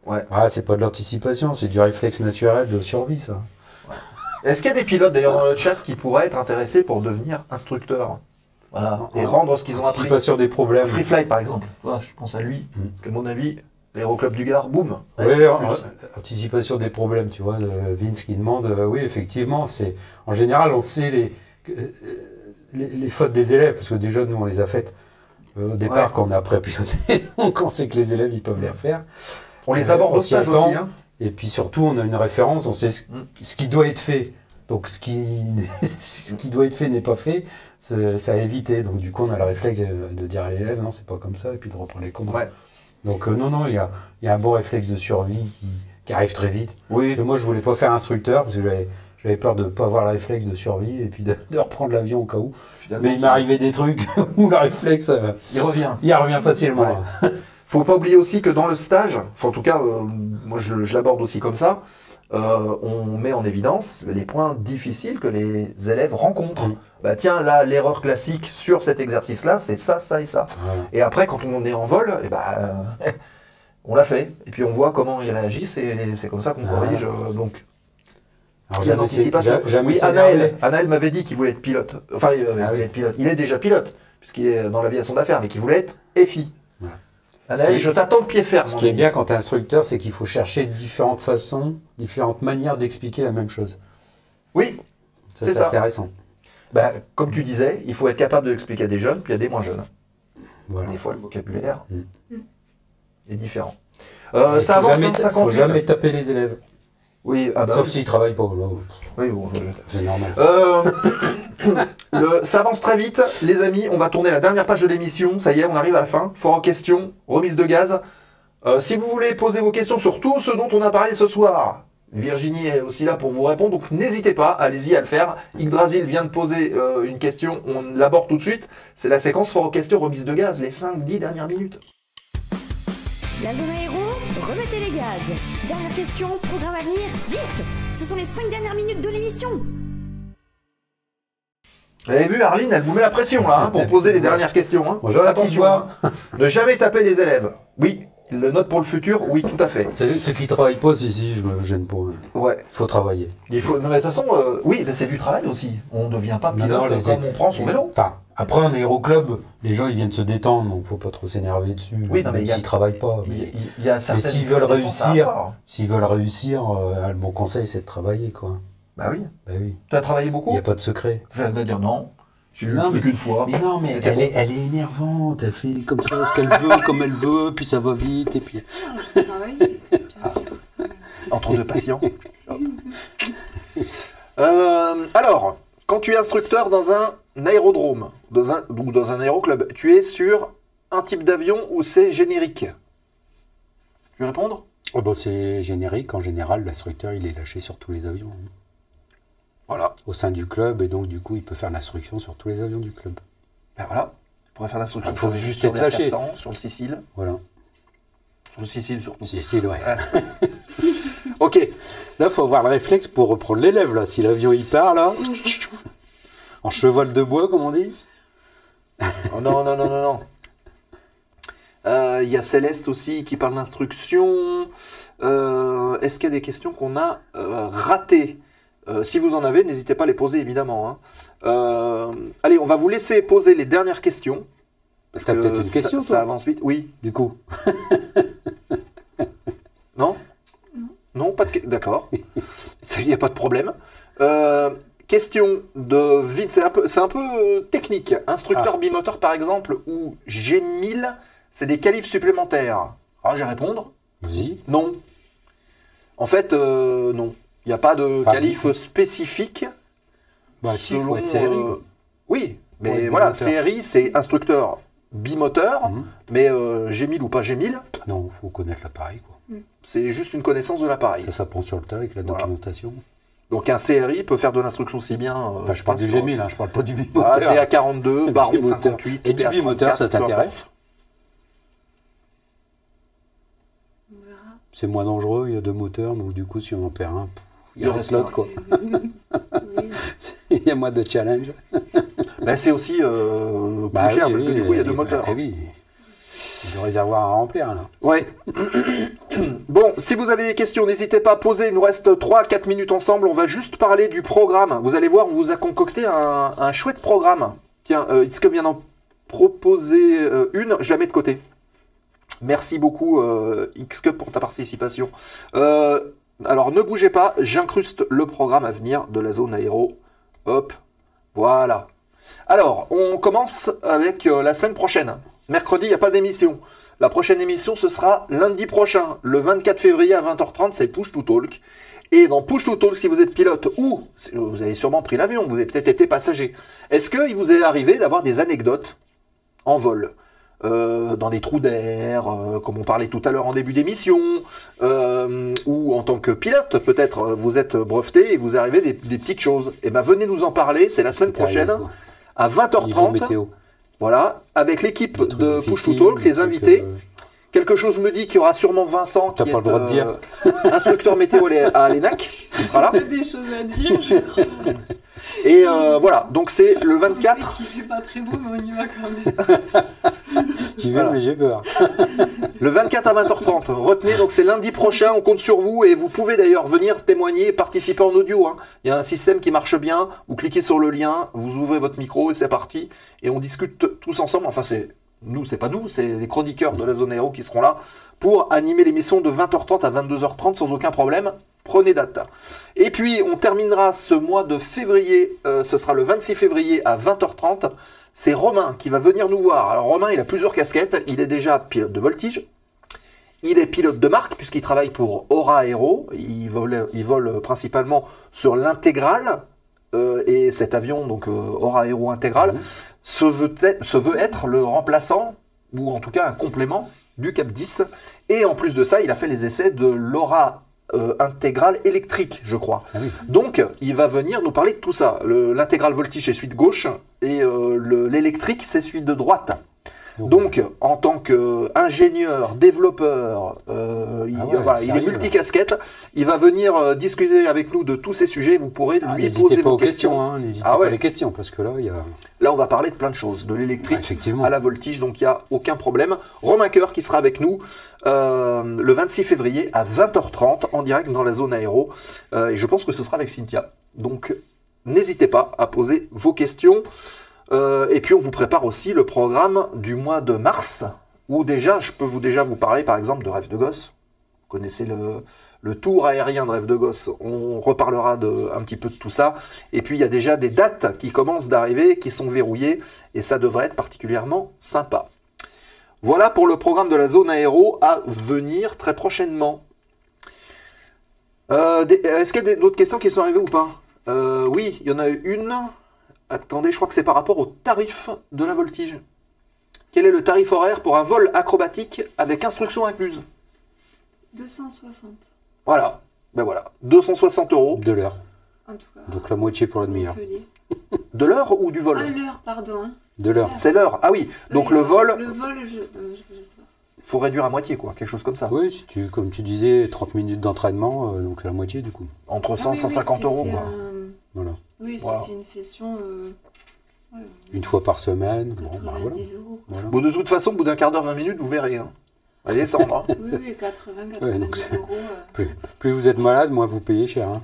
D: Ouais.
F: Ah, c'est pas de l'anticipation, c'est du réflexe naturel de survie, ça.
D: Ouais. Est-ce qu'il y a des pilotes d'ailleurs dans le chat qui pourraient être intéressés pour devenir instructeurs? Voilà. Et rendre ce qu'ils ont appris.
F: Anticipation des problèmes.
D: Free Flight par exemple. Ouais, je pense à lui. À mon avis, l'aéroclub du Gard, boum.
F: Oui, anticipation des problèmes, tu vois. Vince qui demande, oui, effectivement, c'est. En général, on sait les fautes des élèves, parce que déjà, nous, on les a faites au départ quand on a appris à piloter. Donc, on sait que les élèves, ils peuvent les refaire.
D: On les aborde au stage aussi. Hein.
F: Et puis surtout, on a une référence, on sait ce qui doit être fait. Donc, ce qui doit être fait n'est pas fait, ça a évité. Donc, du coup, on a le réflexe de dire à l'élève, non, c'est pas comme ça, et puis de reprendre les commandes. Ouais. Donc, non, il y a un bon réflexe de survie qui arrive très vite. Oui. Parce que moi, je voulais pas faire instructeur, parce que j'avais peur de ne pas avoir le réflexe de survie, et puis de reprendre l'avion au cas où. Finalement, mais il m'arrivait des trucs où le réflexe, il revient facilement.
D: Ouais. Faut pas oublier aussi que dans le stage, en tout cas, moi je l'aborde aussi comme ça, on met en évidence les points difficiles que les élèves rencontrent. Bah tiens, là, l'erreur classique sur cet exercice-là, c'est ça, ça et ça. Et après, quand on est en vol, on l'a fait. Et puis on voit comment ils réagissent et c'est comme ça qu'on corrige. Donc, oui, Anaël m'avait dit qu'il voulait être pilote. Enfin, voulait être pilote. Il est déjà pilote, puisqu'il est dans l'aviation d'affaires, mais qu'il voulait être FI. Anaël, je t'attends de pied ferme.
F: Ce qui est bien quand tu es instructeur, c'est qu'il faut chercher différentes façons, différentes manières d'expliquer la même chose.
D: Oui,
F: c'est intéressant.
D: Bah, comme tu disais, il faut être capable de l'expliquer à des jeunes, puis à des moins jeunes. Voilà. Des fois, le vocabulaire est différent. Ça avance 58.
F: Il ne faut jamais taper les élèves.
D: Oui,
F: sauf s'ils travaillent pas.
D: Oui, bon,
F: c'est normal.
D: Ça avance très vite, les amis. On va tourner la dernière page de l'émission. Ça y est, on arrive à la fin. Foire en question, remise de gaz. Si vous voulez poser vos questions sur tout ce dont on a parlé ce soir, Virginie est aussi là pour vous répondre. Donc n'hésitez pas, allez-y à le faire. Yggdrasil vient de poser une question. On l'aborde tout de suite. C'est la séquence foire en question, remise de gaz. Les 5-10 dernières minutes.
G: La zone aéro, remettez les gaz. Dernière question, programme à venir, vite. Ce sont les 5 dernières minutes de l'émission.
D: Vous avez vu, Arline, elle vous met la pression là, pour poser les dernières questions. Hein.
F: Bonjour, attention,
D: ne jamais taper les élèves. Oui, le note pour le futur, oui, tout à fait.
F: Ceux qui travaillent pas, si, je me gêne pas.
D: Ouais.
F: Faut travailler.
D: Il faut, non, mais de toute façon, oui, mais c'est du travail aussi. On ne devient pas pilote comme on prend son vélo.
F: Enfin, après un aéroclub, les gens ils viennent se détendre, donc faut pas trop s'énerver dessus.
D: Oui, non, mais
F: même s'ils travaillent pas.
D: Il y a
F: mais s'ils veulent réussir, le bon conseil c'est de travailler, quoi.
D: Bah oui.
F: Bah oui.
D: Tu as travaillé beaucoup?
F: Il n'y a pas de secret.
D: Elle va dire non. J'ai lu plus qu'une fois.
F: Mais non, mais elle est énervante, elle fait comme ça, ce qu'elle veut, comme elle veut, puis ça va vite, et puis...
C: Bien sûr.
D: Entre deux patients. Alors, quand tu es instructeur dans un aérodrome, ou dans un aéroclub, tu es sur un type d'avion ou c'est générique? Tu veux répondre?
F: Oh bah c'est générique, en général, l'instructeur il est lâché sur tous les avions.
D: Voilà.
F: Au sein du club, et donc du coup il peut faire l'instruction sur tous les avions du club.
D: Ben voilà, tu pourrais faire l'instruction
F: faut juste
D: sur
F: être
D: les
F: lâché.
D: 400, sur le Sicile.
F: Voilà.
D: Sur le Sicile surtout.
F: Sicile, ouais.
D: Ok.
F: Là, il faut avoir le réflexe pour reprendre l'élève, là. Si l'avion il part, là, en cheval de bois, comme on dit.
D: Oh, non. Il y a Céleste aussi qui parle d'instruction. Est-ce qu'il y a des questions qu'on a ratées? Si vous en avez, n'hésitez pas à les poser, évidemment. Hein. Allez, on va vous laisser poser les dernières questions.
F: Parce que peut-être une question,
D: ça avance vite. Oui.
F: Du coup.
D: Non? Non, pas de... D'accord. Il n'y a pas de problème. Question de vide, c'est un peu technique. Instructeur bimoteur, par exemple, ou G1000, c'est des qualifs supplémentaires. Ah, je vais répondre.
F: Vas-y.
D: Non. En fait, non. Il n'y a pas de qualif spécifique.
F: Bah, si, il faut être CRI.
D: Oui, mais voilà, CRI, c'est instructeur bimoteur, mais G1000 ou pas G1000.
F: Non, il faut connaître l'appareil, quoi.
D: C'est juste une connaissance de l'appareil.
F: Ça s'apprend sur le tas avec la documentation.
D: Donc un CRI peut faire de l'instruction si bien...
F: enfin, je parle du G1000, hein, je parle pas du bimoteur.
D: DA42, Baron 58...
F: Et du bimoteur, ça t'intéresse? C'est moins dangereux, il y a 2 moteurs, donc du coup, si on en perd un, il reste l'autre, quoi. Il y a moins de challenge.
D: Ben, c'est aussi plus cher, parce que du coup, il y a 2 moteurs.
F: Oui, il y a 2 réservoirs à remplir, là.
D: Ouais. Bon, si vous avez des questions, n'hésitez pas à poser. Il nous reste 3-4 minutes ensemble. On va juste parler du programme. Vous allez voir, on vous a concocté un chouette programme. Tiens, Xcub vient d'en proposer une. Je la mets de côté. Merci beaucoup, Xcub, pour ta participation. Alors, ne bougez pas. J'incruste le programme à venir de la zone aéro. Hop. Voilà. Alors, on commence avec la semaine prochaine. Mercredi, il n'y a pas d'émission. La prochaine émission, ce sera lundi prochain, le 24 février à 20h30, c'est Push to Talk. Et dans Push to Talk, si vous êtes pilote ou vous avez sûrement pris l'avion, vous avez peut-être été passager, est-ce qu'il vous est arrivé d'avoir des anecdotes en vol dans des trous d'air, comme on parlait tout à l'heure en début d'émission, ou en tant que pilote, peut-être vous êtes breveté et vous arrivez des petites choses. Et bien venez nous en parler, c'est la semaine prochaine, à 20h30. Voilà, avec l'équipe de Push to Talk, les invités. Quelque chose me dit qu'il y aura sûrement Vincent qui
F: pas le droit de dire.
D: Instructeur météo à l'ENAC, qui sera là.
H: Il y a des choses à dire, je crois.
D: Et voilà, donc c'est le 24.
H: Il fait pas très beau, mais on y va quand même.
F: J'y vais, mais j'ai peur.
D: Le 24 à 20h30. Retenez, donc c'est lundi prochain, on compte sur vous et vous pouvez d'ailleurs venir témoigner et participer en audio. Hein. Il y a un système qui marche bien. Vous cliquez sur le lien, vous ouvrez votre micro et c'est parti. Et on discute tous ensemble. Enfin, c'est pas nous, c'est les chroniqueurs de la zone aéro qui seront là pour animer l'émission de 20h30 à 22h30 sans aucun problème. Prenez date. Et puis, on terminera ce mois de février, ce sera le 26 février à 20h30. C'est Romain qui va venir nous voir. Alors, Romain, il a plusieurs casquettes. Il est déjà pilote de voltige. Il est pilote de marque, puisqu'il travaille pour Aura Aero. Il vole principalement sur l'intégrale. Et cet avion, donc Aura Aero Intégral, se veut être le remplaçant, ou en tout cas un complément, du Cap 10. Et en plus de ça, il a fait les essais de l'Aura intégrale électrique, je crois. Ah oui. Donc, il va venir nous parler de tout ça. L'intégral voltige, c'est celui de gauche, et l'électrique, c'est celui de droite. Donc, en tant qu'ingénieur, développeur, il est multicasquette. Il va venir discuter avec nous de tous ces sujets. Vous pourrez lui poser
F: n'hésitez pas
D: vos
F: aux questions. N'hésitez pas les questions, parce que là, il y a...
D: Là, on va parler de plein de choses, de l'électrique à la voltige, donc il n'y a aucun problème. Romain Coeur qui sera avec nous le 26 février à 20h30 en direct dans la zone aéro. Et je pense que ce sera avec Cynthia. Donc, n'hésitez pas à poser vos questions. Et puis, on vous prépare aussi le programme du mois de mars, où déjà, je peux vous parler par exemple de Rêve de Gosse. Vous connaissez le tour aérien de Rêve de Gosse, on reparlera un petit peu de tout ça. Et puis il y a déjà des dates qui commencent d'arriver, qui sont verrouillées, et ça devrait être particulièrement sympa. Voilà pour le programme de la zone aéro à venir très prochainement. Est-ce qu'il y a d'autres questions qui sont arrivées ou pas? Oui, il y en a une. Attendez, je crois que c'est par rapport au tarif de la voltige. Quel est le tarif horaire pour un vol acrobatique avec instruction incluse?
H: 260.
D: Voilà, ben voilà, 260 €
F: de l'heure.
H: En tout cas.
F: Donc la moitié pour la demi-heure.
D: De l'heure ou du vol?
H: Ah, l'heure, pardon.
F: De l'heure.
D: C'est l'heure, ah oui. Donc le vol...
H: Le vol, je sais pas.
D: Il faut réduire à moitié, quoi, quelque chose comme ça.
F: Oui, si comme tu disais, 30 minutes d'entraînement, donc la moitié du coup.
D: Entre 100 et 150 €, quoi.
F: Voilà.
H: Oui, si c'est une session...
F: une fois par semaine.
H: 90 €.
F: Voilà.
D: Bon, de toute façon, au bout d'un quart d'heure, 20 minutes, vous verrez. Hein. Allez descendre. Hein.
H: Oui, 90 €.
F: Plus vous êtes malade, moins vous payez cher. Hein.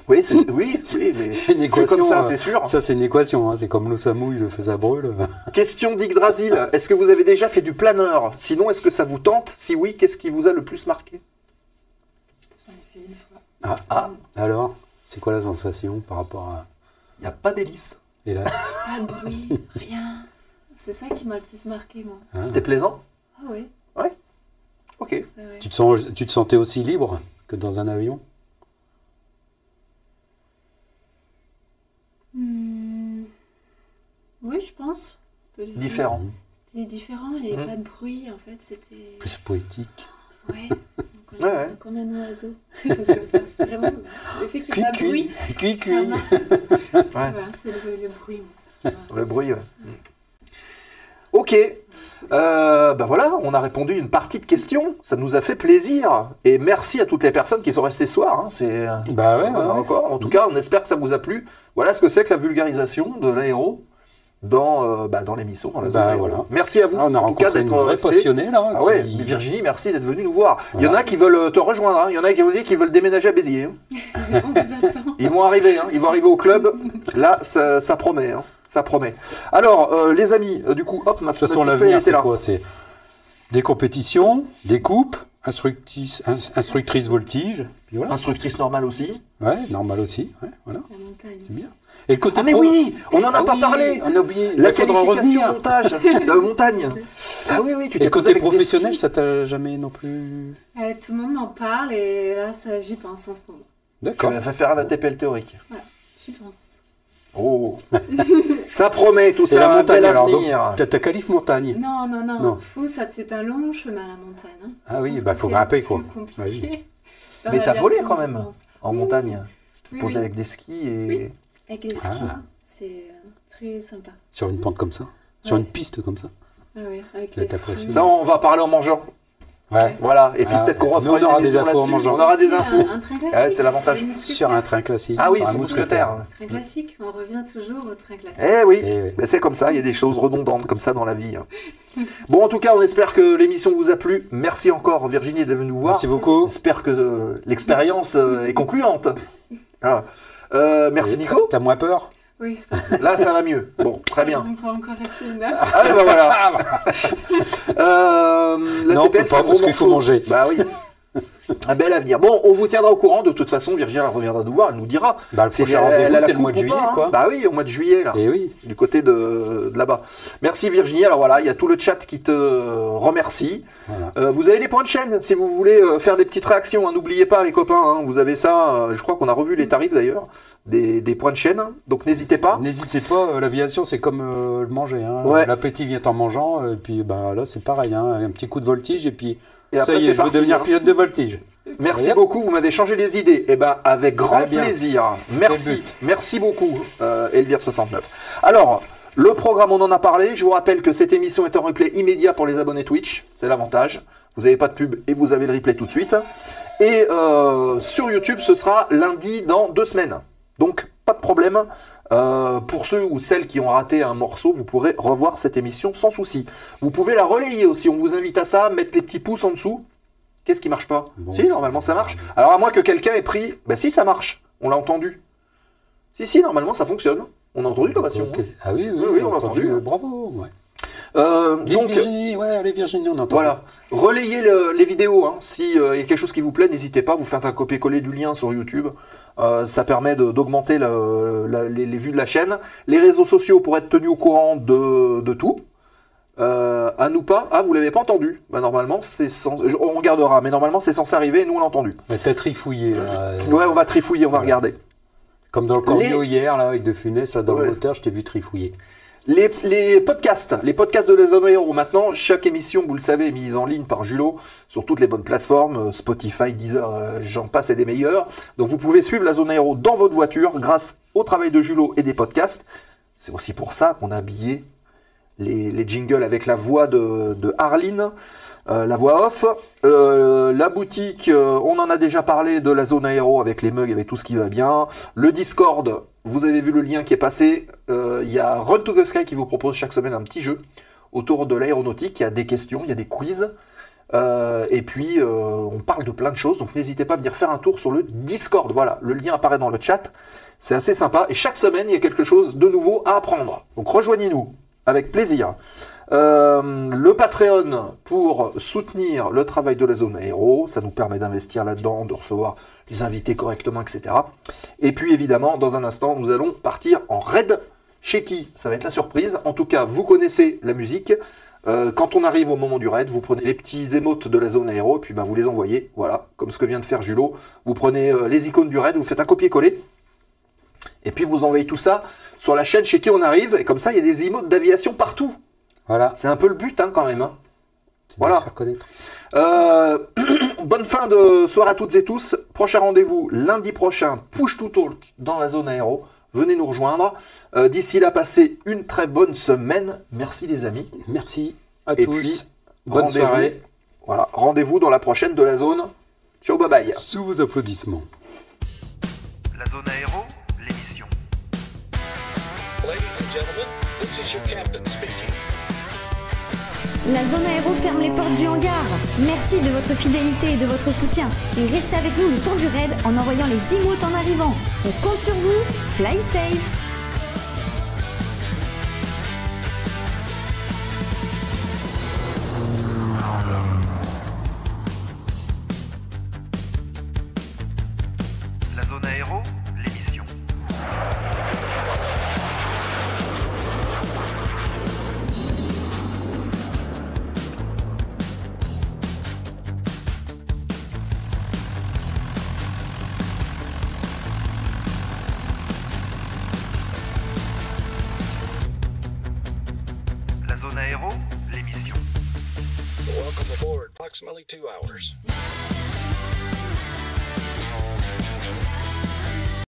D: Oui, mais
F: c'est une équation.
D: Comme ça, c'est sûr.
F: Ça, c'est une équation. Hein. C'est comme l'eau ça mouille, le feu ça brûle.
D: Question d'Yggdrasil. Est-ce que vous avez déjà fait du planeur? Sinon, est-ce que ça vous tente? Si oui, qu'est-ce qui vous a le plus marqué?
H: J'en ai fait une fois.
F: Alors, c'est quoi la sensation par rapport à...
D: Il n'y a pas d'hélice.
F: Hélas.
H: Pas de bruit, rien. C'est ça qui m'a le plus marqué, moi.
D: C'était plaisant?
H: Ah oui.
D: Ouais. Ok.
H: Ouais.
F: Tu te sentais aussi libre que dans un avion?
H: Oui, je pense.
D: Différent.
H: C'était différent, il n'y avait pas de bruit, en fait, c'était...
F: Plus poétique.
H: Ouais. Comme un oiseau. Vraiment, le fait qu'il n'y ait pas de bruit, ça marche. Voilà, c'est le bruit.
D: Le bruit, ouais. Ok. Voilà, on a répondu à une partie de questions. Ça nous a fait plaisir. Et merci à toutes les personnes qui sont restées ce soir. Hein. C'est encore. En tout cas, on espère que ça vous a plu. Voilà ce que c'est que la vulgarisation de l'aéro dans l'émission.
F: Voilà.
D: Merci à vous.
F: On a rencontré une vraie passionnée là.
D: Ah ouais, Virginie, merci d'être venue nous voir. Voilà. Il y en a qui veulent te rejoindre. Hein. Il y en a qui vous disent qu'ils veulent déménager à Béziers. Hein.
H: On vous attend.
D: Ils vont arriver. Hein. Ils vont arriver au club. Là, ça promet. Hein. Ça promet. Alors, les amis, du coup, hop,
F: de toute façon, l'avenir, c'est quoi? C'est des compétitions, des coupes, instructrice voltige. Puis voilà.
D: Instructrice normale aussi.
F: Ouais, normale aussi. Ouais, voilà.
H: La montagne.
F: C'est bien. Et le côté
D: mais oui, on n'en a pas parlé.
F: On a oublié.
D: La
F: faudra revenir.
D: De montagne. Ah oui, tu t'es
F: Et le côté professionnel, ça t'a jamais non plus...
H: Tout le monde m'en parle et là, j'y pense en ce moment.
F: D'accord.
D: Tu vas faire un ATPL théorique.
H: Voilà, j'y pense.
D: Oh, ça promet tout ça.
F: Et la montagne, alors, donc,
D: avenir.
F: t'as qualif montagne?
H: Non. Fou, c'est un long chemin à la montagne. Hein.
F: Ah oui, il faut grimper quoi.
H: Ah, oui.
D: Mais t'as volé quand même en montagne.
H: Oui,
D: Posé avec des skis et...
H: Oui, avec des skis, c'est très sympa.
F: Sur une pente comme ça? Sur une piste comme ça?
H: Ah oui, avec les skis.
D: Ça, on va parler en mangeant.
F: Ouais.
D: Voilà, et puis peut-être qu'on refera
F: on aura des infos en mangeant.
D: On aura des infos.
H: Un train classique.
D: C'est l'avantage.
F: Sur un train classique.
D: Ah oui,
F: sur un
D: mousquetaire.
H: Train classique, on revient toujours au train classique.
D: Eh oui, mais c'est comme ça, il y a des choses redondantes comme ça dans la vie. Bon, en tout cas, on espère que l'émission vous a plu. Merci encore Virginie d'être venue nous voir.
F: Merci beaucoup.
D: J'espère que l'expérience est concluante. Voilà. Merci Nico.
F: T'as moins peur?
H: Oui, ça.
D: Là, ça va mieux. Bon, très bien.
H: Il faut encore rester une heure.
D: Ah, ben voilà.
F: Non, pas parce qu'il faut manger.
D: Bah oui. Un bel avenir. Bon, on vous tiendra au courant. De toute façon, Virginie elle reviendra nous voir, elle nous dira.
F: Le prochain rendez-vous, c'est le mois de juillet, quoi.
D: Bah oui, au mois de juillet, là.
F: Et oui.
D: Du côté de là-bas. Merci Virginie. Alors voilà, il y a tout le chat qui te remercie. Voilà. Vous avez les points de chaîne si vous voulez faire des petites réactions. Hein. N'oubliez pas, les copains, hein, vous avez ça. Je crois qu'on a revu les tarifs d'ailleurs. Des points de chaîne, donc n'hésitez pas.
F: N'hésitez pas, l'aviation c'est comme le manger. Hein.
D: Ouais.
F: L'appétit vient en mangeant, et puis là c'est pareil, hein. Un petit coup de voltige, et puis
D: et
F: ça y est, je veux devenir pilote de voltige.
D: Merci beaucoup, vous m'avez changé les idées. Eh ben, avec grand plaisir. Merci beaucoup, Elvire69. Alors, Le programme, on en a parlé. Je vous rappelle que cette émission est en replay immédiat pour les abonnés Twitch. C'est l'avantage. Vous n'avez pas de pub et vous avez le replay tout de suite. Et sur YouTube, ce sera lundi dans 2 semaines. Donc, pas de problème. Pour ceux ou celles qui ont raté un morceau, vous pourrez revoir cette émission sans souci. Vous pouvez la relayer aussi. On vous invite à ça, mettre les petits pouces en dessous. Qu'est-ce qui marche pas? Si, normalement ça marche. Alors à moins que quelqu'un ait pris... Ben si, ça marche. On l'a entendu. Si, normalement ça fonctionne. On a entendu l'ovation.
F: Ah oui, on a entendu. Bravo, ouais.
D: Donc,
F: Virginie, allez Virginie, on entend.
D: Voilà, relayez les vidéos, hein. Si y a quelque chose qui vous plaît, n'hésitez pas, vous faites un copier-coller du lien sur YouTube, ça permet d'augmenter les vues de la chaîne. Les réseaux sociaux pour être tenus au courant de tout. À nous pas, vous l'avez pas entendu. Bah, normalement, on regardera, mais normalement c'est censé arriver et nous on l'a entendu.
F: T'as trifouillé là.
D: Ouais, on va trifouiller, on va regarder.
F: Comme dans le cordio hier, là, avec De Funès, là, dans le moteur, je t'ai vu trifouiller.
D: Les podcasts de la Zone Aéro. Maintenant, chaque émission, vous le savez, est mise en ligne par Julot sur toutes les bonnes plateformes, Spotify, Deezer, j'en passe et des meilleurs. Donc vous pouvez suivre la Zone Aéro dans votre voiture grâce au travail de Julot et des podcasts. C'est aussi pour ça qu'on a habillé les jingles avec la voix de Arline, la voix off. La boutique, on en a déjà parlé de la Zone Aéro avec les mugs, avec tout ce qui va bien. Le Discord, vous avez vu le lien qui est passé. Il y a Run to the Sky qui vous propose chaque semaine un petit jeu autour de l'aéronautique. Il y a des questions, il y a des quiz. Et puis, on parle de plein de choses. Donc, n'hésitez pas à venir faire un tour sur le Discord. Voilà, le lien apparaît dans le chat. C'est assez sympa. Et chaque semaine, il y a quelque chose de nouveau à apprendre. Donc, rejoignez-nous avec plaisir. Le Patreon pour soutenir le travail de la Zone Aéro. Ça nous permet d'investir là-dedans, de recevoir les invités correctement, etc. Et puis, évidemment, dans un instant, nous allons partir en raid. Chez qui? Ça va être la surprise. En tout cas, vous connaissez la musique. Quand on arrive au moment du raid, vous prenez les petits émotes de la Zone Aéro, et puis vous les envoyez, voilà, comme ce que vient de faire Julot. Vous prenez les icônes du raid, vous faites un copier-coller, et puis vous envoyez tout ça sur la chaîne chez qui on arrive, et comme ça, il y a des emotes d'aviation partout. Voilà. C'est un peu le but, hein, quand même. Hein. Voilà. De se faire connaître. Bonne fin de soirée à toutes et tous. Prochain rendez-vous lundi prochain, Push to Talk dans la Zone Aéro. Venez nous rejoindre. D'ici là, passez une très bonne semaine. Merci les amis.
F: Merci à tous. Bonne soirée.
D: Voilà, rendez-vous dans la prochaine de la zone. Ciao, bye bye.
F: Sous vos applaudissements.
I: La Zone Aéro, l'émission.
G: Ladies and gentlemen, this is your captain speaking. La Zone Aéro ferme les portes du hangar. Merci de votre fidélité et de votre soutien. Et restez avec nous le temps du raid en envoyant les emotes en arrivant. On compte sur vous. Fly safe.
I: La Zone Aéro, l'émission. La Zone Aéro, l'émission.
G: Welcome aboard. Approximately 2 hours.